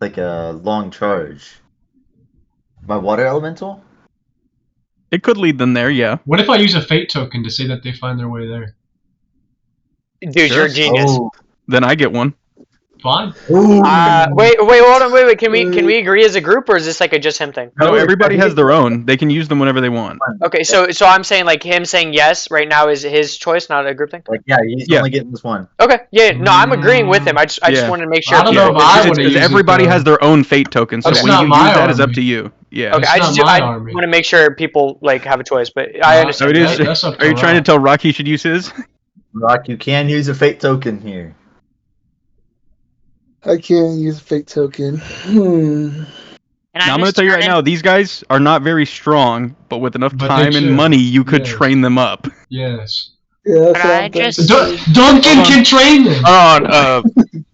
a long charge. My water elemental?
It could lead them there, yeah.
What if I use a fate token to say that they find their way there?
Dude, you're a genius.
Then I get one.
Fine.
Wait, hold on, wait. Can we agree as a group, or is this like a just him thing?
No, everybody has their own. They can use them whenever they want.
Okay, so I'm saying like him saying yes right now is his choice, not a group thing.
He's only getting this one.
Okay, yeah, no, I'm agreeing with him. I just wanted to make sure.
I don't know if I would use
everybody has their own fate token, so when you use that is up to you. Yeah.
Okay, I want to make sure people like have a choice, but I understand.
Are you trying to tell Rokk he should use his?
Rokk, you can use a fate token here.
I can't use a fake token.
Now, I'm going to tell you right now, these guys are not very strong, but with enough time and money, you could train them up.
Yes.
Yeah,
Duncan can train them.
Hold on,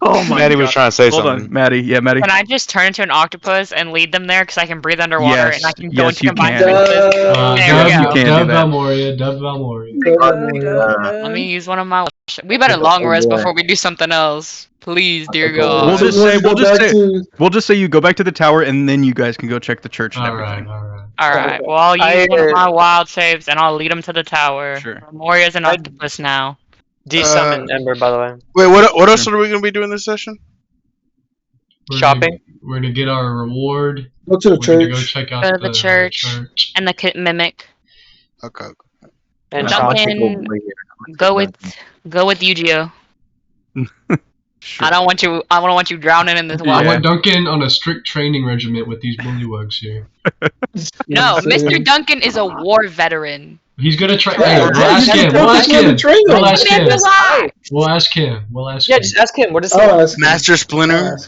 Oh my
Maddie was
God.
trying to say
Hold
something.
on, Maddie. Yeah, Maddie.
Can I just turn into an octopus and lead them there because I can breathe underwater
Yes,
and I can go
yes,
into
you
combined
can.
senses?
Dub,
There we
You
go.
can't
Dub
do that.
Valmoria, Dub Valmoria.
Let me use one of my. We better long rest before we do something else. Please, dear God.
We'll just say
to...
we'll just say you go back to the tower and then you guys can go check the church and everything.
Alright.
Alright, well, I'll use one of my wild saves and I'll lead them to the tower.
Sure.
Moria's an octopus now.
De-summon Ember, by the way.
Wait, what else are we gonna be doing this session?
Shopping.
We're gonna get our reward.
Go to the
We're gonna go
church.
check out
Go to the church. And the mimic.
Okay.
And
Duncan, go with Yu-Gi-Oh.
Sure.
I don't want you drowning in this
I
water.
want Duncan on a strict training regiment with these bullywugs here.
No, Mr. Duncan is a war veteran.
He's gonna try. Hey, we'll ask him. We'll ask him. We'll ask him. We'll ask him. We'll ask him.
Yeah, just ask him. What is
Oh,
Master Splinter.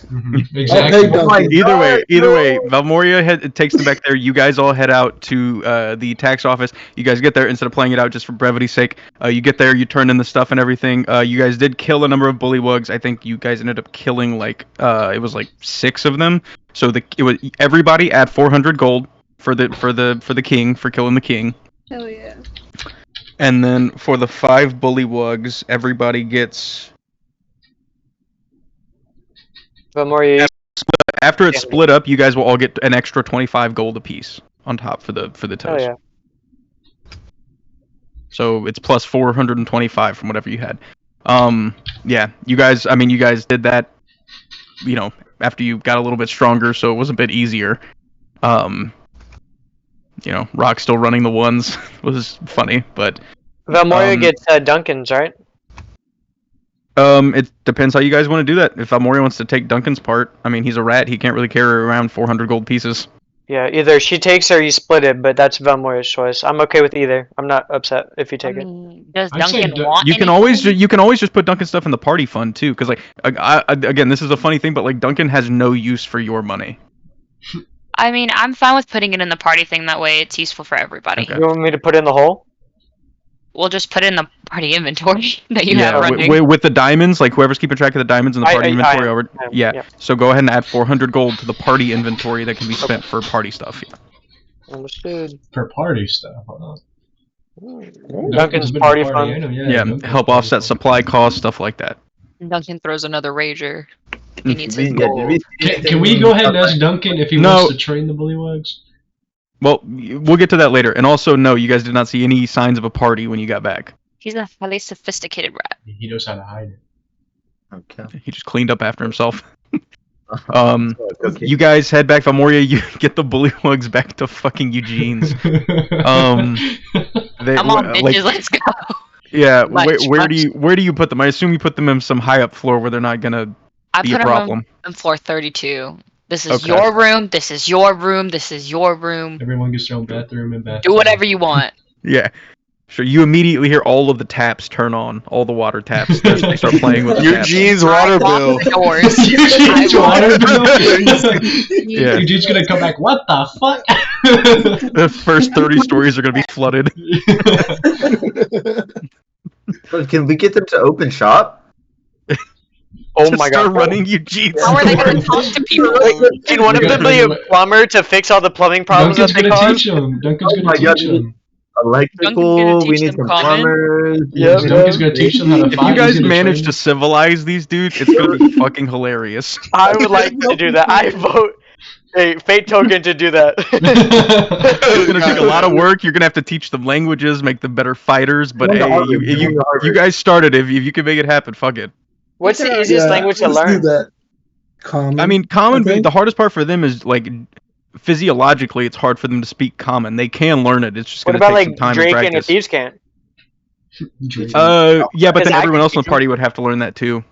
Exactly.
Either way, Valmoria takes them back there. You guys all head out to the tax office. You guys get there instead of playing it out just for brevity's sake. You get there, you turn in the stuff and everything. You guys did kill a number of bullywugs. I think you guys ended up killing it was 6 of them. So it was everybody add 400 gold for the king for killing the king.
Hell yeah.
And then for the 5 bullywugs, everybody gets.
Valmoria.
After it's split up, you guys will all get an extra 25 gold apiece on top for the toes.
Oh yeah.
So it's plus 425 from whatever you had. Yeah, you guys did that, after you got a little bit stronger, so it was a bit easier. Rokk still running the ones was funny, but
Valmoria gets Duncan's, right?
it depends how you guys want to do that. If Valmoria wants to take Duncan's part, he's a rat, he can't really carry around 400 gold pieces.
Yeah, either she takes or you split it, but that's Valmoria's choice. I'm okay with either. I'm not upset if you take it.
Does Duncan want
You can always just put Duncan stuff in the party fund too, because again, this is a funny thing, but Duncan has no use for your money.
I'm fine with putting it in the party thing. That way, it's useful for everybody.
Okay.
You want me to put it in the hole?
We'll just put it in the party inventory that you have running.
With the diamonds, whoever's keeping track of the diamonds in the party inventory. Yeah. So go ahead and add 400 gold to the party inventory that can be spent for party stuff. Yeah.
Understood.
For party stuff. Huh?
Duncan's party fund.
Yeah, help offset supply costs, stuff like that.
Duncan throws another rager. He needs his
Can we go ahead and ask Duncan if he wants to train the bullywugs?
Well, we'll get to that later. And also, no, you guys did not see any signs of a party when you got back.
He's a highly sophisticated rat.
He knows how to hide it.
Okay.
He just cleaned up after himself. You guys head back from Moria. You get the bullywugs back to fucking Eugene's.
Come on, bitches, let's go.
Yeah, where do you put them? I assume you put them in some high up floor where they're not gonna be a problem.
Them on floor 32. This is your room. This is your room. This is your room.
Everyone gets their own bathroom and bathroom.
Do whatever you want.
Yeah. Sure, you immediately hear all of the taps turn on, all the water taps. They start playing with
Eugene's water bill.
Eugene's water bill.
Yeah.
Eugene's gonna come back. What the fuck?
The first 30 stories are gonna be flooded.
Can we get them to open shop?
Oh my god!
Start running Eugene's.
How are they gonna talk to people?
Can one of them be a plumber to fix all the plumbing problems
Duncan's
that they
gonna
cause?
teach them. Duncan's gonna teach them.
Electrical, we need some plumbers.
Yeah, Duncan's gonna teach them how to
If
fight.
you guys manage to civilize these dudes, it's gonna be fucking hilarious.
I would like to do that. I vote a fate token to do that.
It's gonna take a lot of work. You're gonna have to teach them languages, make them better fighters. But hey, you guys started. If you can make it happen, fuck it.
What's the easiest language to learn?
Common.
Common. The hardest part for them is physiologically, it's hard for them to speak common. They can learn it. It's just
What
gonna
about
take some time
Drake
and
and a
practice.
Thieves Can't?
Yeah, but
Because
then
I
everyone
can
else in the
teach
party would have to learn that too.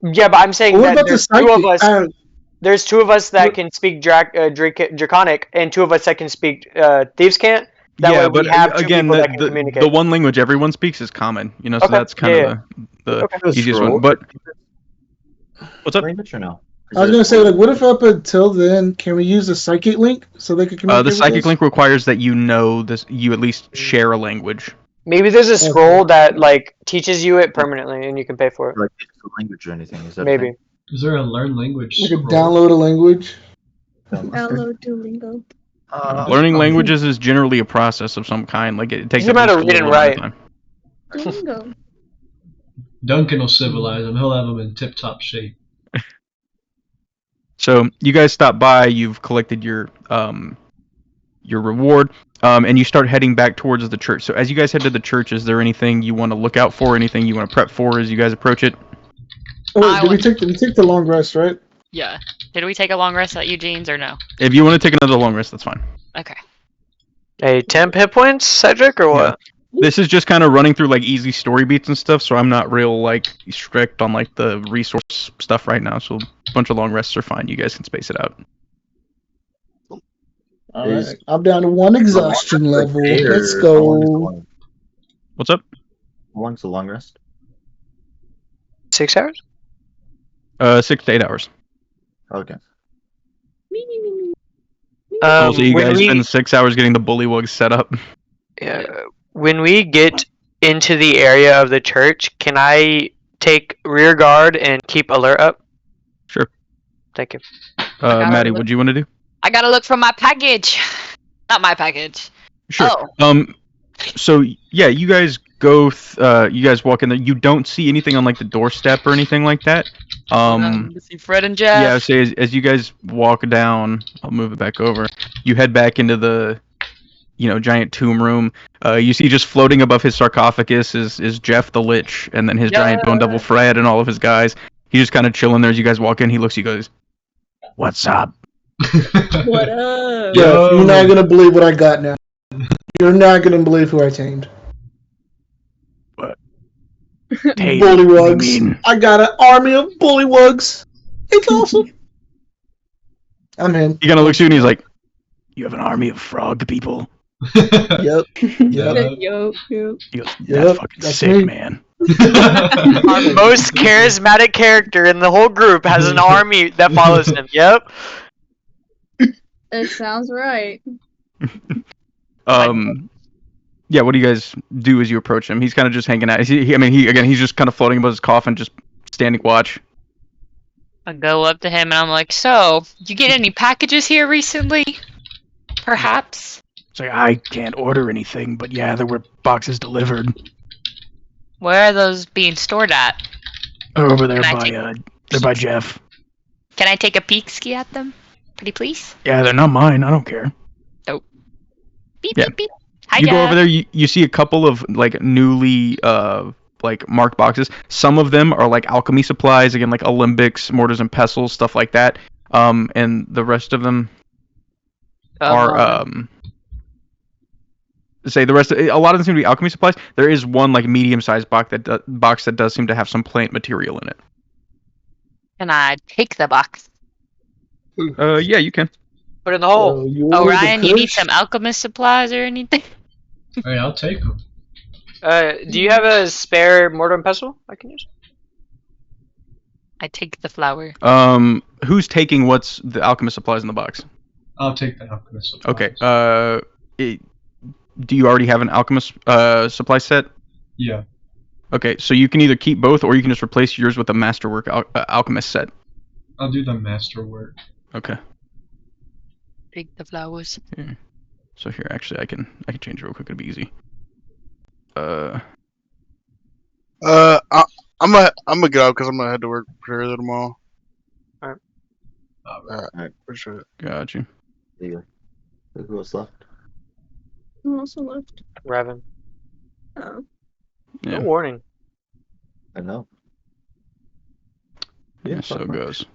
Yeah, but I'm saying
What
that
about
there's
the
two of us.
psychic?
There's two of us that can speak Draconic, and two of us that can speak Thieves Can't. That
Yeah,
way
but
we have two
again,
people that can communicate.
the one language everyone speaks is common. So
Okay,
that's kind of the easiest one. But what's up?
Language or no?
I was gonna say, what if up until then, can we use the psychic link so they can communicate?
The
with
psychic
us?
link requires that you know this. You at least share a language.
Maybe there's a scroll that like teaches you it permanently, and you can pay for it.
Like the language or anything? Is that
Maybe.
Is there a learn language?
Like a
scroll?
download a language.
Download Duolingo.
Learning languages is generally a process of some kind. Like it takes
You
at
might
least
have
a
read
little
and
amount of
write.
time.
Duolingo.
Duncan will civilize them. He'll have them in tip-top shape.
So you guys stop by. You've collected your reward, and you start heading back towards the church. So as you guys head to the church, is there anything you want to look out for? Anything you want to prep for as you guys approach it?
Oh, wait, did we take the long rest, right?
Yeah. Did we take a long rest at Eugene's or no?
If you want to take another long rest, that's fine.
Okay.
Hey, temp hit points, Cedric, or what?
This is just kind of running through like easy story beats and stuff, so I'm not real like strict on like the resource stuff right now. So a bunch of long rests are fine. You guys can space it out.
Alright, I'm down to 1 exhaustion level. Let's go.
What's up?
How long's the long rest?
6 hours?
6 to 8 hours.
Okay.
So you
when
guys
we-
spend 6 hours getting the bullywug set up.
Yeah. When we get into the area of the church, can I take rear guard and keep alert up?
Sure.
Thank you.
Maddie, what do you want to do?
I gotta look for my package. Not my package.
Sure.
Oh.
So yeah, you guys go. You guys walk in there. You don't see anything on like the doorstep or anything like that.
To see Fred and Jeff.
Yeah. So as you guys walk down, I'll move it back over. You head back into the, giant tomb room. You see just floating above his sarcophagus is Jeff the Lich, and then his giant bone devil Fred and all of his guys. He's just kind of chilling there as you guys walk in. He looks, he goes, "What's up?"
What up?
Yeah, you're not gonna believe what I got now. You're not gonna believe who I tamed.
What?
Bullywugs. I got an army of bullywugs. It's awesome. I'm in.
He kind of looks at you and he's like, "You have an army of frog people."
Yep.
Yo.
He goes, "That's fucking
that's
sick,
me."
man."
Our most charismatic character in the whole group has an army that follows him. Yep.
It sounds right.
Yeah. What do you guys do as you approach him? He's kind of just hanging out. He's just kind of floating above his coffin, just standing watch.
I go up to him and I'm like, "So, you get any packages here recently? Perhaps?"
It's like, I can't order anything, but yeah, there were boxes delivered
Where are those being stored at?
over there
Can I
they're by Jeff.
Can I take a peek ski at them? Pretty please?
Yeah, they're not mine. I don't care.
Beep,
Yeah.
beep, beep. Hi,
You go
Jeff.
over there. You see a couple of like newly like marked boxes. Some of them are like alchemy supplies, again like alembics, mortars and pestles, stuff like that. And the rest of them are a lot of them seem to be alchemy supplies. There is one like medium-sized box that does seem to have some plant material in it.
Can I take the box?
Yeah, you can.
Put it in the hole.
Oh, Ryan, you need some alchemist supplies or anything?
Hey, I'll take them.
Do you have a spare mortar and pestle I can use?
I take the flower.
Who's taking what's the alchemist supplies in the box?
I'll take the alchemist supplies.
Okay. Do you already have an alchemist supply set?
Yeah.
Okay, so you can either keep both, or you can just replace yours with a masterwork alchemist set.
I'll do the masterwork.
Okay.
Take the flowers.
Yeah. So here, actually, I can change it real quick. It'll be easy.
I'm gonna get out because I'm gonna head to work pretty early tomorrow.
Alright.
Appreciate it.
Got you.
There you go. Who else left?
Who also left?
Raven.
Oh.
Yeah.
No warning.
I know.
Yeah, so it
fuck
goes.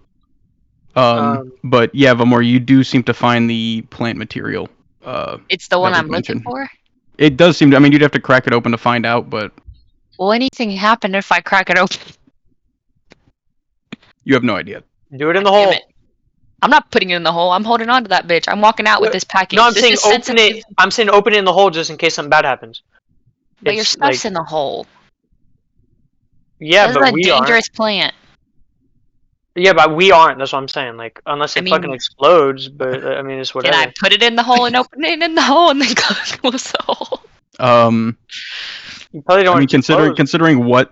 But yeah, Vamor, you do seem to find the plant material.
It's the one
that
I'm
was
looking
mentioned.
for?
It does seem to. I mean, you'd have to crack it open to find out, but
Will anything happen if I crack it open?
you have no idea.
Do it in the
Damn
hole.
it. I'm not putting it in the hole. I'm holding on to that bitch. I'm walking out with this package.
No, I'm
This
saying
is
open
sensitive,
it. I'm saying open it in the hole just in case something bad happens.
But your
It's
stuff's
like-
in the hole.
Yeah,
This
but
is a
we
dangerous
aren't.
plant.
Yeah, but we aren't. That's what I'm saying. Like, unless it
I
fucking
mean-
explodes. But I mean, it's whatever.
Can I put it in the hole and open it in the hole and then close the hole?
You probably don't
I mean,
want to
considering what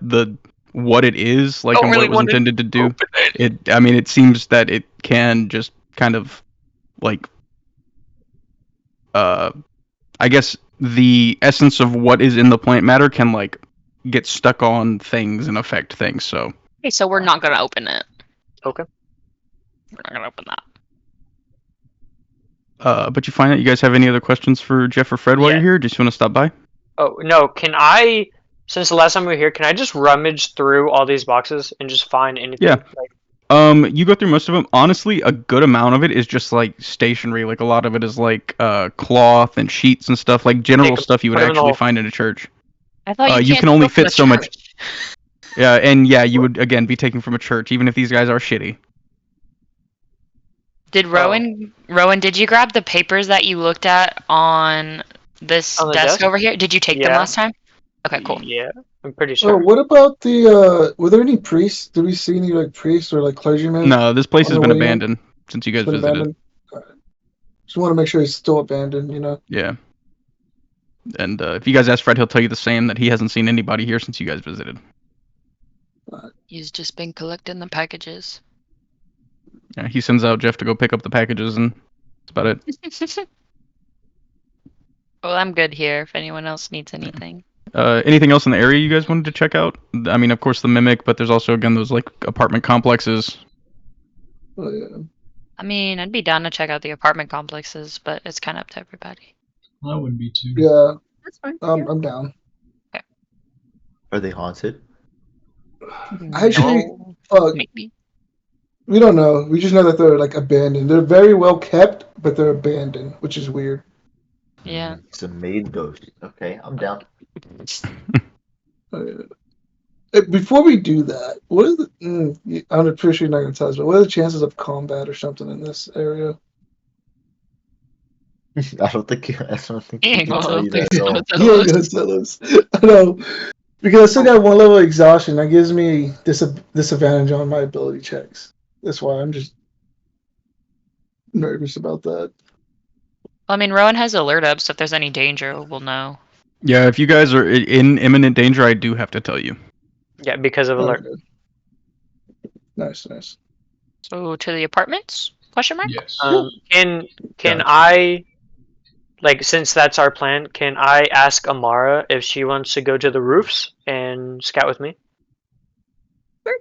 it is, like,
Don't
and what
really
it was
want to
intended to do,
open it.
I mean, it seems that it can just kind of, like, I guess the essence of what is in the plant matter can, like, get stuck on things and affect things, so.
Okay, so we're not gonna open it.
Okay.
We're not gonna open that.
But you find out you guys have any other questions for Jeff or Fred while you're here? Just want to stop by?
Oh, no, can I, since the last time we were here, can I just rummage through all these boxes and just find anything?
Yeah. You go through most of them. Honestly, a good amount of it is just, like, stationery. Like, a lot of it is, like, cloth and sheets and stuff. Like, general stuff you would actually find in a church.
I thought
you can only fit so much. Yeah, and yeah, you would, again, be taking from a church, even if these guys are shitty.
Did Rowan, did you grab the papers that you looked at on this desk over here? Did you take them last time? Okay, cool.
Yeah, I'm pretty sure.
Oh, what about the, were there any priests? Did we see any, like, priests or, like, clergymen?
No, this place has been abandoned since you guys visited.
Abandoned? Just want to make sure it's still abandoned, you know?
Yeah. And if you guys ask Fred, he'll tell you the same, that he hasn't seen anybody here since you guys visited.
He's just been collecting the packages.
Yeah, he sends out Jeff to go pick up the packages, and that's about it.
Well, I'm good here if anyone else needs anything.
Anything else in the area you guys wanted to check out? I mean, of course, the Mimic, but there's also, again, those, like, apartment complexes.
Oh, yeah.
I mean, I'd be down to check out the apartment complexes, but it's kind of up to everybody.
I would be too.
Yeah.
That's fine.
I'm down.
Okay.
Are they haunted?
Actually,
maybe.
We don't know. We just know that they're, like, abandoned. They're very well kept, but they're abandoned, which is weird.
Yeah.
It's a maid ghost. Okay, I'm down.
Before we do that, what are the? I'm pretty sure you're not going to tell us, but what are the chances of combat or something in this area?
I don't think you can tell you that at
You're
all.
not going to tell us. I know. Because I still got one level of exhaustion. That gives me disadvantage on my ability checks. That's why I'm just nervous about that.
Well, I mean, Rowan has alert up, so if there's any danger, we'll know.
Yeah, if you guys are in imminent danger, I do have to tell you.
Yeah, because of alert.
Nice.
So, to the apartments? Question mark?
Yes.
Can I, like, since that's our plan, can I ask Amara if she wants to go to the roofs and scout with me?
Sure.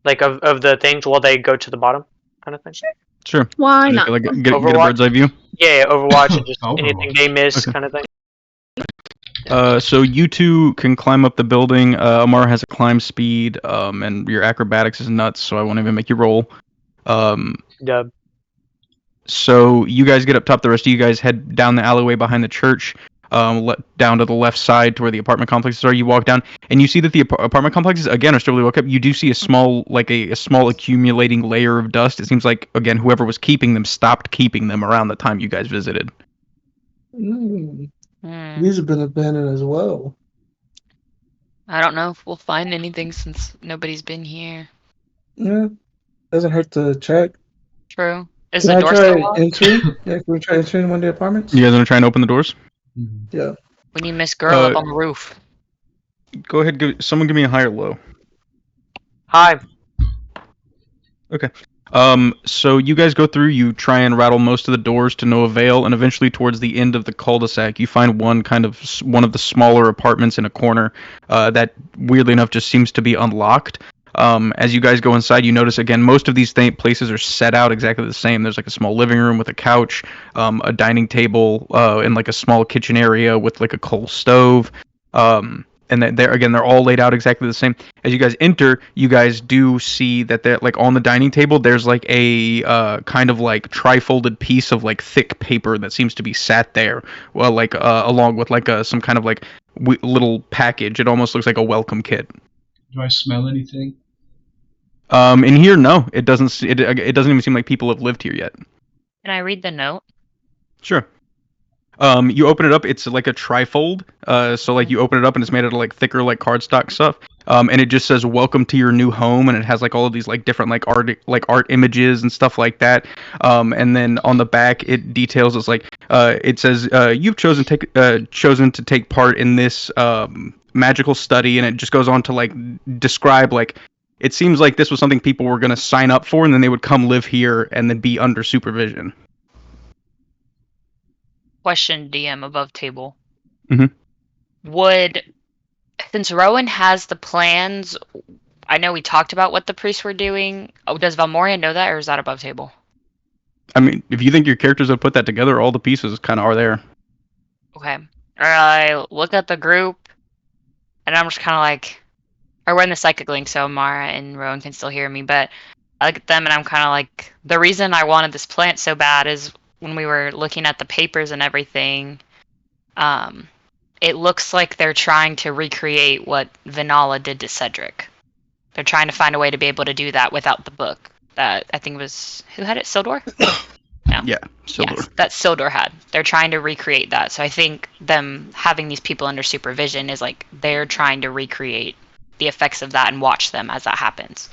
Like, of the things while they go to the bottom, kind of thing?
Sure.
Why not?
Like, get a bird's eye view?
Yeah, Overwatch and just anything they miss, kind of thing.
So you two can climb up the building. Amara has a climb speed, and your acrobatics is nuts, so I won't even make you roll.
Dub.
So you guys get up top. The rest of you guys head down the alleyway behind the church, down to the left side to where the apartment complexes are. You walk down, and you see that the apartment complexes, again, are still really well kept. You do see a small accumulating layer of dust. It seems like, again, whoever was keeping them stopped keeping them around the time you guys visited.
These have been abandoned as well.
I don't know if we'll find anything since nobody's been here.
Yeah, doesn't hurt to check.
True. Is
Can
the door still locked?
Yeah, can we try entering one of the apartments?
You guys want to try and open the doors?
Yeah.
We need Miss Girl up on the roof.
Go ahead. Someone give me a high or low.
Hi.
Okay. So you guys go through, you try and rattle most of the doors to no avail, and eventually towards the end of the cul-de-sac, you find one of the smaller apartments in a corner that, weirdly enough, just seems to be unlocked. As you guys go inside, you notice, again, most of these places are set out exactly the same. There's like a small living room with a couch, a dining table, and like a small kitchen area with like a coal stove. And they're all laid out exactly the same. As you guys enter, you guys do see that they're like on the dining table. There's like a kind of like tri-folded piece of like thick paper that seems to be sat there, well, like along with like some kind of like little package. It almost looks like a welcome kit.
Do I smell anything?
In here, no. It doesn't. It doesn't even seem like people have lived here yet.
Can I read the note?
Sure. You open it up, it's like a trifold. So like you open it up and it's made out of like thicker like cardstock stuff. And it just says welcome to your new home, and it has like all of these like different like art images and stuff like that. And then on the back it details it's like it says you've chosen to take part in this magical study, and it just goes on to like describe like it seems like this was something people were going to sign up for, and then they would come live here and then be under supervision.
Question, DM above table.
Mm-hmm.
Since Rowan has the plans, I know we talked about what the priests were doing. Oh, does Valmoria know that, or is that above table?
I mean, if you think your characters have put that together, all the pieces kind of are there.
Okay. I look at the group, and I'm just kind of like, or we're in the psychic link, so Mara and Rowan can still hear me, but I look at them, and I'm kind of like, the reason I wanted this plant so bad is when we were looking at the papers and everything, it looks like they're trying to recreate what Vinala did to Cedric. They're trying to find a way to be able to do that without the book. That I think was who had it? Sildor? No.
Yeah, Sildor.
Yes, that Sildor had. They're trying to recreate that. So I think them having these people under supervision is like they're trying to recreate the effects of that and watch them as that happens.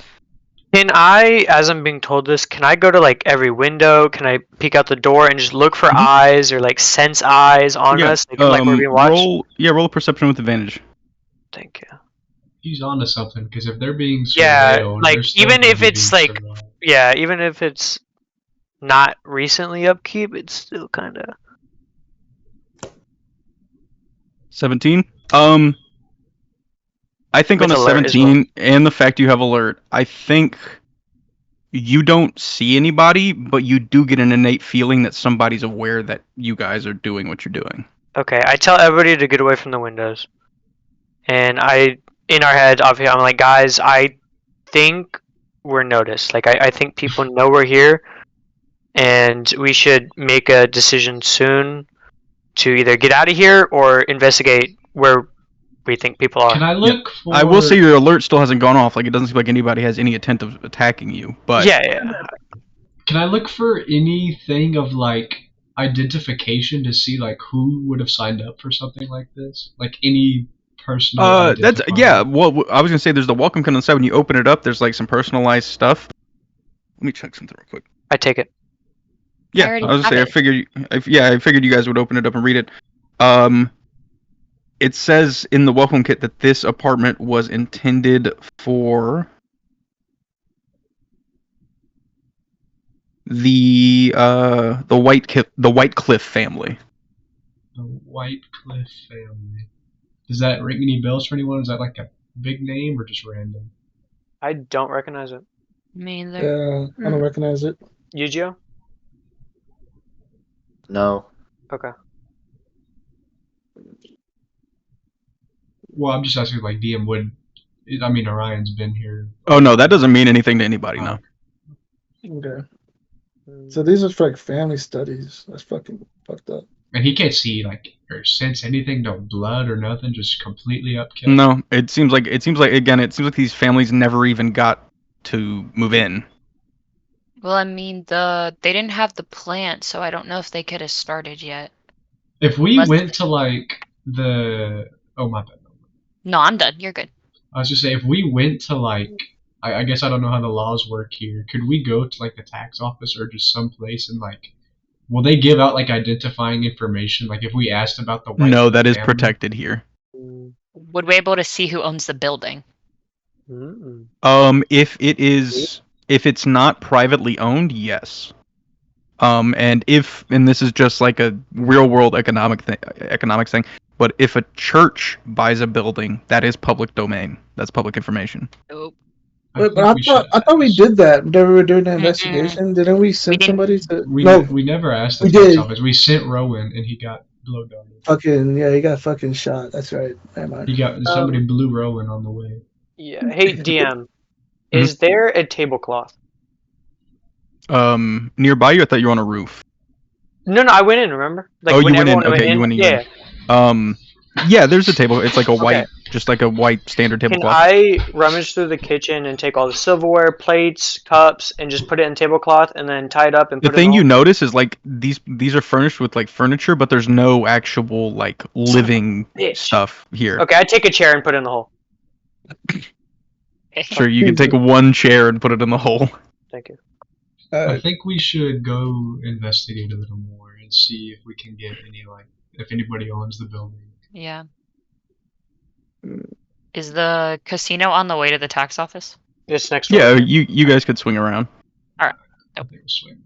Can I, as I'm being told this, can I go to like every window? Can I peek out the door and just look for eyes or like sense eyes on us? Like we're being watched?
Roll a perception with advantage.
Thank you.
He's onto something because if they're being surveilled,
Yeah, like even if it's like
surveilled.
yeah, even if it's not recently upkeep, it's still kind of
17. I think
With
on a
alert as
17 and the fact you have alert, I think you don't see anybody, but you do get an innate feeling that somebody's aware that you guys are doing what you're doing.
Okay, I tell everybody to get away from the windows. And in our head, obviously, I'm like, guys, I think we're noticed. Like, I think people know we're here, and we should make a decision soon to either get out of here or investigate where we think people are.
Can I look for...
I will say your alert still hasn't gone off. Like, it doesn't seem like anybody has any intent of attacking you. But
yeah.
Can I look for anything of, like, identification to see, like, who would have signed up for something like this? Like, any personal
that's well, I was gonna say there's the welcome kit on the side. When you open it up, there's like some personalized stuff. Let me check something real quick.
I take it.
Yeah, I was gonna say I figured you guys would open it up and read it. It says in the welcome kit that this apartment was intended for the White Cliff family.
The White Cliff family. Does that ring any bells for anyone? Is that like a big name or just random?
I don't recognize it.
Me either.
Yeah, I don't recognize it.
Yu-Gi-Oh?
No.
Okay.
Well, I'm just asking, like, DM would... I mean, Orion's been here.
Oh, no, that doesn't mean anything to anybody, no.
Okay. So these are for, like, family studies. That's fucking fucked up.
And he can't see, like, or sense anything, no blood or nothing, just completely upkept.
No, it seems like these families never even got to move in.
Well, I mean, they didn't have the plant, so I don't know if they could have started yet.
If we went to, like, the... Oh, my bad.
No, I'm done. You're good.
I was just saying, if we went to, like... I guess I don't know how the laws work here. Could we go to, like, the tax office or just someplace and, like... Will they give out, like, identifying information? Like, if we asked about the white...
No, that is
family?
protected here.
Would we be able to see who owns the building?
If it's not privately owned, yes. And this is just like a real world economics thing, but if a church buys a building, that is public domain. That's public information.
Nope.
But I thought we did that whenever we were doing the investigation. Didn't we send somebody to?
We never asked the tax office. We sent Rowan, and he got blow darted.
He got fucking shot. That's right.
He got somebody blew Rowan on the way.
Yeah. Hey, DM, is there a tablecloth?
Nearby you? I thought you were on a roof.
No, I went in. Remember? Like,
you went in. Okay, you went in.
Yeah.
Yeah, there's a table. It's like a white, just like a white standard tablecloth.
Can I rummage through the kitchen and take all the silverware, plates, cups, and just put it in tablecloth and then tie it up and put it in
the thing you notice is like these are furnished with like furniture, but there's no actual like living stuff here.
Okay, I take a chair and put it in the hole.
Sure, you can take one chair and put it in the hole.
Thank you.
I think we should go investigate a little more and see if we can get any if anybody owns the building.
Yeah. Is the casino on the way to the tax office?
It's next.
Yeah, you guys could swing around.
Alright.
Swing.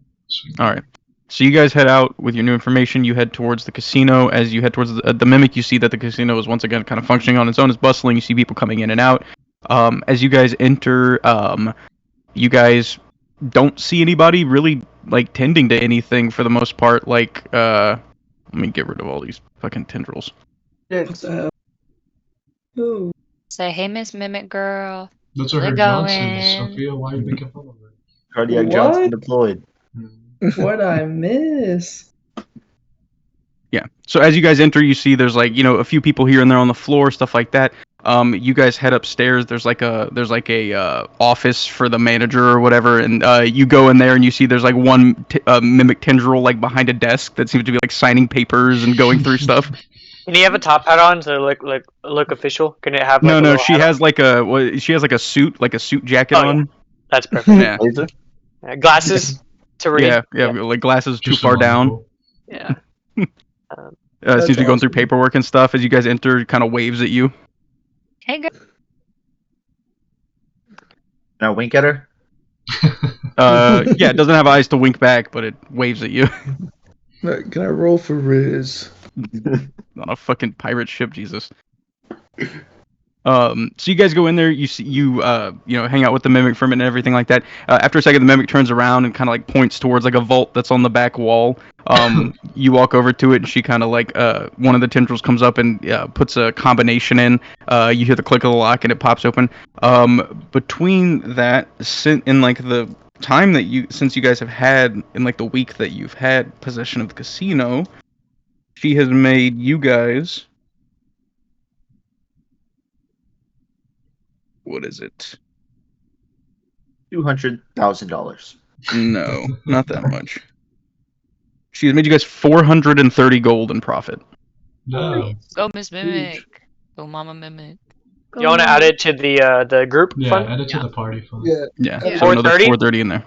All right. So you guys head out with your new information. You head towards the casino. As you head towards the mimic, you see that the casino is once again kind of functioning on its own. It's bustling. You see people coming in and out. As you guys enter, you guys don't see anybody really like tending to anything for the most part. Like, let me get rid of all these fucking tendrils.
Ooh.
Say, hey, Miss Mimic Girl.
Those are
We're
her
going.
Johnsons, Sophia. Why are you making fun of her?
Cardiac
What?
Johnson deployed.
What I miss?
Yeah. So as you guys enter, you see there's like a few people here and there on the floor, stuff like that. You guys head upstairs. There's like a office for the manager or whatever, and you go in there and you see there's like one mimic tendril like behind a desk that seems to be like signing papers and going through stuff.
Can you have a top hat on to look official? Can it have? Like,
No, she has like a suit jacket on.
That's perfect.
Yeah.
Yeah, glasses to read.
Yeah, like glasses
Just
too far
so
down.
cool.
Yeah.
Seems to be going through paperwork and stuff. As you guys enter, kind of waves at you.
Hey, girl.
Now wink at her.
Yeah, it doesn't have eyes to wink back, but it waves at you.
Can I roll for Riz?
On a fucking pirate ship, Jesus. So you guys go in there, you hang out with the mimic for a minute and everything like that. After a second, the mimic turns around and kind of like points towards like a vault that's on the back wall. You walk over to it, and she kind of like one of the tendrils comes up and puts a combination in. You hear the click of the lock, and it pops open. Between that, in like the time that since you guys have had in like the week that you've had possession of the casino, she has made you guys. What is it?
$200,000.
No, not that much. She has made you guys 430 gold in profit.
No.
Go, Miss Mimic. Go, Mama Mimic.
Do you want to add it to the group
Yeah,
fund?
add it to the party fund.
Yeah.
Yeah,
Yeah.
so another
430?
430 in there.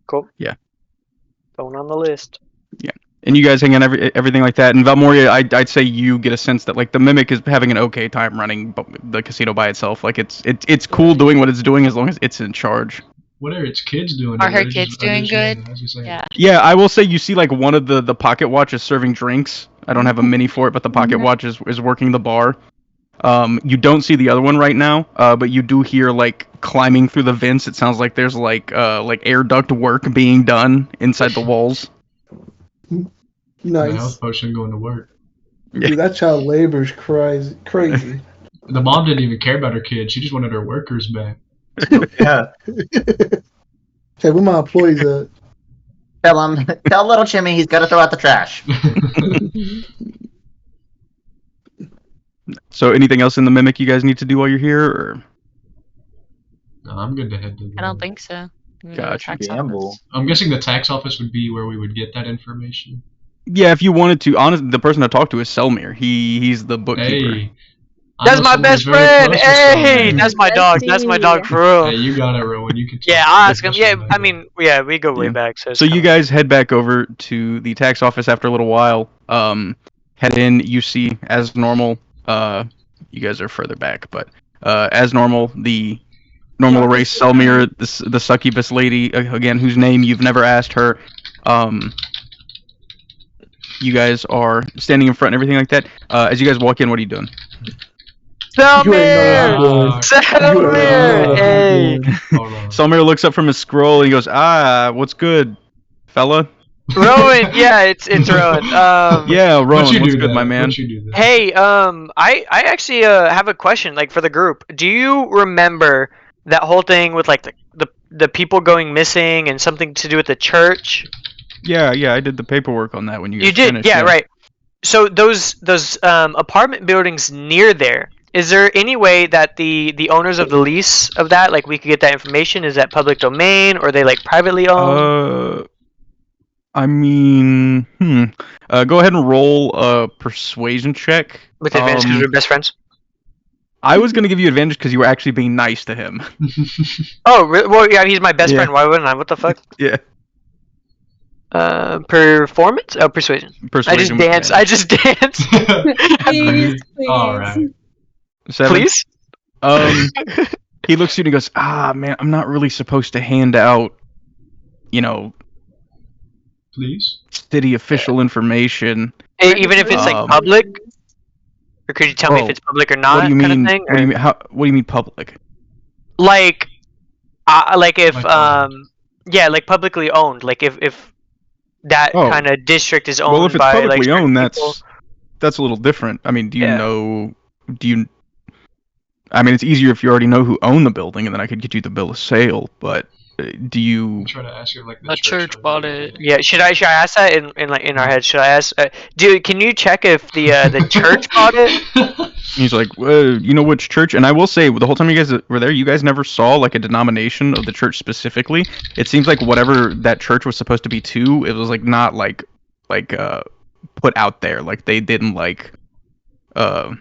Cool.
Yeah.
Going on the list.
And you guys hang on everything like that. And Valmoria, I'd say you get a sense that like the mimic is having an okay time running the casino by itself. Like it's cool doing what it's doing as long as it's in charge.
What are its kids doing?
Are her kids doing good?
Yeah.
Yeah, I will say you see like one of the pocket watch is serving drinks. I don't have a mini for it, but the pocket watch is working the bar. You don't see the other one right now, but you do hear like climbing through the vents. It sounds like there's like air duct work being done inside the walls.
My health
Nice.
potion going to work.
Dude, that child labor's crazy.
The mom didn't even care about her kids. She just wanted her workers back.
Yeah.
Hey, where my employees at?
Tell little Jimmy he's got to throw out the trash.
So anything else in the mimic you guys need to do while you're here? Or?
No, I'm good to head to the...
I don't think so.
Gotcha.
Gamble.
I'm guessing the tax office would be where we would get that information.
Yeah, if you wanted to. Honestly, the person to talk to is Selmir. He's the bookkeeper.
Hey. I
That's
know
my
someone
best
who's very
friend.
close to
Hey,
someone.
that's my dog. That's my dog for real.
Hey, you got it, Rowan. You can talk
Yeah,
to
I'll
the
ask him.
person
Yeah,
later.
I mean, yeah, we go way
Yeah.
back. So, it's
So you
kinda-
guys head back over to the tax office after a little while. Head in. You see, as normal. You guys are further back, but as normal, the normal race Selmir, the succubus lady again, whose name you've never asked her. You guys are standing in front and everything like that. As you guys walk in, what are you doing?
Selmir!
Ah,
Selmir! Hey!
hold on.
Selmir looks up from his scroll and he goes, what's good, fella?
Rowan, yeah, it's Rowan.
Yeah, Rowan,
What'd you
what's
do
good,
that?
my man?
What'd you do that?
Hey, I actually have a question, like for the group. Do you remember that whole thing with like the people going missing and something to do with the church?
Yeah, I did the paperwork on that when you guys
You did,
finished,
yeah, right. So those apartment buildings near there. Is there any way that the owners of the lease of that, like we could get that information? Is that public domain or are they like privately owned?
I mean, go ahead and roll a persuasion check.
With advantage because we're best friends.
I was gonna give you advantage because you were actually being nice to him.
Oh, well, yeah, he's my best
Yeah.
friend. Why wouldn't I? What the fuck?
Yeah.
Performance? Oh, persuasion.
Persuasion.
I just dance.
Please, please.
All right.
7.
Please.
He looks at you and he goes, man, I'm not really supposed to hand out,
Please?
city official information.
Even if it's like public? Or could you tell me if it's public or not?
What do you mean?
Kind of thing,
what do you mean? What do you mean public?
Like if like publicly owned. Like if that kind of district is owned by
well, if it's publicly owned,
people.
that's a little different. I mean, I mean, it's easier if you already know who owned the building, and then I could get you the bill of sale. But do you?
I'm trying to ask you like the
church bought it.
Yeah, should I ask that in our head? Should I ask? Can you check if the church bought it?
He's like, you know which church? And I will say, the whole time you guys were there, you guys never saw like a denomination of the church specifically. It seems like whatever that church was supposed to be to, it was like not like put out there. Like they didn't like have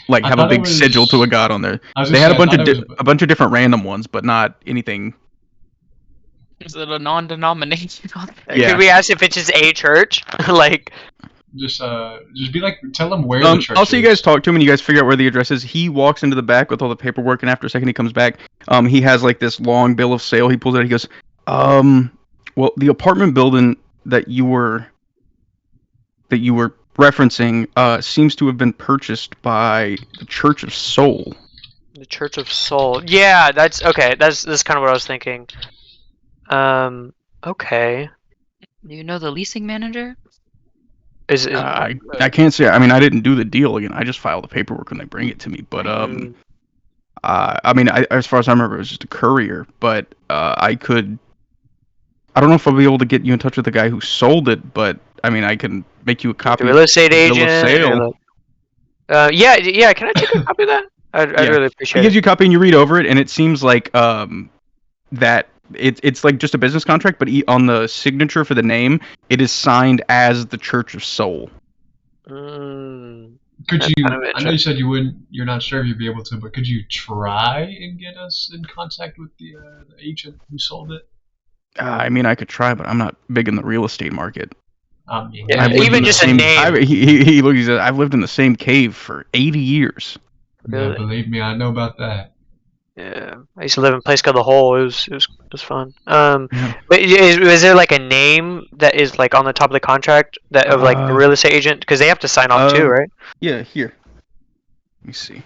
a big sigil to a god on there. They had a bunch of different random ones, but not anything.
Is it a non-denomination?
Yeah. Could we ask if it's just a church? Like,
just be like, tell them where the church is.
I'll see you guys talk to him, and you guys figure out where the address is. He walks into the back with all the paperwork, and after a second, he comes back. He has like this long bill of sale. He pulls it out. He goes, well, the apartment building that you were referencing seems to have been purchased by the Church of Soul.
The Church of Soul. Yeah, that's okay. That's kind of what I was thinking. Okay.
Do you know the leasing manager?
I can't say. I mean, I didn't do the deal again. I just file the paperwork when they bring it to me. But I mean, as far as I remember, it was just a courier. But I don't know if I'll be able to get you in touch with the guy who sold it. But I mean, I can make you a copy.
The real estate agent.
Bill of
sale. Yeah. Can I take a copy of that? I'd really appreciate it.
He gives you a copy and you read over it, and it seems like that it's like just a business contract, but on the signature for the name, it is signed as the Church of Soul.
Could you? I know you said you're not sure if you'd be able to, but could you try and get us in contact with the agent who sold it?
I mean, I could try, but I'm not big in the real estate market.
Even just a name.
He says, I've lived in the same cave for 80 years.
Yeah, believe me, I know about that.
Yeah, I used to live in a place called the Hole. It was fun. But is there like a name that is like on the top of the contract that of like the real estate agent, because they have to sign off too, right?
Yeah, here. Let me see.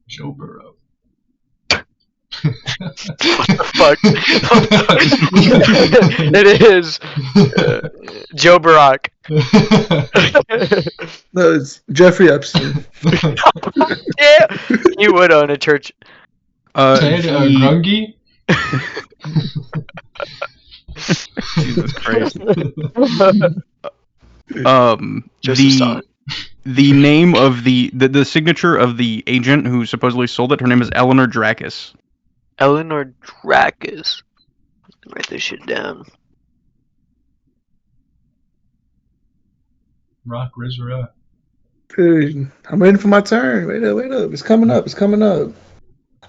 Joe Burrow.
What the fuck? It is Joe Barack.
No, it's Jeffrey Epstein.
Yeah, you would own a church.
Ted Grungy?
Jesus Christ. The name of the signature of the agent who supposedly sold it, her name is Eleanor Drakis.
Eleanor Drakis. Write this shit down.
Rock, Rizra.
I'm waiting for my turn. Wait up. It's coming up. I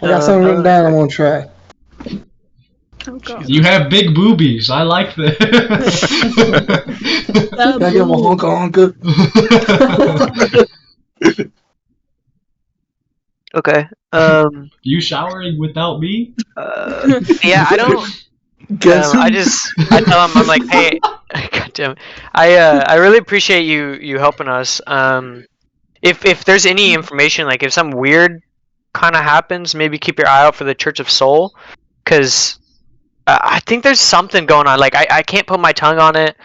got something written down I want to try.
Oh, God.
You have big boobies. I like that.
Can I get my honka?
Okay.
You showering without me?
Yeah, I don't. I tell him, I'm like, hey, goddamn, I really appreciate you helping us. If there's any information, like if something weird kind of happens, maybe keep your eye out for the Church of Soul, because I think there's something going on. Like I can't put my tongue on it.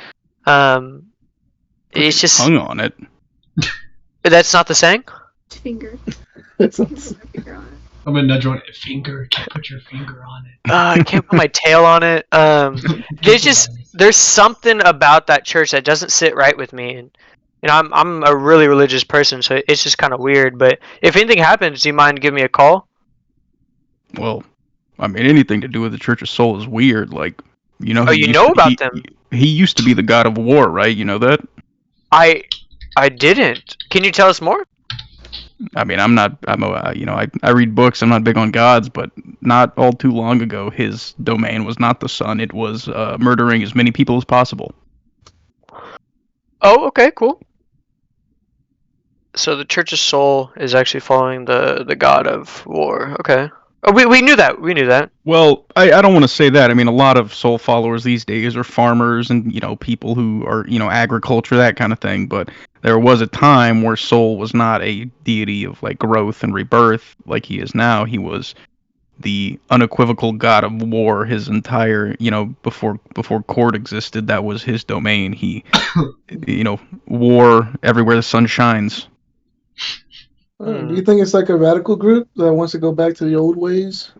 It's just
tongue on it.
That's not the saying.
Finger.
I'm gonna nudge you on it. Finger. Can't put your finger on it.
I can't put my tail on it. There's something about that church that doesn't sit right with me, and you know I'm a really religious person, so it's just kind of weird. But if anything happens, do you mind giving me a call?
Well, I mean, anything to do with the Church of Soul is weird. Like, you know.
Oh, you know about them.
He used to be the god of war, right? You know that.
I didn't. Can you tell us more?
I mean, I read books. I'm not big on gods, but not all too long ago, his domain was not the sun. It was murdering as many people as possible.
Oh, okay, cool. So the Church of Soul is actually following the god of war. Okay. Oh, we knew that. We knew that.
Well, I don't want to say that. I mean, a lot of soul followers these days are farmers and, people who are, agriculture, that kind of thing. But there was a time where Soul was not a deity of, like, growth and rebirth like he is now. He was the unequivocal god of war. His entire, before court existed, that was his domain. He, war everywhere the sun shines.
Do you think it's like a radical group that wants to go back to the old ways?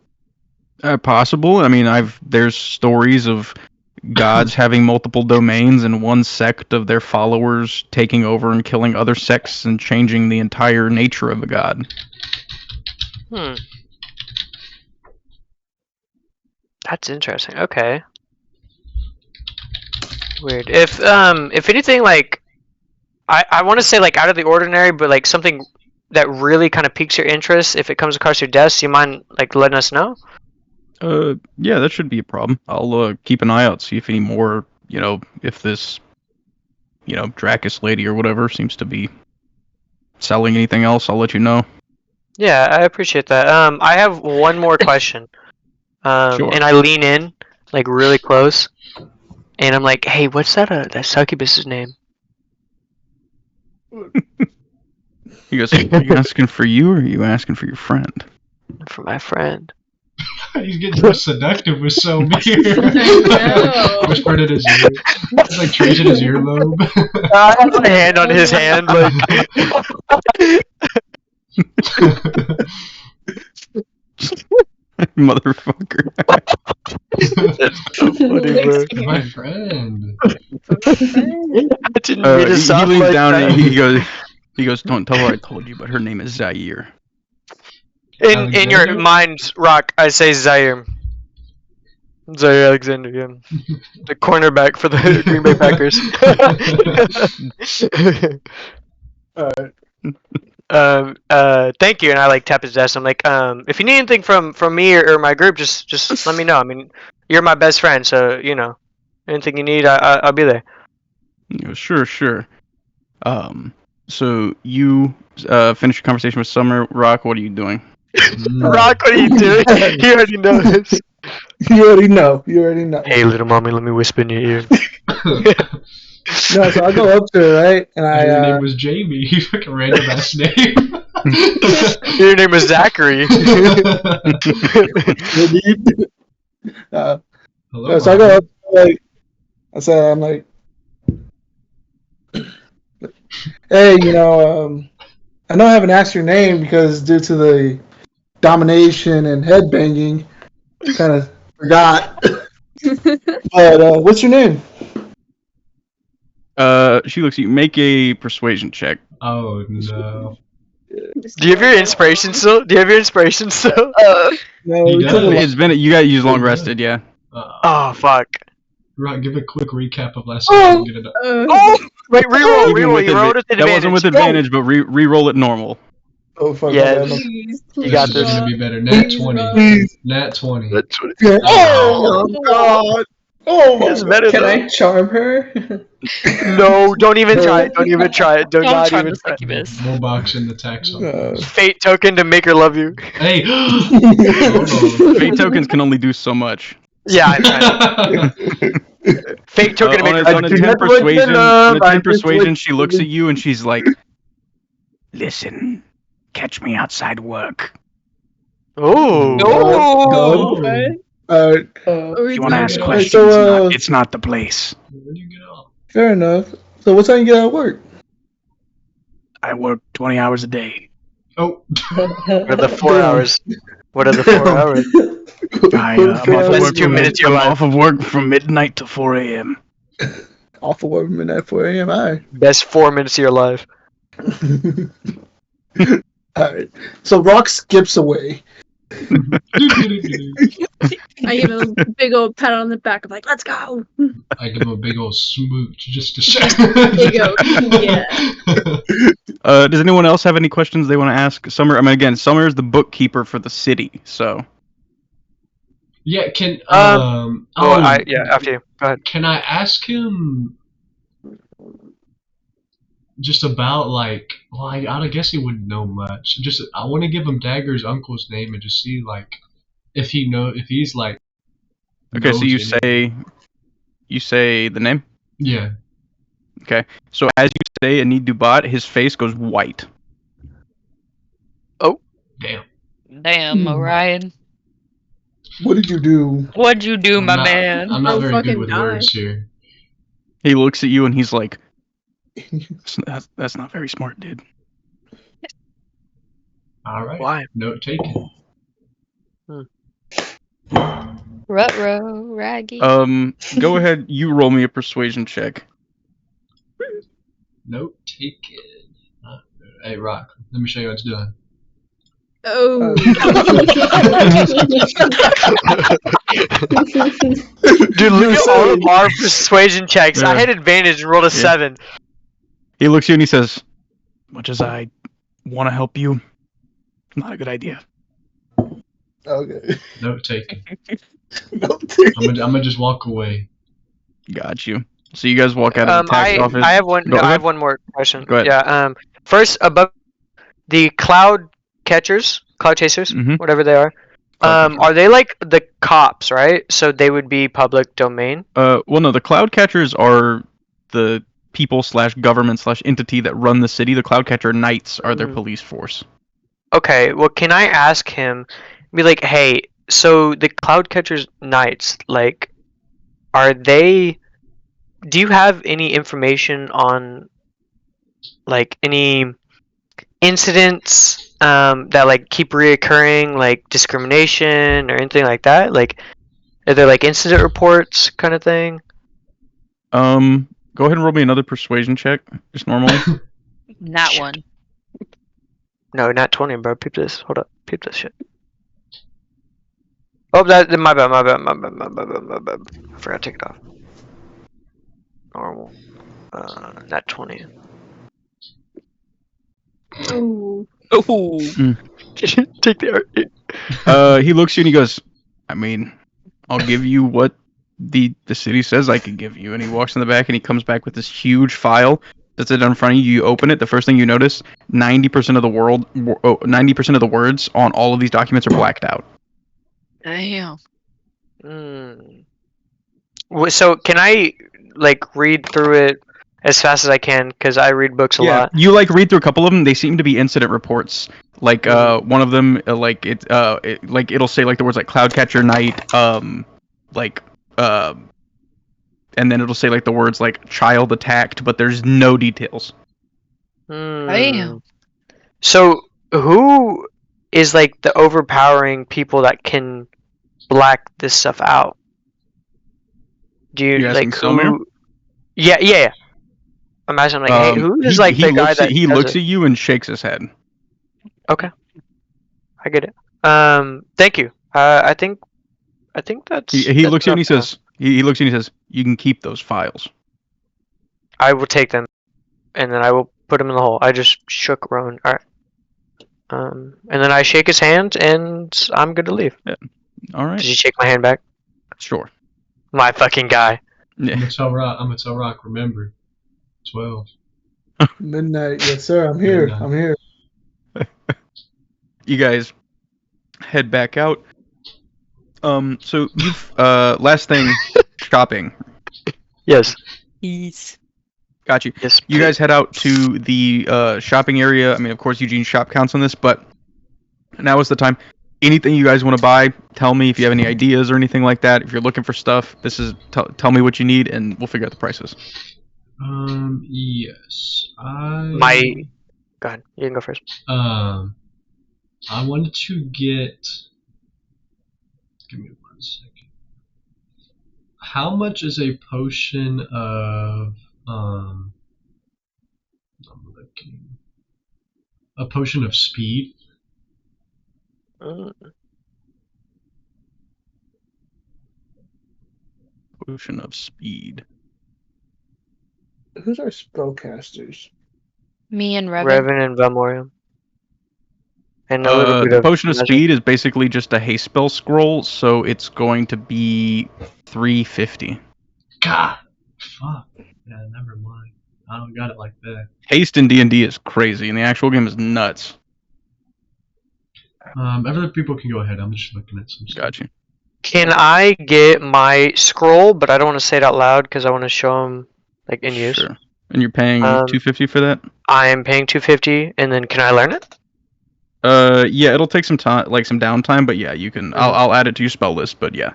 Possible. I mean, there's stories of gods having multiple domains and one sect of their followers taking over and killing other sects and changing the entire nature of a god.
That's interesting. Okay. Weird. If anything, like, I want to say, like, out of the ordinary, but like something that really kind of piques your interest, if it comes across your desk, you mind like letting us know?
Yeah, that should be a problem. I'll keep an eye out, see if any more, if this, Dracus lady or whatever seems to be selling anything else. I'll let you know.
Yeah, I appreciate that. I have one more question.
Sure.
And I lean in, like, really close, and I'm like, "Hey, what's that succubus's name?"
He goes, "Are you asking for you, or are you asking for your friend?"
For my friend.
He's getting so seductive with so near. Whispered in his ear. It's like trees in his earlobe.
I have my hand on his hand, like.
Motherfucker.
That's so funny, bro.
My friend.
I didn't mean to sound
he leans
like
down
that.
and he goes, "Don't tell her I told you, but her name is Zaire."
In your mind, Rokk, I say Zaire. Zaire Alexander, yeah. The cornerback for the Green Bay Packers. Thank you, and I like tap his desk. I'm like, if you need anything from me or my group, just let me know. I mean, you're my best friend, so anything you need, I'll be there.
Sure. So you finish your conversation with Summer. Rokk, what are you doing?
Rokk, what are you doing? You already know this.
You already know.
Hey, little mommy, let me whisper in your ear.
No, so I go up to her, right? And
Your name was Jamie. You fucking random ass name.
Your name is Zachary.
Hello, so I go up to her, I'm like, hey, I know I haven't asked your name because due to the domination and headbanging, I kind of forgot. But what's your name?
She looks at you. Make a persuasion check.
Oh no.
Do you have your inspiration still?
No,
It's been you got long rested, yeah.
Oh fuck.
Right, give a quick recap of last night and get it up.
Wait, reroll. You rolled with advantage.
That wasn't with advantage, but re-roll it normal.
Oh fuck.
Yes. You got
This is
this.
gonna be better. Nat 20. Nat 20.
Oh god. Oh,
It's better
Can
though.
I charm her?
No, don't even try it. Don't even try it. Do
Don't
not
try
even
the
try it.
succubus.
More box in the tax office.
Fate token to make her love you.
Hey!
Fate tokens can only do so much.
Yeah, I Fate token to make her
on
love
a
you.
10 persuasion, she looks at you and she's like, "Listen, catch me outside work.
Oh.
If you want to ask questions,
so,
it's not the place.
When do you get off?
fair enough. So what time you get out of work?
I work 20 hours a day.
Oh.
What are the 4 hours? What are the 4 hours?
I'm
That's 2 minutes of your life.
off of work from midnight to 4 a.m.
Off of work midnight 4 a.m. Alright.
Best 4 minutes of your life.
Alright. So Rokk skips away.
I give him a big old pat on the back. I'm like, let's go.
I give him a big old smooch just to show.
There you go. Yeah.
Does anyone else have any questions they want to ask Summer? I mean, again, Summer is the bookkeeper for the city, so.
Yeah, can
after you. Go ahead.
Can I ask him just about like, well, I guess he wouldn't know much. Just I want to give him Dagger's uncle's name and just see like if he's like.
Okay, so you say the name.
Yeah.
Okay, so as you say Anid Dubat, his face goes white.
Oh.
Damn, Orion.
What did you do?
What'd you do, my man?
I'm not very good with words here.
He looks at you and he's like, "That's not very smart, dude."
All right.
Why?
Note taken.
Ruh-roh, Raggy.
Go ahead. You roll me a persuasion check.
Note taken. Hey, Rokk, let me show you how it's done.
Oh.
Dude, look at all of our persuasion checks. I had advantage and rolled a 7.
He looks at you and he says, "Much as I want to help you, not a good idea."
Okay.
Note taken. I'm gonna just walk away.
Got you. So you guys walk out of the tax office.
I have one.
Go
I
ahead.
have one more question.
Go ahead.
Yeah. First, above the cloud catchers, cloud chasers, whatever they are. Are they like the cops, right? So they would be public domain.
Well, no. The cloud catchers are the people / government / entity that run the city. The cloud catcher knights are their police force.
Okay. Well, can I ask him? Be like, hey. So the cloud catchers knights, like, are they? Do you have any information on, like, any incidents that like keep reoccurring, like discrimination or anything like that? Like, are there like incident reports kind of thing?
Go ahead and roll me another persuasion check, just normally.
Not one.
No, not 20, bro. Peep this. Hold up. Peep this shit. Oh, my bad. I forgot to take it off. Normal. Not 20.
Oh.
Take the art.
He looks at you and he goes, "I mean, I'll give you what the city says I can give you." And he walks in the back and he comes back with this huge file that's in front of you. You open it. The first thing you notice, 90% of the 90% of the words on all of these documents are blacked out.
Damn.
So can I like read through it as fast as I can? Because I read books a lot.
You like read through a couple of them. They seem to be incident reports. Like one of them, it'll say like the words like Cloudcatcher Knight, and then it'll say like the words like child attacked, but there's no details.
Damn.
So who is like the overpowering people that can black this stuff out? Do you like who? Yeah. Imagine like, hey, who is like the guy that
he looks at you and shakes his head.
Okay, I get it. Thank you. I think that's.
He looks at you and he says, he looks at you and he says, "You can keep those files."
I will take them, and then I will put them in the hole. I just shook Rowan. All right. And then I shake his hand, and I'm good to leave.
Yeah. All right.
Did you shake my hand back?
Sure.
My fucking guy.
Yeah.
I'm gonna tell Rokk. Remember, 12.
Midnight. Yes, sir. I'm here.
Midnight.
I'm here.
You guys head back out. So you've last thing, shopping.
Yes.
Peace.
Got you.
Yes.
You guys head out to the shopping area. I mean, of course, Eugene's shop counts on this, but now is the time. Anything you guys want to buy, tell me if you have any ideas or anything like that. If you're looking for stuff, this is tell me what you need, and we'll figure out the prices.
Yes.
Go ahead. You can go first.
I wanted to get. Give me 1 second. How much is a potion of I'm looking. A potion of speed?
Potion of speed.
Who's our spellcasters?
Me and Revan.
Revan and Valmorium. And a little bit
the
of
potion of
magic.
speed is basically just a haste spell scroll, so it's going to be 350.
God, fuck. Yeah, never mind. I don't got it like that.
Haste in D&D is crazy, and the actual game is nuts.
Other people can go ahead. I'm just looking at some stuff.
Got you.
Can I get my scroll, but I don't want to say it out loud because I want to show them like in use.
Sure. And you're paying $250 for that?
I am paying $250, and then can I learn it?
Yeah, it'll take some time, like some downtime, but yeah, you can. I'll add it to your spell list, but yeah.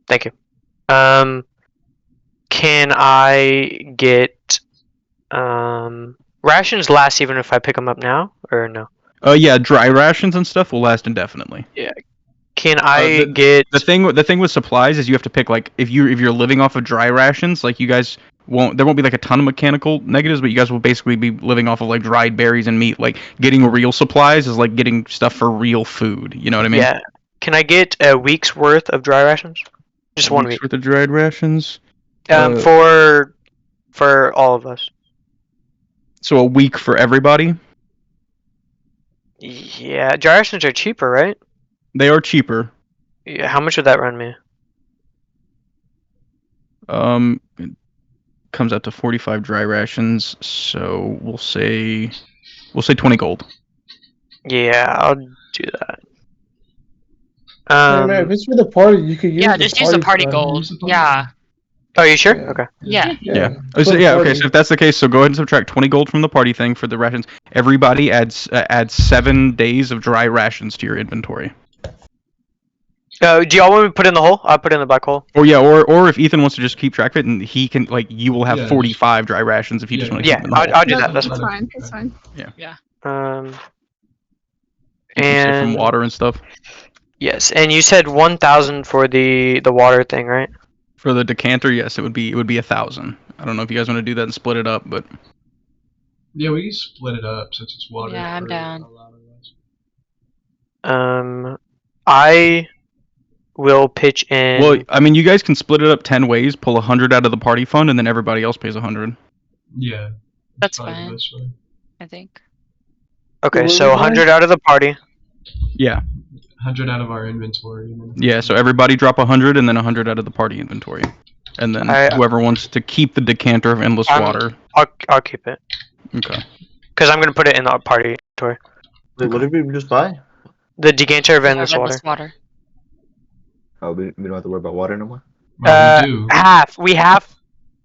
Thank you. Can I get rations last even if I pick them up now or no?
Yeah, dry rations and stuff will last indefinitely.
Yeah. Can I get
the thing with supplies is you have to pick like if you're living off of dry rations, like you guys there won't be like a ton of mechanical negatives, but you guys will basically be living off of like dried berries and meat. Like getting real supplies is like getting stuff for real food. You know what I mean?
Yeah. Can I get a week's worth of dry rations? Just 1 week.
Worth of dried rations.
For all of us.
So a week for everybody.
Yeah, dry rations are cheaper, right?
They are cheaper.
Yeah, how much would that run me?
It comes out to 45 dry rations, so we'll say 20 gold.
Yeah, I'll do that.
Man, if it's for the party, you could use.
Yeah, just use the party gold. Yeah.
Oh, you sure? Okay.
Yeah.
Yeah. Okay. So if that's the case, so go ahead and subtract 20 gold from the party thing for the rations. Everybody adds 7 days of dry rations to your inventory.
Do y'all want me to put it in the hole? I'll put it in the black hole.
Or yeah, or if Ethan wants to just keep track of it, and he can you will have 45 dry rations if you just want to.
Yeah, I'll do that. That's
fine. That's fine.
Yeah.
Yeah.
And
from water and stuff.
Yes, and you said 1,000 for the water thing, right?
For the decanter, yes, it would be 1,000. I don't know if you guys want to do that and split it up, but
yeah, we can split it up since it's water.
Yeah, I'm down.
I will pitch in.
Well, I mean, you guys can split it up 10 ways. Pull 100 out of the party fund, and then everybody else pays 100.
Yeah,
that's fine. I think.
Okay, so 100 out of the party.
Yeah.
100 out of our inventory.
Yeah, so everybody drop 100 and then 100 out of the party inventory. And then whoever wants to keep the decanter of endless water.
I'll keep it.
Okay.
Because I'm going to put it in the party inventory.
Wait, what did we just buy?
The decanter of endless water.
Oh, we don't have to worry about water no more?
Well, we do.
Half. We have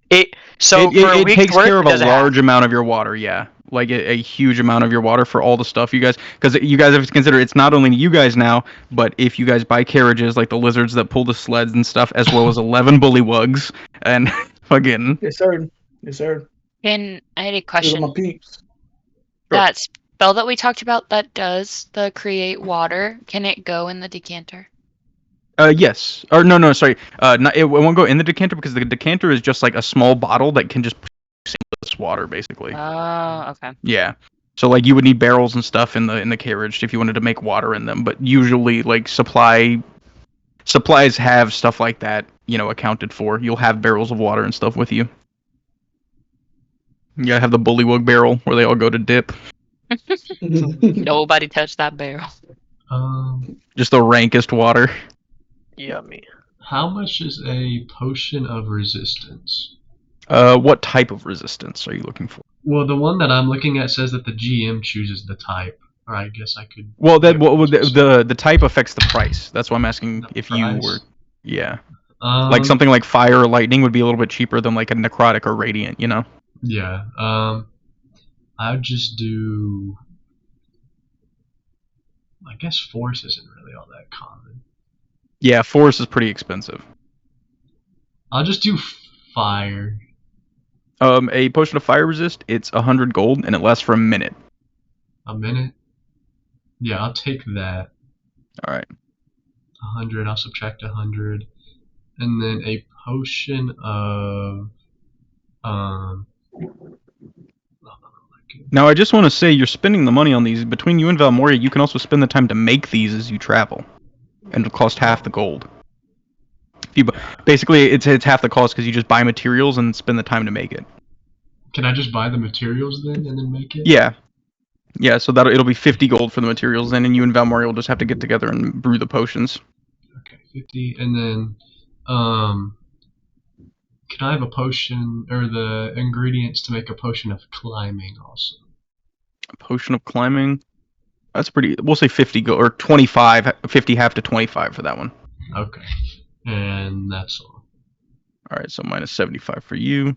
it. So
it takes care of a large amount of your water, yeah. Like a huge amount of your water for all the stuff you guys, because you guys have to consider it's not only you guys now, but if you guys buy carriages like the lizards that pull the sleds and stuff, as well as 11 bullywugs and fucking.
Yes, sir. Yes, sir.
I had a question.
My peeps.
That spell that we talked about that does the create water, can it go in the decanter?
Yes. Or no, sorry. It won't go in the decanter because the decanter is just like a small bottle that can just this water basically.
Oh, okay.
Yeah. So like you would need barrels and stuff in the carriage if you wanted to make water in them, but usually like supplies have stuff like that, accounted for. You'll have barrels of water and stuff with you. You gotta have the bullywug barrel where they all go to dip.
Nobody touched that barrel.
Just the rankest water.
Yummy.
How much is a potion of resistance?
What type of resistance are you looking for?
Well, the one that I'm looking at says that the GM chooses the type. Or I guess I could.
Well, the type affects the price. That's why I'm asking if you were. Yeah. Like something like fire or lightning would be a little bit cheaper than like a necrotic or radiant,
Yeah. I'd just do. I guess force isn't really all that common.
Yeah, force is pretty expensive.
I'll just do fire.
A potion of fire resist, it's 100 gold, and it lasts for a minute.
A minute? Yeah, I'll take that.
Alright.
100, I'll subtract 100. And then a potion of...
Now, I just want to say, you're spending the money on these. Between you and Valmoria, you can also spend the time to make these as you travel. And it'll cost half the gold. Basically, it's half the cost because you just buy materials and spend the time to make it.
Can I just buy the materials then and then make it?
Yeah. Yeah, so it'll be 50 gold for the materials then, and you and Valmoria will just have to get together and brew the potions.
Okay, 50, and then, Can I have a potion or the ingredients to make a potion of climbing also?
A potion of climbing. That's pretty. We'll say 50 gold or 25. 50 half to 25 for that one.
Okay, and that's all.
All right, so minus 75 for you.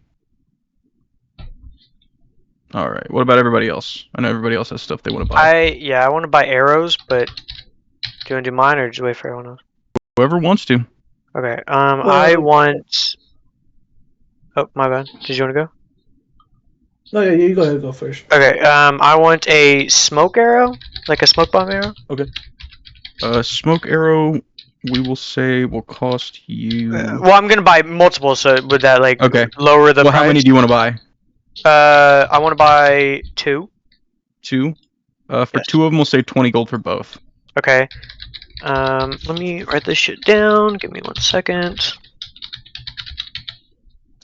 All right. What about everybody else? I know everybody else has stuff they want to buy.
I want to buy arrows, but do you want to do mine or just wait for everyone else?
Whoever wants to.
Okay. I want. Oh, my bad. Did you want to go?
No, yeah, you go ahead. Go first.
Okay. I want a smoke arrow, like a smoke bomb arrow.
Okay. Smoke arrow. We will say will cost you.
Well, I'm gonna buy multiple, so would that like lower the
Well,
price?
how many do you want to buy?
I want to buy 2.
2. For 2 of them, we'll say 20 gold for both.
Okay. Let me write this shit down. Give me 1 second.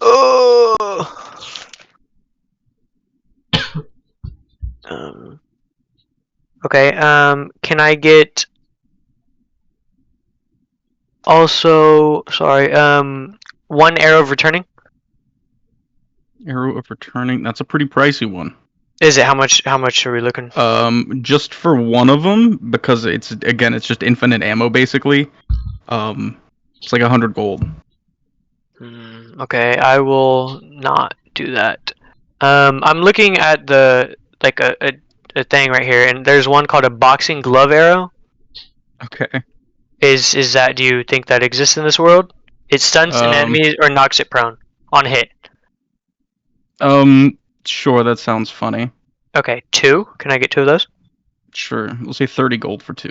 Oh. Okay. Can I get? Also, sorry. 1 arrow of returning.
Arrow of returning. That's a pretty pricey one.
Is it? How much? How much are we looking?
Just for one of them, because it's just infinite ammo basically. It's like 100 gold.
Okay, I will not do that. I'm looking at the like a thing right here, and there's one called a boxing glove arrow.
Okay.
Is that? Do you think that exists in this world? It stuns an enemy or knocks it prone on hit.
Sure, that sounds funny.
Okay, 2. Can I get 2 of those?
Sure, we'll say 30 gold for 2.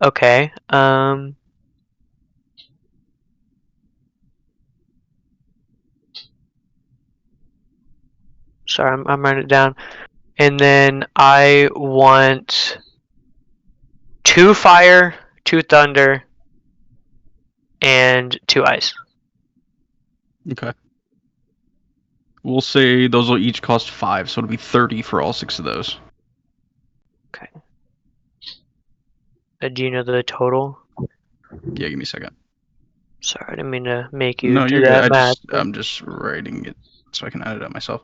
Okay. Sorry, I'm writing it down. And then I want 2 fire, 2 thunder, and 2 ice.
Okay. We'll say those will each cost 5, so it'll be 30 for all 6 of those.
Okay. Do you know the total?
Yeah, give me a second.
Sorry, I didn't mean to make you
No,
do
you're
that
good.
math.
I'm just writing it so I can add it up myself.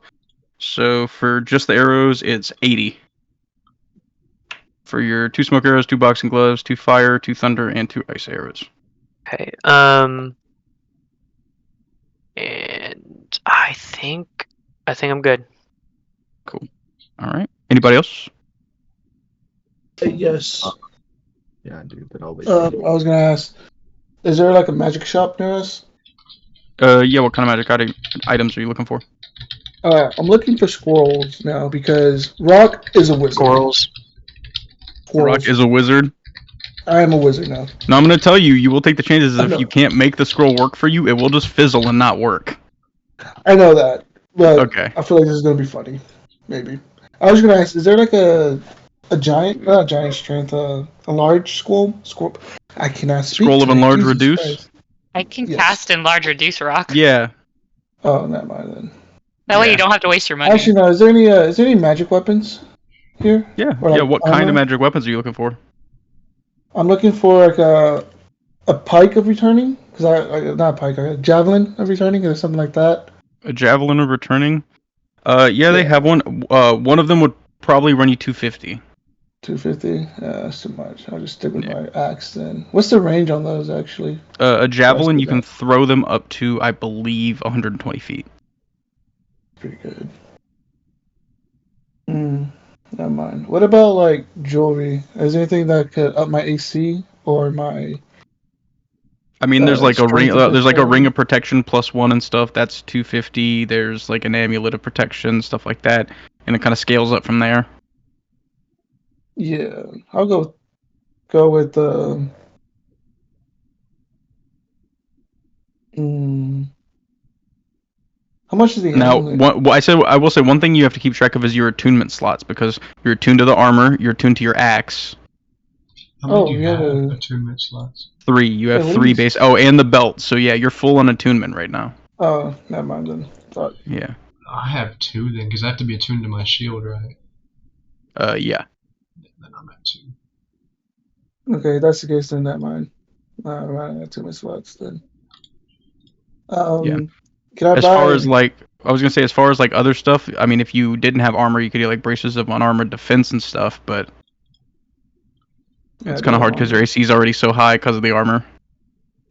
So for just the arrows, it's 80. For your 2 smoke arrows, 2 boxing gloves, 2 fire, 2 thunder, and 2 ice arrows.
Okay. And I think I'm good.
Cool. All right. Anybody else?
Yes.
Yeah, I do, but I'll wait.
I was gonna ask, is there like a magic shop near us?
Yeah. What kind of magic items are you looking for?
I'm looking for squirrels now because Rokk is a wizard.
Squirrels.
Rokk is a wizard.
I am a wizard now.
Now I'm gonna tell you, you will take the chances if you can't make the scroll work for you, it will just fizzle and not work.
I know that, but
okay.
I feel like this is gonna be funny. Maybe. I was gonna ask, is there like a giant, not a giant strength, a large scroll? I cannot speak.
Scroll of enlarge reduce.
Christ. I can cast enlarge reduce Rokk.
Yeah.
Oh, never mind then.
That way you don't have to waste your money.
Actually, no. Is there any magic weapons here?
Yeah.
Or, like,
what kind of magic weapons are you looking for?
I'm looking for like a pike of returning, because not a pike, a javelin of returning, or something like that.
A javelin of returning. Yeah, they have one. One of them would probably run you 250.
250? That's too much. I'll just stick with my axe then. What's the range on those actually?
A javelin, you can throw them up to, I believe, 120 feet.
Pretty good. Never mind. What about like jewelry? Is there anything that could up my AC or my?
I mean, there's like a ring. There's like a ring of protection +1 and stuff. That's 250. There's like an amulet of protection, stuff like that, and it kind of scales up from there.
Yeah, I'll go with How much is the
amulet? I will say one thing you have to keep track of is your attunement slots, because you're attuned to the armor, you're attuned to your axe.
How many do you have attunement slots?
3. You have 3 base. Oh, and the belt. So yeah, you're full on attunement right now.
Oh, never mind then. Thought.
Yeah.
I have 2 then, because I have to be attuned to my shield, right?
Yeah.
Then I'm at 2.
Okay, that's the case then. Never mind. Running attunement slots then.
Yeah.
Can I
As
buy?
far as like, I was gonna say, as far as like other stuff, I mean, if you didn't have armor, you could get like braces of unarmored defense and stuff, but
Yeah,
it's
I
kind of
got
hard because
armor.
your AC is already so high because of the armor.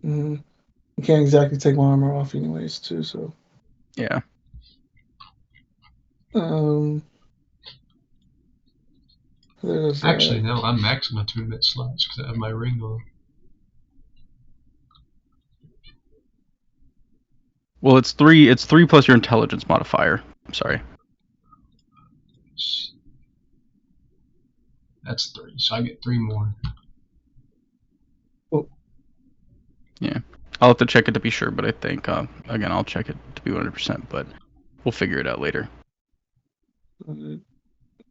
Mm-hmm. You can't exactly take my armor off anyways, too. So.
Yeah.
There's
Actually, no, I'm maxing my tournament slots because I have my ring on.
Well, it's 3. It's 3 plus your intelligence modifier. I'm sorry.
That's 3, so I get 3 more.
Oh.
Yeah. I'll have to check it to be sure, but I think again I'll check it to be 100%, but we'll figure it out later.
If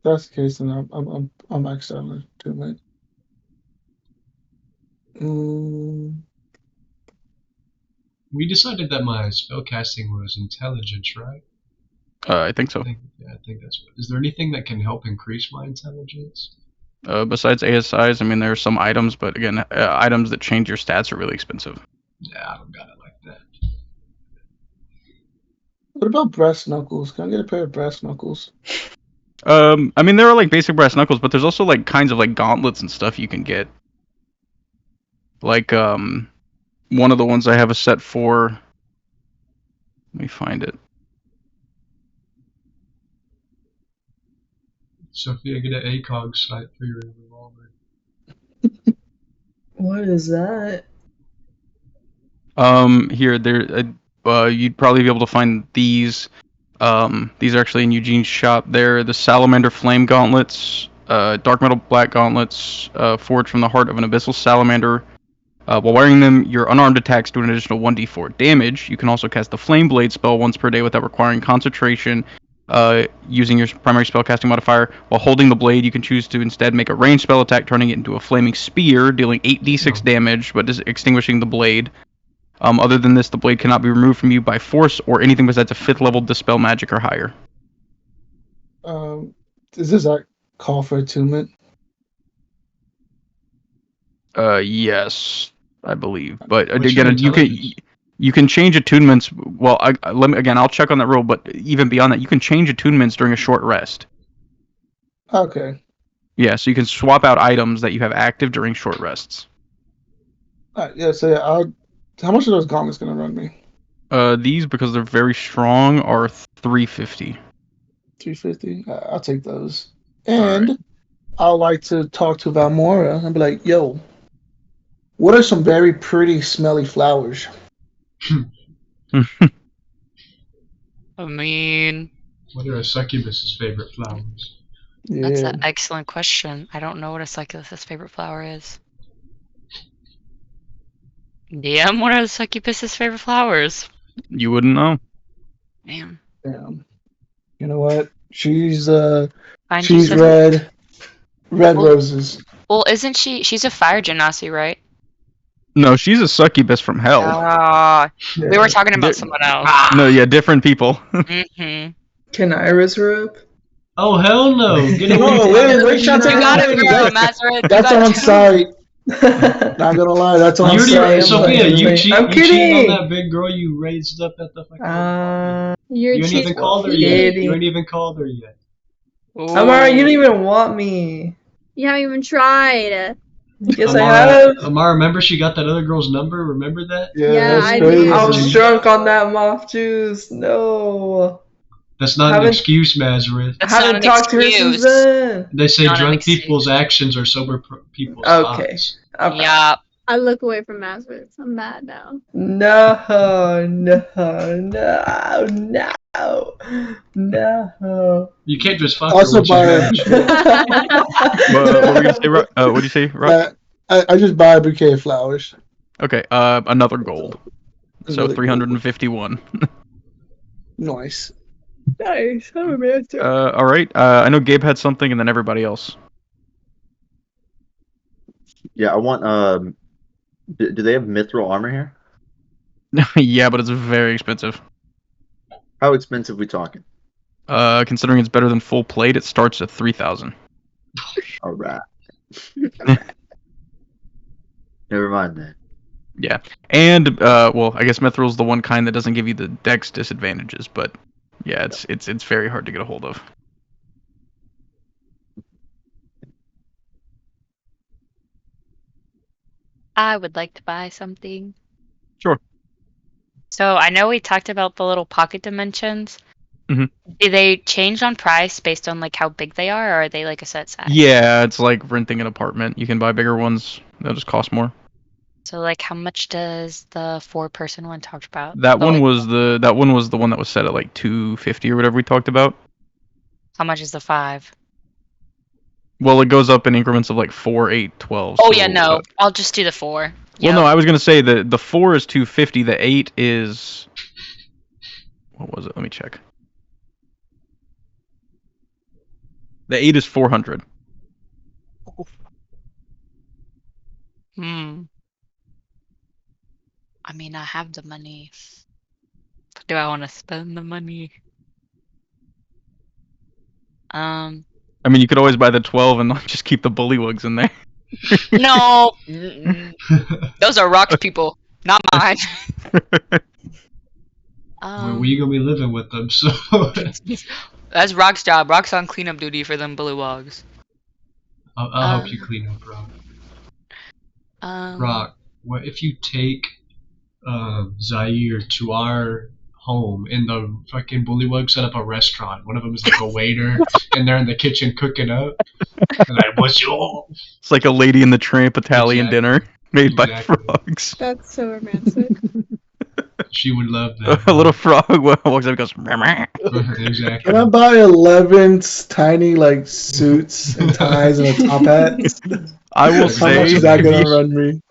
that's the case, then I'm maxed out on the tournament.
We decided that my spellcasting was intelligence, right?
I think so.
I think that's. Is there anything that can help increase my intelligence?
Besides ASIs, I mean, there are some items, but again, items that change your stats are really expensive.
Yeah, I don't got it like that.
What about brass knuckles? Can I get a pair of brass knuckles?
I mean, there are like basic brass knuckles, but there's also like kinds of like gauntlets and stuff you can get. Like one of the ones I have a set for. Let me find it.
Sophia, get an ACOG sight for your revolver.
What is that?
Here, you'd probably be able to find these. These are actually in Eugene's shop. They're the Salamander Flame Gauntlets, Dark Metal Black Gauntlets, forged from the heart of an Abyssal Salamander. While wearing them, your unarmed attacks do an additional 1d4 damage. You can also cast the Flame Blade spell once per day without requiring concentration, using your primary spellcasting modifier. While holding the blade, you can choose to instead make a ranged spell attack, turning it into a flaming spear, dealing 8d6 damage, but extinguishing the blade. Other than this, the blade cannot be removed from you by force or anything besides a 5th level Dispel Magic or higher.
Does this call for attunement?
Yes, I believe. But
What's
again,
your
you can change attunements. Well, I'll check on that rule. But even beyond that, you can change attunements during a short rest.
Okay.
Yeah, so you can swap out items that you have active during short rests.
Yeah. So how much are those gauntlets gonna run me?
These, because they're very strong, are 350.
350. I'll take those. And I'd like to talk to Valmora and be like, "Yo, what are some very pretty, smelly flowers?"
I mean,
what are a succubus's favorite flowers?
That's an excellent question. I don't know what a succubus's favorite flower is. DM, what are the succubus's favorite flowers?
You wouldn't know.
Man.
Damn. You know what? She's
Find
she's
yourself-
red roses.
Well, isn't she? She's a fire genasi, right?
No, she's a succubus from hell.
We were talking about someone else.
No, yeah, different people.
Mm-hmm.
Can Iris rub?
Oh hell no! Get away!
No, wait,
You got it, bro, Mazarin.
That's on site. Not gonna lie, that's on site.
Sophia, you cheated on
kidding.
that big girl you raised up at the fucking.
You're
You ain't even called her yet. You ain't even called her yet.
Amara, you didn't even want me.
You haven't even tried.
Yes,
Amara,
I have.
Amara, remember she got that other girl's number? Remember that?
Yeah,
I did.
I was drunk on that moth juice. No.
That's not an excuse, Mazareth.
I haven't talked to her since then.
They say drunk people's actions are sober people's thoughts.
Yeah.
I look away from Mazareth. I'm mad now.
No.
You can't just fuck
Also
her when she's
What were you gonna say, what'd you say, Rock?
I just buy a bouquet of flowers.
Okay, another gold. So
Another
351.
Nice.
Nice. I'm a master.
All right. I know Gabe had something, and then everybody else.
Yeah, I want. Do they have mithril armor here?
Yeah, but it's very expensive.
How expensive we talking?
Considering it's better than full plate, it starts at 3,000.
All right. Never mind then.
Yeah, and well, I guess Mithril's the one kind that doesn't give you the dex disadvantages, but yeah, it's very hard to get a hold of.
I would like to buy something.
Sure.
So I know we talked about the little pocket dimensions.
Mhm.
Do they change on price based on like how big they are, or are they like a set size?
Yeah, it's like renting an apartment. You can buy bigger ones. They'll just cost more.
So like, how much does the 4-person one talked about?
That
Oh,
one
like,
was the one that was set at like 250 or whatever we talked about.
how much is the 5?
Well, it goes up in increments of like 4, 8, 12.
Oh
so,
yeah, no. I'll just do the 4.
Well, no, I was gonna say the 4 is 250. The 8 is what was it? Let me check. The 8 is 400.
I mean, I have the money. But do I want to spend the money?
I mean, you could always buy the 12 and just keep the bullywugs in there.
No. Those are Rokk's people, not mine.
We gonna be living with them, so
That's Rokk's job. Rokk's on cleanup duty for them Bullywugs.
I'll help you clean up, Rokk. Rokk, what if you take Zaire to our home and the fucking Bullywug set up a restaurant? One of them is like a waiter, and they're in the kitchen cooking up. And like, what's your?
It's like a Lady and the Tramp Italian dinner made by frogs.
That's so romantic.
She would love that.
A little frog walks up and goes.
Exactly.
Can I buy 11 tiny like suits and ties and a top hat?
I will say.
How much is that gonna run me?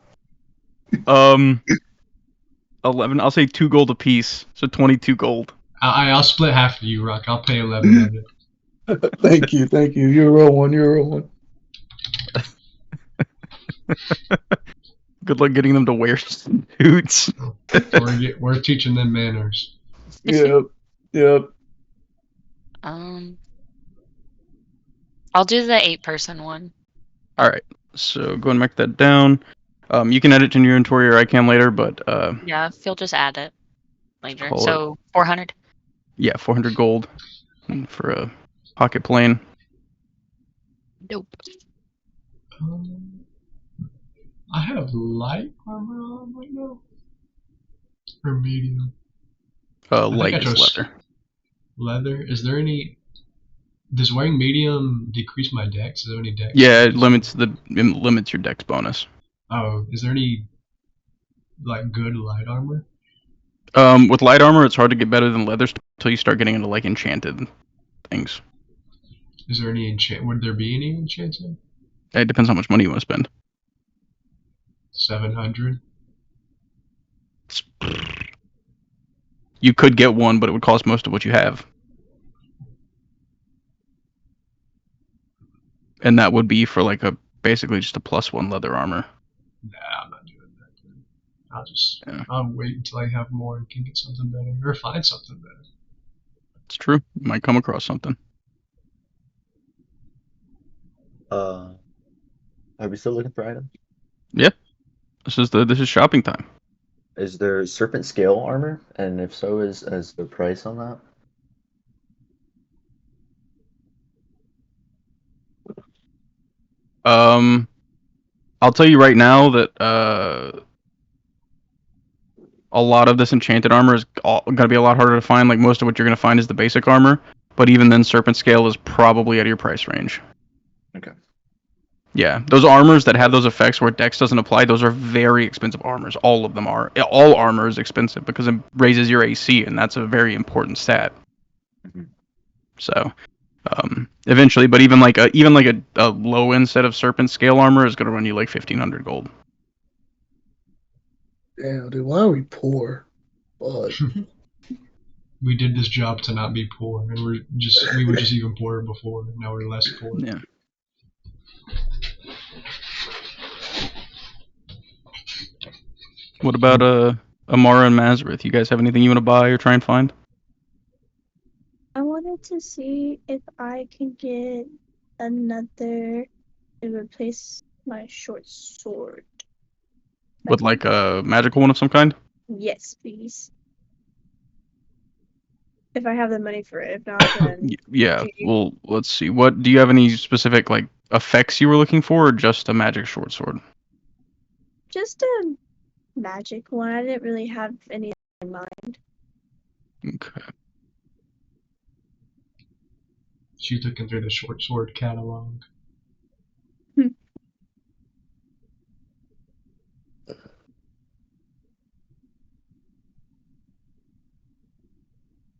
11. I'll say 2 gold apiece, so 22 gold.
I'll split half of you, Rokk. I'll pay 11 of it.
Thank you. You're a real one.
Good luck getting them to wear suits.
We're teaching them manners.
Yep.
I'll do the 8-person one.
All right. So go and mark that down. You can edit in your inventory, or I can later. But
Yeah, if you'll just add it later.
Call
So 400.
Yeah, 400 gold for a pocket plane.
Nope.
I have light armor on right now. Or medium.
Light is leather.
Leather? Is there any... Does wearing medium decrease my dex? Is there any dex?
Yeah, it limits your dex bonus.
Oh, is there any like good light armor?
With light armor, it's hard to get better than leather until you start getting into like enchanted things.
Is there any Would there be any enchanted?
It depends how much money you want to spend.
700.
You could get one, but it would cost most of what you have. And that would be for like basically just a +1 leather armor.
Nah, I'm not doing that. I'll wait until I have more and can get something better. Or find something better.
It's true. You might come across something.
Are we still looking for items?
Yeah. This is shopping time.
Is there serpent scale armor? And if so, is the price on that?
I'll tell you right now that a lot of this enchanted armor is gonna be a lot harder to find. Like most of what you're gonna find is the basic armor, but even then, serpent scale is probably out of your price range.
Okay.
Yeah, those armors that have those effects where dex doesn't apply, those are very expensive armors. All of them are. All armor is expensive because it raises your AC, and that's a very important stat.
Mm-hmm.
So, eventually, but even like a low end set of serpent scale armor is gonna run you like 1,500 gold.
Damn, dude, why are we poor?
We did this job to not be poor, and we were just even poorer before. Now we're less poor.
Yeah. What about Amara and Mazareth? You guys have anything you want to buy or try and find?
I wanted to see if I can get another to replace my short sword.
With like a magical one of some kind?
Yes, please. If I have the money for it. If not, then
Yeah.
GG.
Well, let's see. What do you have any specific like effects you were looking for, or just a magic short sword?
Just a magic one. I didn't really have any in mind.
Okay.
She's looking through the short sword catalog.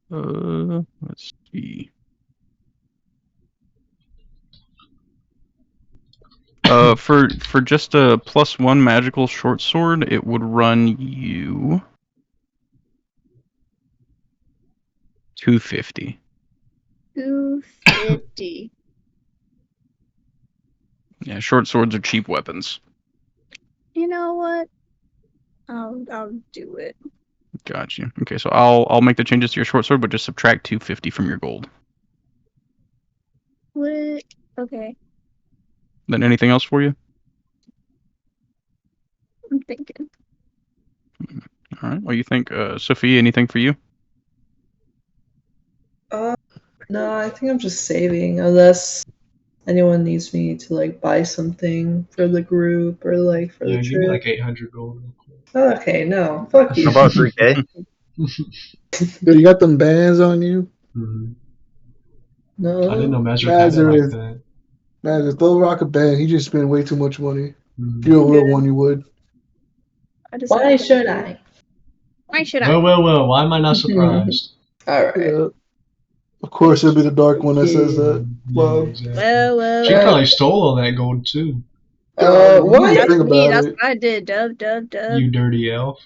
Let's see. For just a +1 magical short sword, it would run you 250.
250.
Yeah, short swords are cheap weapons.
You know what? I'll do it.
Got you. Okay, so I'll make the changes to your short sword, but just subtract 250 from your gold.
What? Okay.
Then anything else for you?
I'm thinking.
All right. Well, you think, Sophie? Anything for you?
No, I think I'm just saving unless anyone needs me to like buy something for the group or like for the
Yeah,
trip.
give me like 800 gold real quick.
Okay, no, fuck you.
How about 3K?
Yo, you got them bands on you?
Mm-hmm.
No.
I didn't know Mazur had it like that.
Man, throw Rokk a band. He just spent way too much money.
Mm-hmm.
If you're a real one, you would.
Why should I?
Why should I?
Well, why am I not surprised?
Alright.
Yeah. Of course, it'll be the dark one that says that. Well,
exactly.
Well.
She probably stole all that gold too.
What?
That's
Think
me.
about
That's
it.
what I did. Dub.
You dirty elf.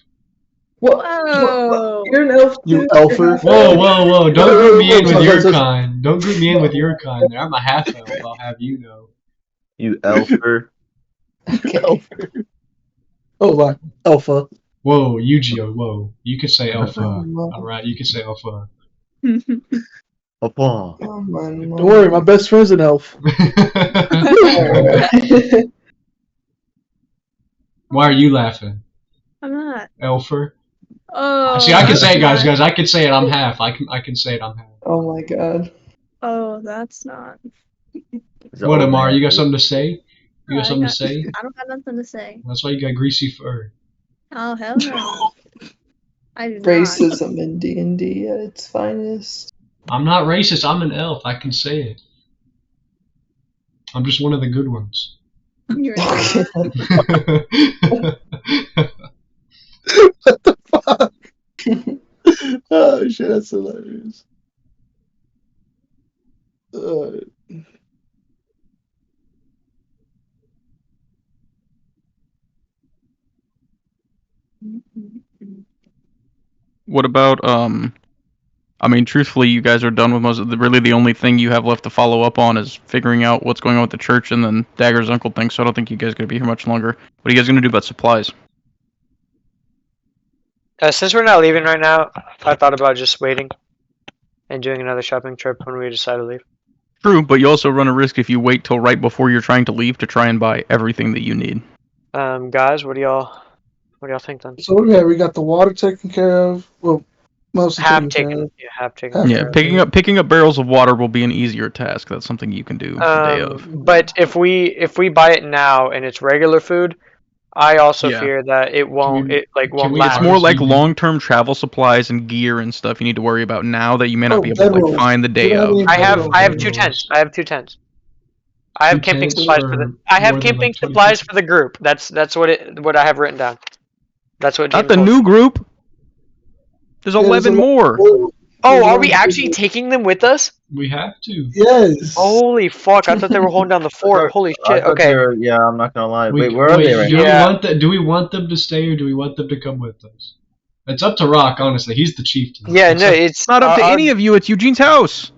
Whoa.
You're an elf
You
too?
elfer.
Whoa. Don't group me in with
Whoa.
your kind. Don't group me in with your kind there. I'm a half elf, I'll have you know.
You elfer.
Elfer. Oh, my. Alpha.
Whoa, Yu-Gi-Oh! Whoa. You could say alpha. Alright, you could say alpha.
Opa.
Don't worry, my best friend's an elf.
Why are you laughing?
I'm not.
Elfer?
Oh.
See, I can say it, guys. I can say it. I'm half. I can say it. I'm half.
Oh my god.
Oh, that's not.
What, Amar? You got something to say? You got something to say?
I don't have nothing to say.
That's why you got greasy fur.
Oh, hell no. I do not.
Racism in D&D at its finest.
I'm not racist. I'm an elf. I can say it. I'm just one of the good ones.
You're not.
What the fuck? Oh, shit, that's hilarious.
What about I mean, truthfully, you guys are done with most of really the only thing you have left to follow up on is figuring out what's going on with the church and then Dagger's uncle thing, so I don't think you guys are going to be here much longer. What are you guys going to do about supplies?
Since we're not leaving right now, I thought about just waiting and doing another shopping trip when we decide to leave.
True, but you also run a risk if you wait till right before you're trying to leave to try and buy everything that you need.
Guys, what do y'all think then?
So yeah, we got the water taken care of. Well, mostly
Have
taken care
taken.
of.
Yeah, have taken.
Yeah, picking up barrels of water will be an easier task. That's something you can do the day of.
But if we buy it now and it's regular food, I also
Yeah.
fear that it won't won't
we
last.
It's more like long-term travel supplies and gear and stuff you need to worry about now that you may not be able to like, find the day of.
I have 2 tents. I have 2 tents. I have camping supplies for the. I have camping supplies for the group. That's what I have written down. That's what.
Not
James
the
told
new
me.
group. There's 11 more.
Oh, are we actually taking them with us?
We have to.
Yes.
Holy fuck! I thought they were holding down the fort. Holy shit! Okay.
Yeah, I'm not gonna lie.
Wait,
Where are they right now?
Do we want them to stay or do we want them to come with us? It's up to Rokk, honestly. He's the chieftain.
Yeah, no, it's
not up to any of you. It's Eugene's house.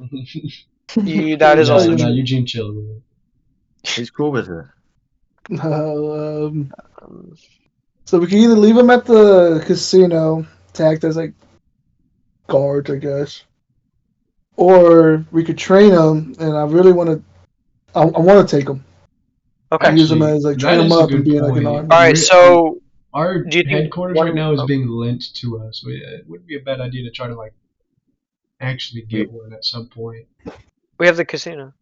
That is also
no,
true.
Eugene chill with it.
He's cool with it.
So we can either leave them at the casino to act as like guards, I guess, or we could train them. And I really want to. I want to take them.
Okay.
Use them as like train them up and be like an army.
All right, so
Our
Do you think
headquarters
one-
right now is
oh.
being lent to us. So yeah, it wouldn't be a bad idea to try to like actually get one at some point.
We have the casino.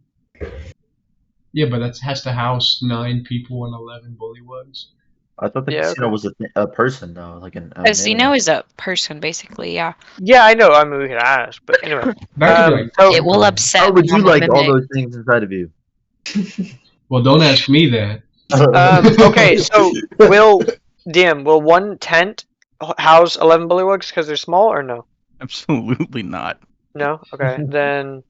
Yeah, but that has to house 9 people and 11 bullywugs.
I thought the
Yeah,
casino
okay.
was a person though, like an.
Casino is a person, basically. Yeah.
Yeah, I know. I mean, we could ask, but anyway.
That could be like.
so
It will upset.
How would you
normal
like all
mimic.
those things inside of you?
Well, don't ask me that.
okay, so will one tent house 11 bullywugs because they're small or no?
Absolutely not.
No. Okay, then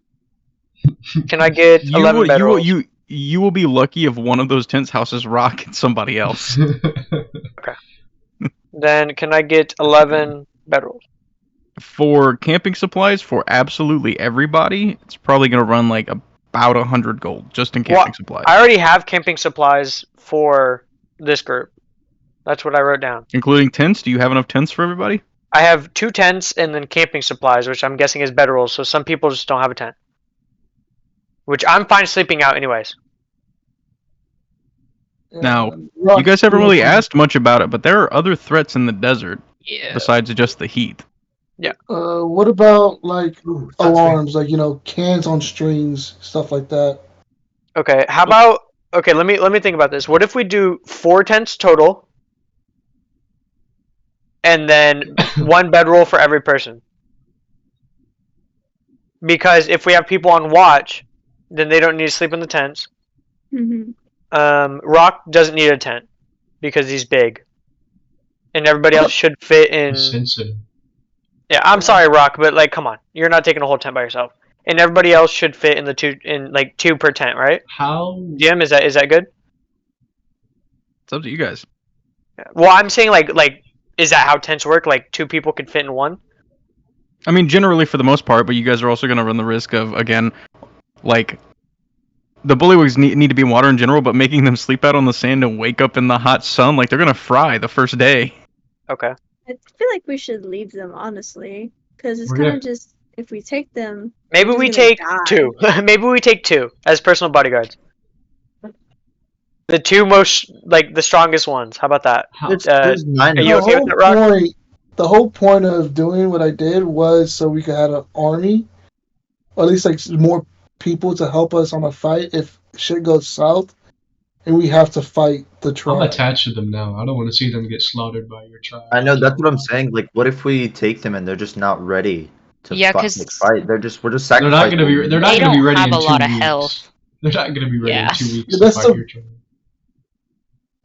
can I get 11 bedrolls?
You will be lucky if one of those tents houses Rokk and somebody else.
Then can I get 11 bedrolls?
For camping supplies for absolutely everybody, it's probably gonna run like about 100 gold just in camping supplies,
I already have camping supplies for this group. That's what I wrote down.
including tents. Do you have enough tents for everybody?
I have 2 tents and then camping supplies, which I'm guessing is bedrolls. So some people just don't have a tent, which I'm fine sleeping out anyways.
Now, you guys haven't really asked much about it, but there are other threats in the desert besides just the heat.
Yeah.
What about like alarms, like cans on strings, stuff like that?
Okay, how about let me think about this. What if we do 4 tents total, and then 1 bedroll for every person? Because if we have people on watch, then they don't need to sleep in the tents.
Mm-hmm.
Rokk doesn't need a tent because he's big, and everybody else should fit in.
Sensitive.
Yeah, I'm sorry, Rokk, but like, come on, you're not taking a whole tent by yourself, and everybody else should fit in the 2 per tent, right?
How?
Jim, is that good?
It's up to you guys.
Yeah. Well, I'm saying like, is that how tents work? Like 2 people could fit in one?
I mean, generally for the most part, but you guys are also going to run the risk of, again, like, the bullywugs need to be in water in general, but making them sleep out on the sand and wake up in the hot sun, like, they're going to fry the first day.
Okay.
I feel like we should leave them, honestly, because it's
We're
kind
gonna-
of just if we take them.
Maybe
they're
we
just gonna
take
die.
2. Maybe we take 2 as personal bodyguards. The 2 most, like, the strongest ones. How about that?
There's 9
Are you
of
okay with that, Rokk?
The whole point of doing what I did was so we could have an army, or at least like more people to help us on a fight if shit goes south, and we have to fight the tribe.
I'm attached to them now. I don't want to see them get slaughtered by your tribe.
I know, that's what I'm saying. Like, what if we take them and they're just not ready to
Yeah,
fight?
'cause
We're just
They're
sacrificing.
not gonna be. They're not
They
gonna be
don't
ready
have
in
a
2
lot of
weeks.
health.
They're not gonna be ready
Yeah.
in 2 weeks
Yeah,
to
that's
fight
the-
your tribe.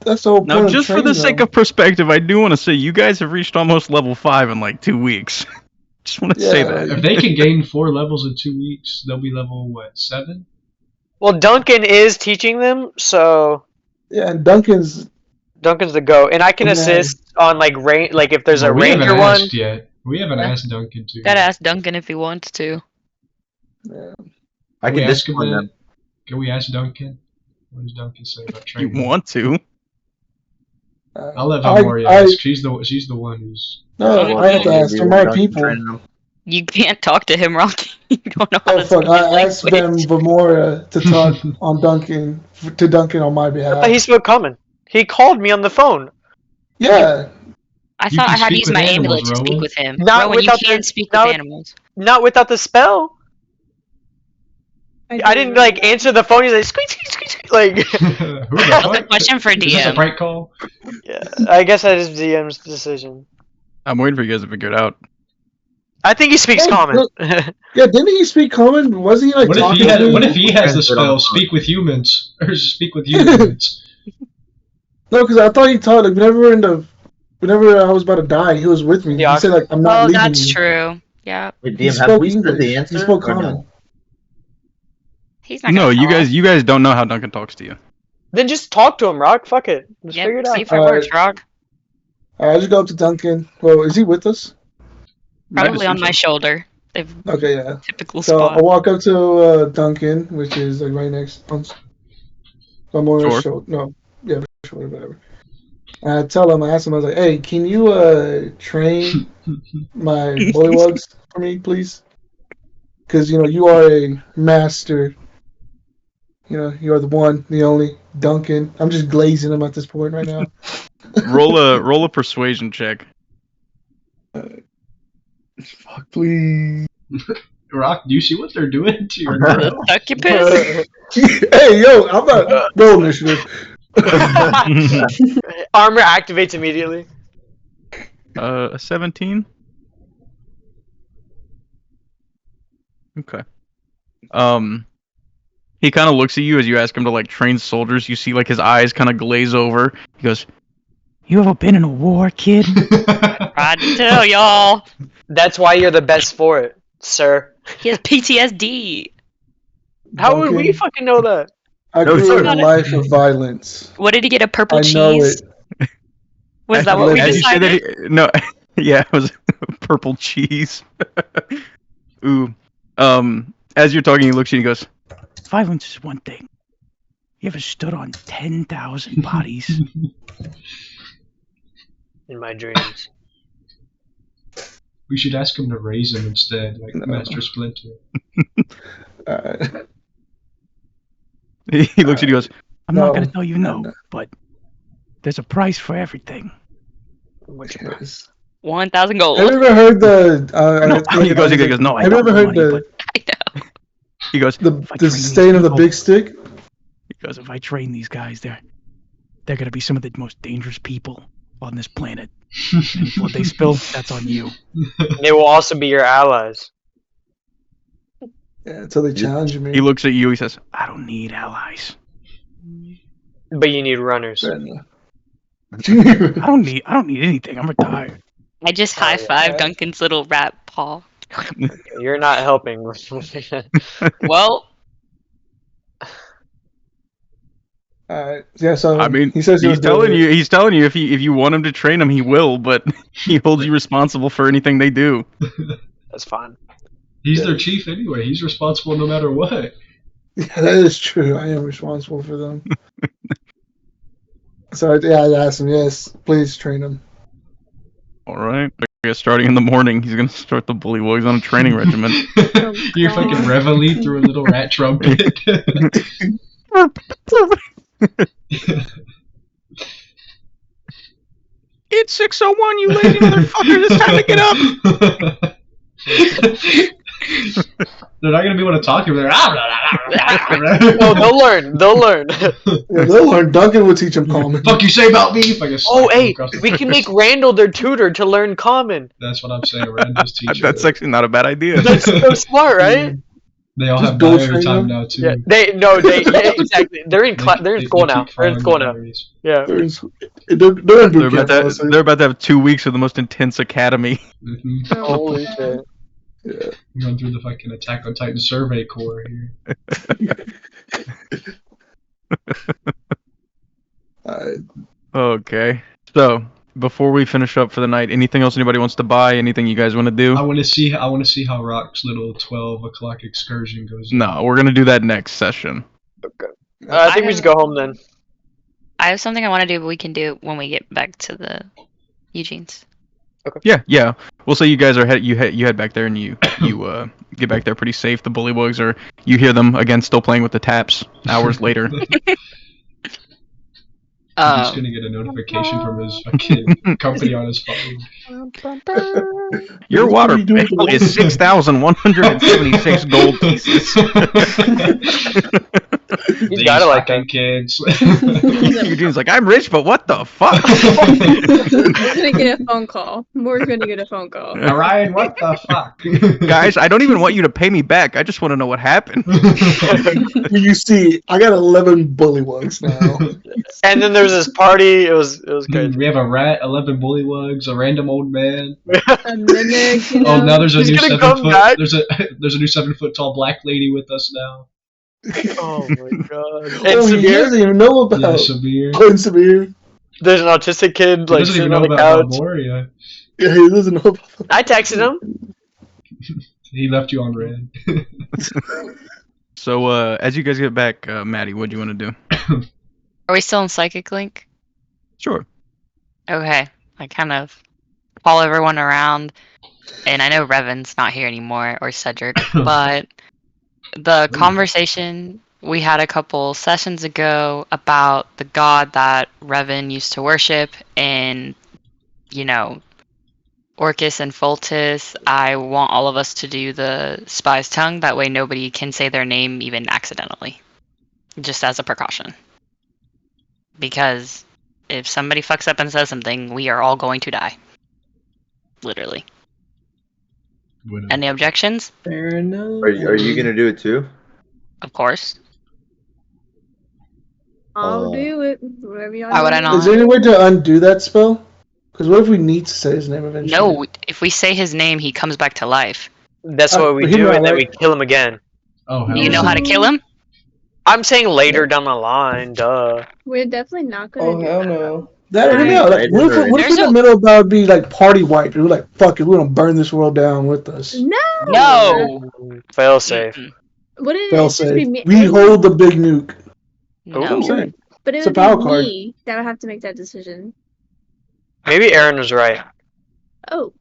That's the whole point.
Now,
of
just for the
training
sake
them.
of perspective, I do want to say you guys have reached almost level 5 in like 2 weeks. Just want to say
Yeah.
that.
If they can gain 4 levels in 2 weeks, they'll be level 7?
Well, Duncan is teaching them, so
Yeah, and Duncan's
the go, and I can
Yeah.
assist on like like if there's a
We haven't
ranger one.
asked yet. We haven't asked Duncan to.
Gotta ask Duncan if he wants to.
I
Can we
can
ask him
discipline
that?
them.
Can we ask Duncan? What does Duncan say about
You
training?
want to.
I'll let
I-
Valmoria
I-
ask. She's the one who's.
no. I have to ask. They're my people.
You can't talk to him, Rocky. You don't know how
Oh
to
fuck!
speak
I
his
asked them
language.
Vamora to talk on Duncan on my
I
behalf.
thought he spoke common. He called me on the phone.
Yeah,
I
You
thought
can
I had to
speak
use
with
my
animals,
amulet to speak
Rowan.
with him.
Not
Rowan, you
without
can
the-
speak
not
with
with-
animals.
Not without the spell. I didn't like answer the phone. He's like squeak squeak squeak squeak. Like.
Who the
That's a
fuck?
question for
Is this a
DM.
prank call?
Yeah, I guess that is DM's decision.
I'm waiting for you guys to figure it out.
I think he speaks
Oh,
common.
Yeah, didn't he speak common? Wasn't he like
What if
talking
he had?
to me?
What if he has the
Translate on
spell
the phone.
speak with humans or speak with humans?
No, because I thought he taught like whenever I was about to die, he was with me.
Yeah.
He said like I'm not
Oh,
leaving
that's
you.
true. Yeah,
Wait,
He
DM, have
spoke
we said
English.
the answer?
He spoke
or no?
common.
he's not.
No,
gonna
you
tell us.
guys don't know how Duncan talks to you.
Then just talk to him, Rokk. Fuck it. Just
Yep,
figure it
see
out.
if it works, Rog.
I just go up to Duncan. Well, is he with us?
Probably on my shoulder. They've
Okay, yeah.
typical
So I
spot.
walk up to Duncan, which is like right next on Vamora's
Sure.
shoulder. No, yeah, shoulder, whatever. And I ask him, I was like, hey, can you train my bullywugs for me, please? Because, you are a master. You are the one, the only, Duncan. I'm just glazing him at this point right now.
roll a persuasion check.
Fuck, please.
Rokk, do you see what they're doing to your girl?
Succubus.
Hey, yo, I'm not roll initiative.
Armor activates immediately.
A 17. Okay. He kind of looks at you as you ask him to like train soldiers. You see like his eyes kind of glaze over. He goes, "You ever been in a war, kid?"
Tried to tell y'all.
That's why you're the best for it, sir.
He has PTSD.
How would we fucking know that?
I
No,
grew
sorry.
up a life of violence.
What did he get? A purple
I
cheese?
know it.
Was that what we
As you say
decided?
that no, yeah, it was purple cheese. Ooh. As you're talking, he looks at you and he goes, "Violence is one thing. You ever stood on 10,000 bodies?"
In my dreams.
We should ask him to raise him instead, like Master Splinter.
He looks at you and goes, "I'm not
No.
going to tell you no, but there's a price for everything."
Which
Yes.
1,000 gold.
Have you ever heard the?
He goes, "No, I
Have you
don't
ever heard
money,
the
but
I know.
he goes,
the
"If I train these
stain of the
people-
big stick?
He goes, "If I train these guys, they're going to be some of the most dangerous people on this planet. And what they spill, that's on you."
They will also be your allies.
Yeah, until they challenge me.
He looks at you. He says, "I don't need allies.
But you need runners.
I don't need anything. I'm retired."
I just high five Duncan's little rat paw.
You're not helping.
Well,
Alright. Yeah, so
I mean,
he says
he's telling you if you want him to train them, he will, but he holds you responsible for anything they do.
That's fine.
He's their chief anyway. He's responsible no matter what.
Yeah, that is true. I am responsible for them. So yeah, I asked him, yes, please train him.
All right. I guess starting in the morning, he's gonna start the Bullywugs on a training regimen.
You're fucking reveille through a little rat trumpet.
It's 6:01, you lazy motherfucker! It's time to get up.
They're not gonna be able to talk if they're.
No, they'll learn. They'll learn.
Yeah, they'll learn. Duncan will teach them common.
Fuck you say about me? If I just
Oh,
slap them
hey,
across the
we can
face.
make Randall their tutor to learn common.
That's what I'm saying. Randall's teacher.
That's actually not a bad idea.
That's so smart, right?
They all
Just
have
dual
diary
train
time
them?
now too.
Yeah, yeah, exactly. They're in school now. They're in school now. Yeah.
They're in
They're
boot
about,
camp.
they're about to have 2 weeks of the most intense academy.
Mm-hmm.
Holy shit.
Yeah.
Going through the fucking Attack on Titan survey corps here.
Okay. So, before we finish up for the night, anything else anybody wants to buy? Anything you guys want to do?
I want to see how Rock's little 12 o'clock excursion goes.
No, we're gonna do that next session.
Okay. I think we should go home then.
I have something I want to do, but we can do it when we get back to the Eugene's.
Yeah. We'll say you guys are you head back there and you get back there pretty safe. The Bullywugs are, you hear them again still playing with the taps hours later.
He's just gonna get a notification from his fucking company on his phone.
Your water bill is 6,176 gold pieces.
You got it like
fucking
that.
kids.
Eugene's like, I'm rich, but what the fuck?
We're gonna get a phone call. We're gonna get a phone call.
Ryan, what the fuck?
Guys, I don't even want you to pay me back. I just want to know what happened.
You see, I got 11 Bullywugs now.
And then there's this party. It was crazy.
We have a rat, 11 Bullywugs, a random old man.
A mimic, you know.
Oh, now there's a
He's
new
gonna
7
come
foot.
back.
There's a new 7 foot tall black lady with us now.
Oh my god. And
Oh, he
Samir,
doesn't even know about
Yeah, Sabir.
Oh, and Samir.
there's an autistic kid
He
like
doesn't even
sitting
know
on the
about
couch.
Valmoria.
Yeah, he doesn't know about
I texted him.
He left you on red.
So, as you guys get back, Maddie, what do you want to do?
Are we still in Psychic Link?
Sure.
Okay. I kind of follow everyone around, and I know Revan's not here anymore, or Cedric, but the conversation we had a couple sessions ago about the god that Revan used to worship, and Orcus and Foltis. I want all of us to do the spy's tongue. That way, nobody can say their name even accidentally, just as a precaution. Because if somebody fucks up and says something, we are all going to die. Literally. Any objections?
Fair enough.
Are you gonna do it too?
Of course.
I'll do it. Whatever y'all
Why would I
do.
not?
Is there any way to undo that spell? Because what if we need to say his name eventually?
No, if we say his name, he comes back to life.
That's what we
but he
do,
might
and then we
like-
kill him again.
Oh,
Do you know how to kill him?
I'm saying later down the line, duh.
We're definitely not gonna
Oh
do
hell
that.
no.
That, hear me out. Like, what if
There's
in the
a-
middle of that would be like party white? We're like, fuck it, we're gonna burn this world down with us.
No.
No.
Fail safe.
Wouldn't
Fail
it just be
safe.
me?
We hold the big nuke. That's what I'm
No.
saying.
But it
It's a
would
power
be
card.
me that would have to make that decision.
Maybe Aaron was right.
Oh,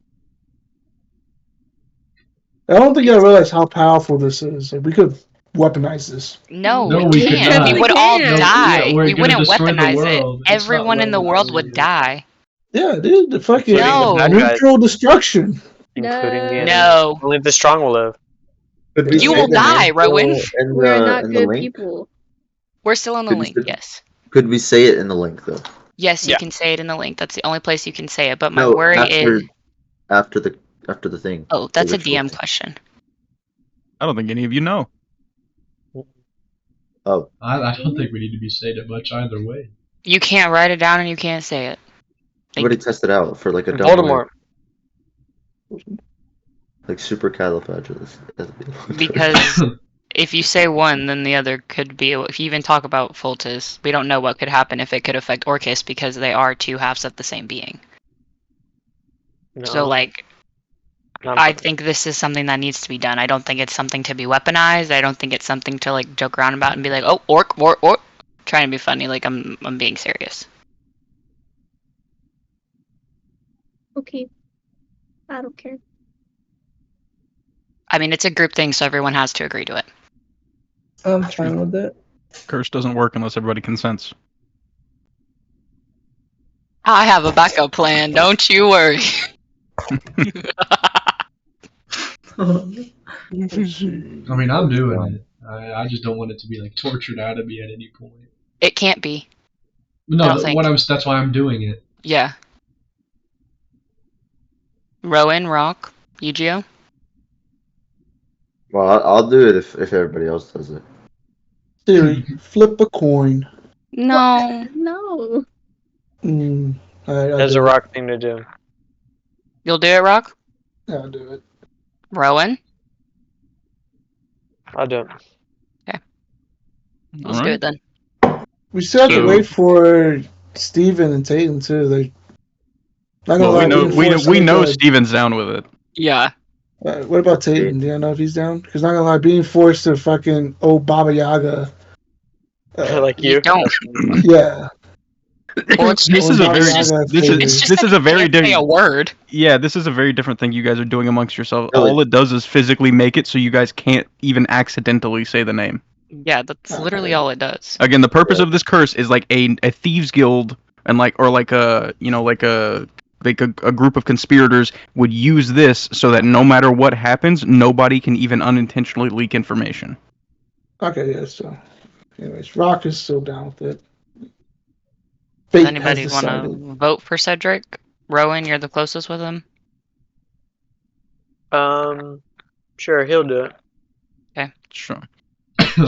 I don't think I realize how powerful this is. Like, we could weaponize this.
No,
No,
we
we could
can't.
not.
We would all
No,
die.
yeah, we're
We
gonna
wouldn't
destroy the
weaponize it.
world. It's not
Everyone in the world would die.
Yeah, dude, the fucking
No.
neutral destruction.
Including the enemy.
No.
Only the strong will live.
Could we
You
say
will
the
die,
name
Rowan.
in
we're
the,
not
in the
good
link?
people.
We're still in the
Could you
link,
say-
yes.
Could we say it in the link though?
Yes, you
Yeah.
can say it in the link. That's the only place you can say it. But my
No,
worry
after
is...
after the thing.
Oh, that's a
ritual
DM
thing.
question.
I don't think any of you know.
Oh,
I don't think we need to be saying it much either way.
You can't write it down and you can't say it.
somebody test it out for like a double.
Voldemort.
Like supercalifragilistic.
Because if you say one, then the other could be... If you even talk about Foltis, we don't know what could happen if it could affect Orcus because they are two halves of the same being.
No,
So, like,
not-
I think this is something that needs to be done. I don't think it's something to be weaponized. I don't think it's something to, like, joke around about and be like, oh, orc. Trying to be funny, like, I'm being serious.
Okay. I don't care.
I mean, it's a group thing, so everyone has to agree to it.
I'm fine with it.
Curse doesn't work unless everybody consents.
I have a backup plan, don't you worry.
I mean, I'm doing it. I just don't want it to be like tortured out of me at any point.
It can't be. I
No,
don't think.
that's why I'm doing it.
Yeah. Rowan, Rokk, Yu-Gi-Oh?
Well, I'll do it if everybody else does it.
Siri, flip a coin.
No.
No.
That's a rock thing to do.
You'll do it, Rokk?
Yeah, I'll do it.
Rowan?
I'll do it.
Let's do it then.
We still have to
So-
wait for Steven and Tatum too. Not gonna
Well,
lie,
we know
being
we know,
forced
we
to
know
make
Steven's down with it.
Yeah.
what about Tatum? Do you know if he's down? Because not gonna lie, being forced to fucking Baba Yaga.
Like you.
Don't.
Yeah.
Well, it's
This is a
Baba
very
Yaga
this
faded.
It's
is
just
this
that
is a
you
very
can't say a
different
word.
yeah, this is a very different thing you guys are doing amongst yourselves.
Really?
All it does is physically make it so you guys can't even accidentally say the name.
Yeah, that's literally all it does.
Again, the purpose of this curse is like a thieves guild and like a group of conspirators would use this so that no matter what happens, nobody can even unintentionally leak information.
Okay, yeah. So, anyways, Rokk is still down with it.
Does
Fate
anybody
has
want
decided.
to vote for Cedric? Rowan, you're the closest with him.
Sure, he'll do it.
Okay.
Sure.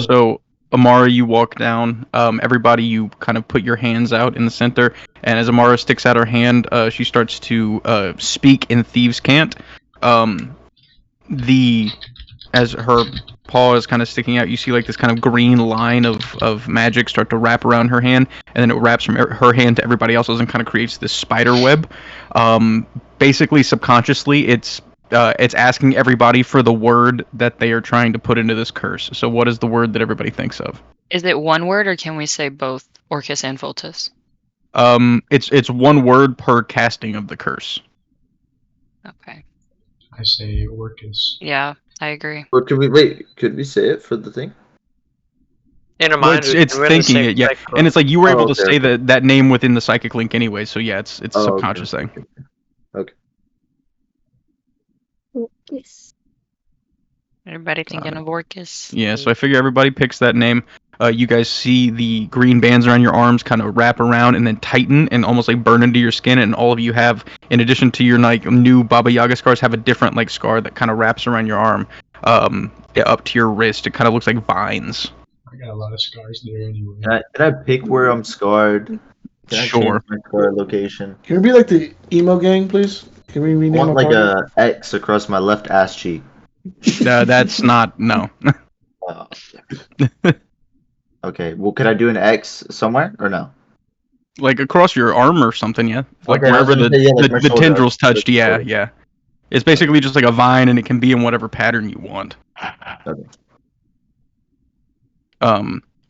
So, Amara, you walk down. Everybody, you kind of put your hands out in the center, and as Amara sticks out her hand, she starts to speak in thieves' cant. As her paw is kind of sticking out, you see like this kind of green line of magic start to wrap around her hand, and then it wraps from her hand to everybody else's and kind of creates this spider web. Basically, subconsciously, it's asking everybody for the word that they are trying to put into this curse. So what is the word that everybody thinks of?
Is it one word, or can we say both Orcus and Foltis?
It's one word per casting of the curse.
Okay.
I say Orcus.
Yeah, I agree.
Or could we say it for the thing?
In a
Well,
mind,
it's
we're in the
thinking
same
it, yeah.
cycle.
And it's like you were able to
okay,
say
okay.
that name within the psychic link anyway, so yeah, it's a
Oh, okay.
subconscious thing.
Yes.
Everybody thinking of Orcus.
Yeah, so I figure everybody picks that name. You guys see the green bands around your arms kind of wrap around and then tighten and almost like burn into your skin, and all of you have, in addition to your like new Baba Yaga scars, have a different like scar that kind of wraps around your arm, up to your wrist. It kind of looks like vines.
I got a lot of scars there anyway.
Can I pick where I'm scarred? Can I
Sure.
change my scar location?
Can we be like the emo gang, please? Can we
I
rename
want
a
like
party?
a X across my left ass cheek.
That's not no.
Oh. Okay, well, could I do an X somewhere or no?
Like across your arm or something, yeah. Like
Okay, I was
wherever
gonna say, yeah, like my
the
shoulder.
tendrils touched, yeah,
Shoulder.
yeah. It's basically just like a vine, and it can be in whatever pattern you want.
Okay.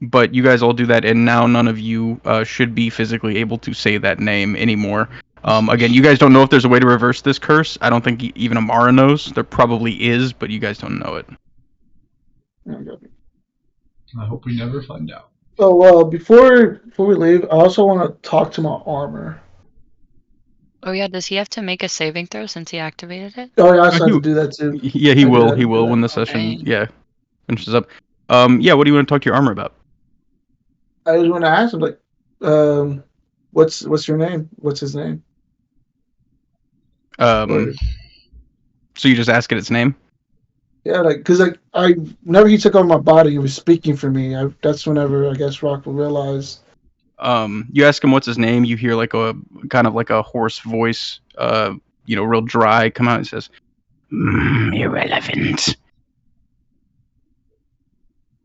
But you guys all do that, and now none of you should be physically able to say that name anymore. Again, you guys don't know if there's a way to reverse this curse. I don't think even Amara knows. There probably is, but you guys don't know it.
I hope we never find out.
Oh, before we leave, I also want to talk to my armor.
Oh yeah, does he have to make a saving throw since he activated it?
Oh, yeah, I also have to do that too.
Yeah, he
I
will.
did
He
do
will
that.
when the session
Okay.
finishes up. Yeah. What do you want to talk to your armor about?
I just want to ask him, like, what's your name? What's his name?
So you just ask it its name?
Yeah, like, cause like whenever he took over my body, he was speaking for me. That's whenever I guess Rokk will realize.
You ask him what's his name. You hear like a kind of like a hoarse voice, real dry, come out and says, "Irrelevant."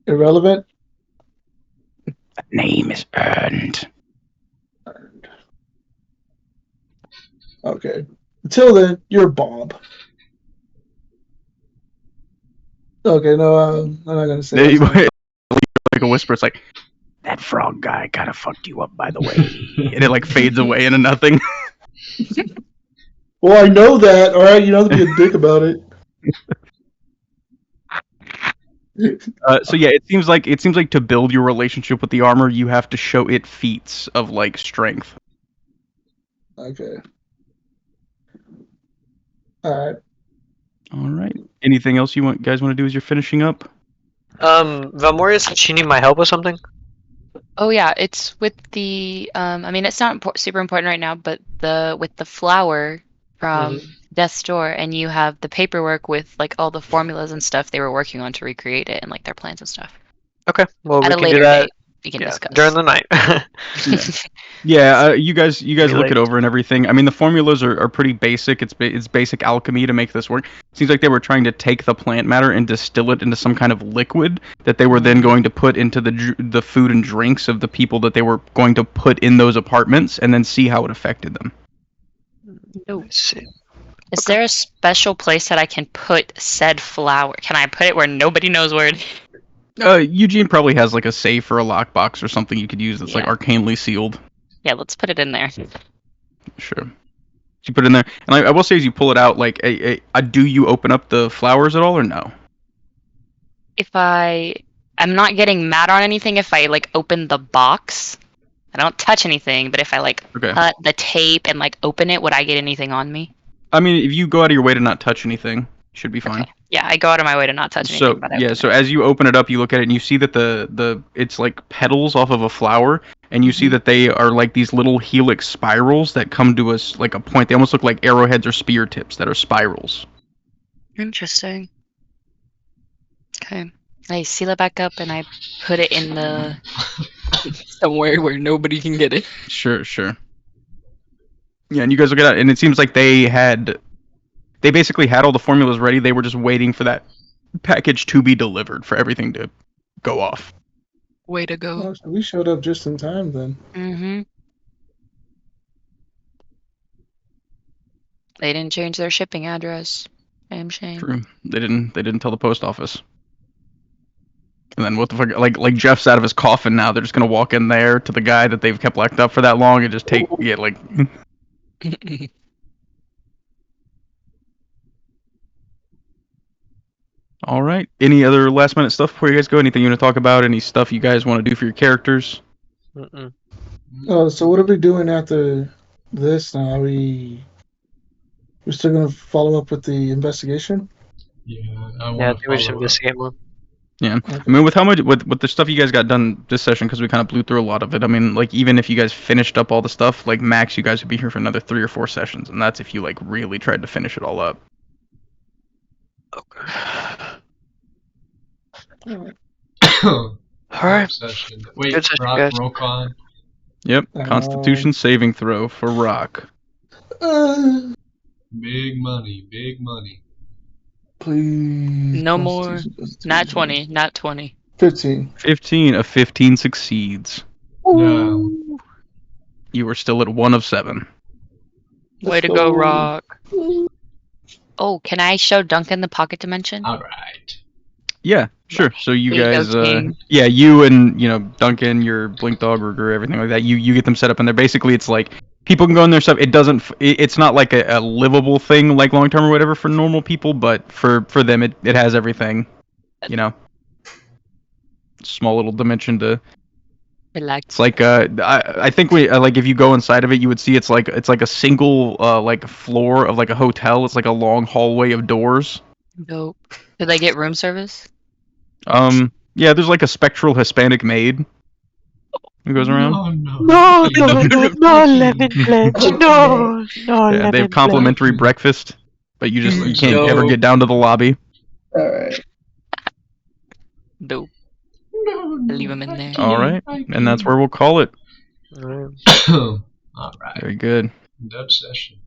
Irrelevant.
That name is earned.
Okay. Until then, you're Bob. Okay, no, I'm not gonna say.
They-
that.
like a whisper. It's like, that frog guy kind of fucked you up, by the way, and it like fades away into nothing.
Well, I know that. All right, you don't have to be a dick about it.
So yeah, it seems like to build your relationship with the armor, you have to show it feats of like strength.
Okay. All right.
All right. Anything else you guys want to do as you're finishing up?
Valmoria said she need my help with something.
Oh yeah, it's with the I mean it's not super important right now, but with the flower from Death's Door, and you have the paperwork with like all the formulas and stuff they were working on to recreate it and like their plans and stuff.
Okay, well
At
we
a
can
later
do that.
date, we can discuss.
During the night.
Yeah, you guys look
late.
it over and everything. I mean, the formulas are pretty basic. It's basic alchemy to make this work. Seems like they were trying to take the plant matter and distill it into some kind of liquid that they were then going to put into the food and drinks of the people that they were going to put in those apartments, and then see how it affected them.
Let's see.
Is there a special place that I can put said flower? Can I put it where nobody knows where it is?
Eugene probably has like a safe or a lockbox or something you could use that's like arcanely sealed.
Yeah, let's put it in there.
Sure. You put it in there, and I will say as you pull it out, like, do you open up the flowers at all or no?
If I'm not getting mad on anything if I like open the box. I don't touch anything, but if I like cut the tape and like open it, would I get anything on me?
I mean, if you go out of your way to not touch anything, you should be fine.
Okay. Yeah, I go out of my way to not touch anything.
So as you open it up, you look at it and you see that it's like petals off of a flower, and you see that they are like these little helix spirals that come to us like a point. They almost look like arrowheads or spear tips that are spirals.
Interesting. Okay. I seal it back up and I put it in the somewhere where nobody can get it.
Sure. Yeah, and you guys look at it, and it seems like they basically had all the formulas ready. They were just waiting for that package to be delivered, for everything to go off.
Way to go.
Oh, so we showed up just in time then.
Mm-hmm. They didn't change their shipping address. Damn shame.
True. They didn't tell the post office. And then what the fuck? Like Jeff's out of his coffin now. They're just gonna walk in there to the guy that they've kept locked up for that long and just take like. All right. Any other last minute stuff before you guys go? Anything you want to talk about? Any stuff you guys want to do for your characters?
Mm-mm.
So what are we doing after this now? We're still gonna follow up with the investigation?
Yeah,
I think we should investigate more.
Yeah,
Okay.
I mean, with how much with the stuff you guys got done this session, because we kind of blew through a lot of it. I mean, like even if you guys finished up all the stuff, like max, you guys would be here for another 3 or 4 sessions, and that's if you like really tried to finish it all up.
All
right.
Session. Wait,
Good session,
Rokk,
guys.
Rokk on.
Yep. Constitution saving throw for Rokk.
Big money, big money.
Please.
No more. Not 20. Not 20.
15.
15 of 15 succeeds.
No.
You are still at 1 of 7.
Way to go, Rokk. Oh, can I show Duncan the pocket dimension?
All right.
Yeah, sure. So you
There you
guys,
go, King.
yeah, you and Duncan, your Blink Dog, or everything like that. You get them set up in there. Basically, it's like people can go in there stuff. It doesn't. It's not like a livable thing like long term or whatever for normal people, but for them, it has everything. Small little dimension to.
Relax.
It's like I think we like if you go inside of it, you would see it's like a single like floor of like a hotel. It's like a long hallway of doors.
Dope. Did they get room service?
Yeah, there's like a spectral Hispanic maid who goes around.
No, lemon pledge. No,
Yeah, they have complimentary breakfast, but you can't ever get down to the lobby.
Alright.
Dope. Leave them in there.
All right, and that's where we'll call it.
All right.
Very good.
Dutch session.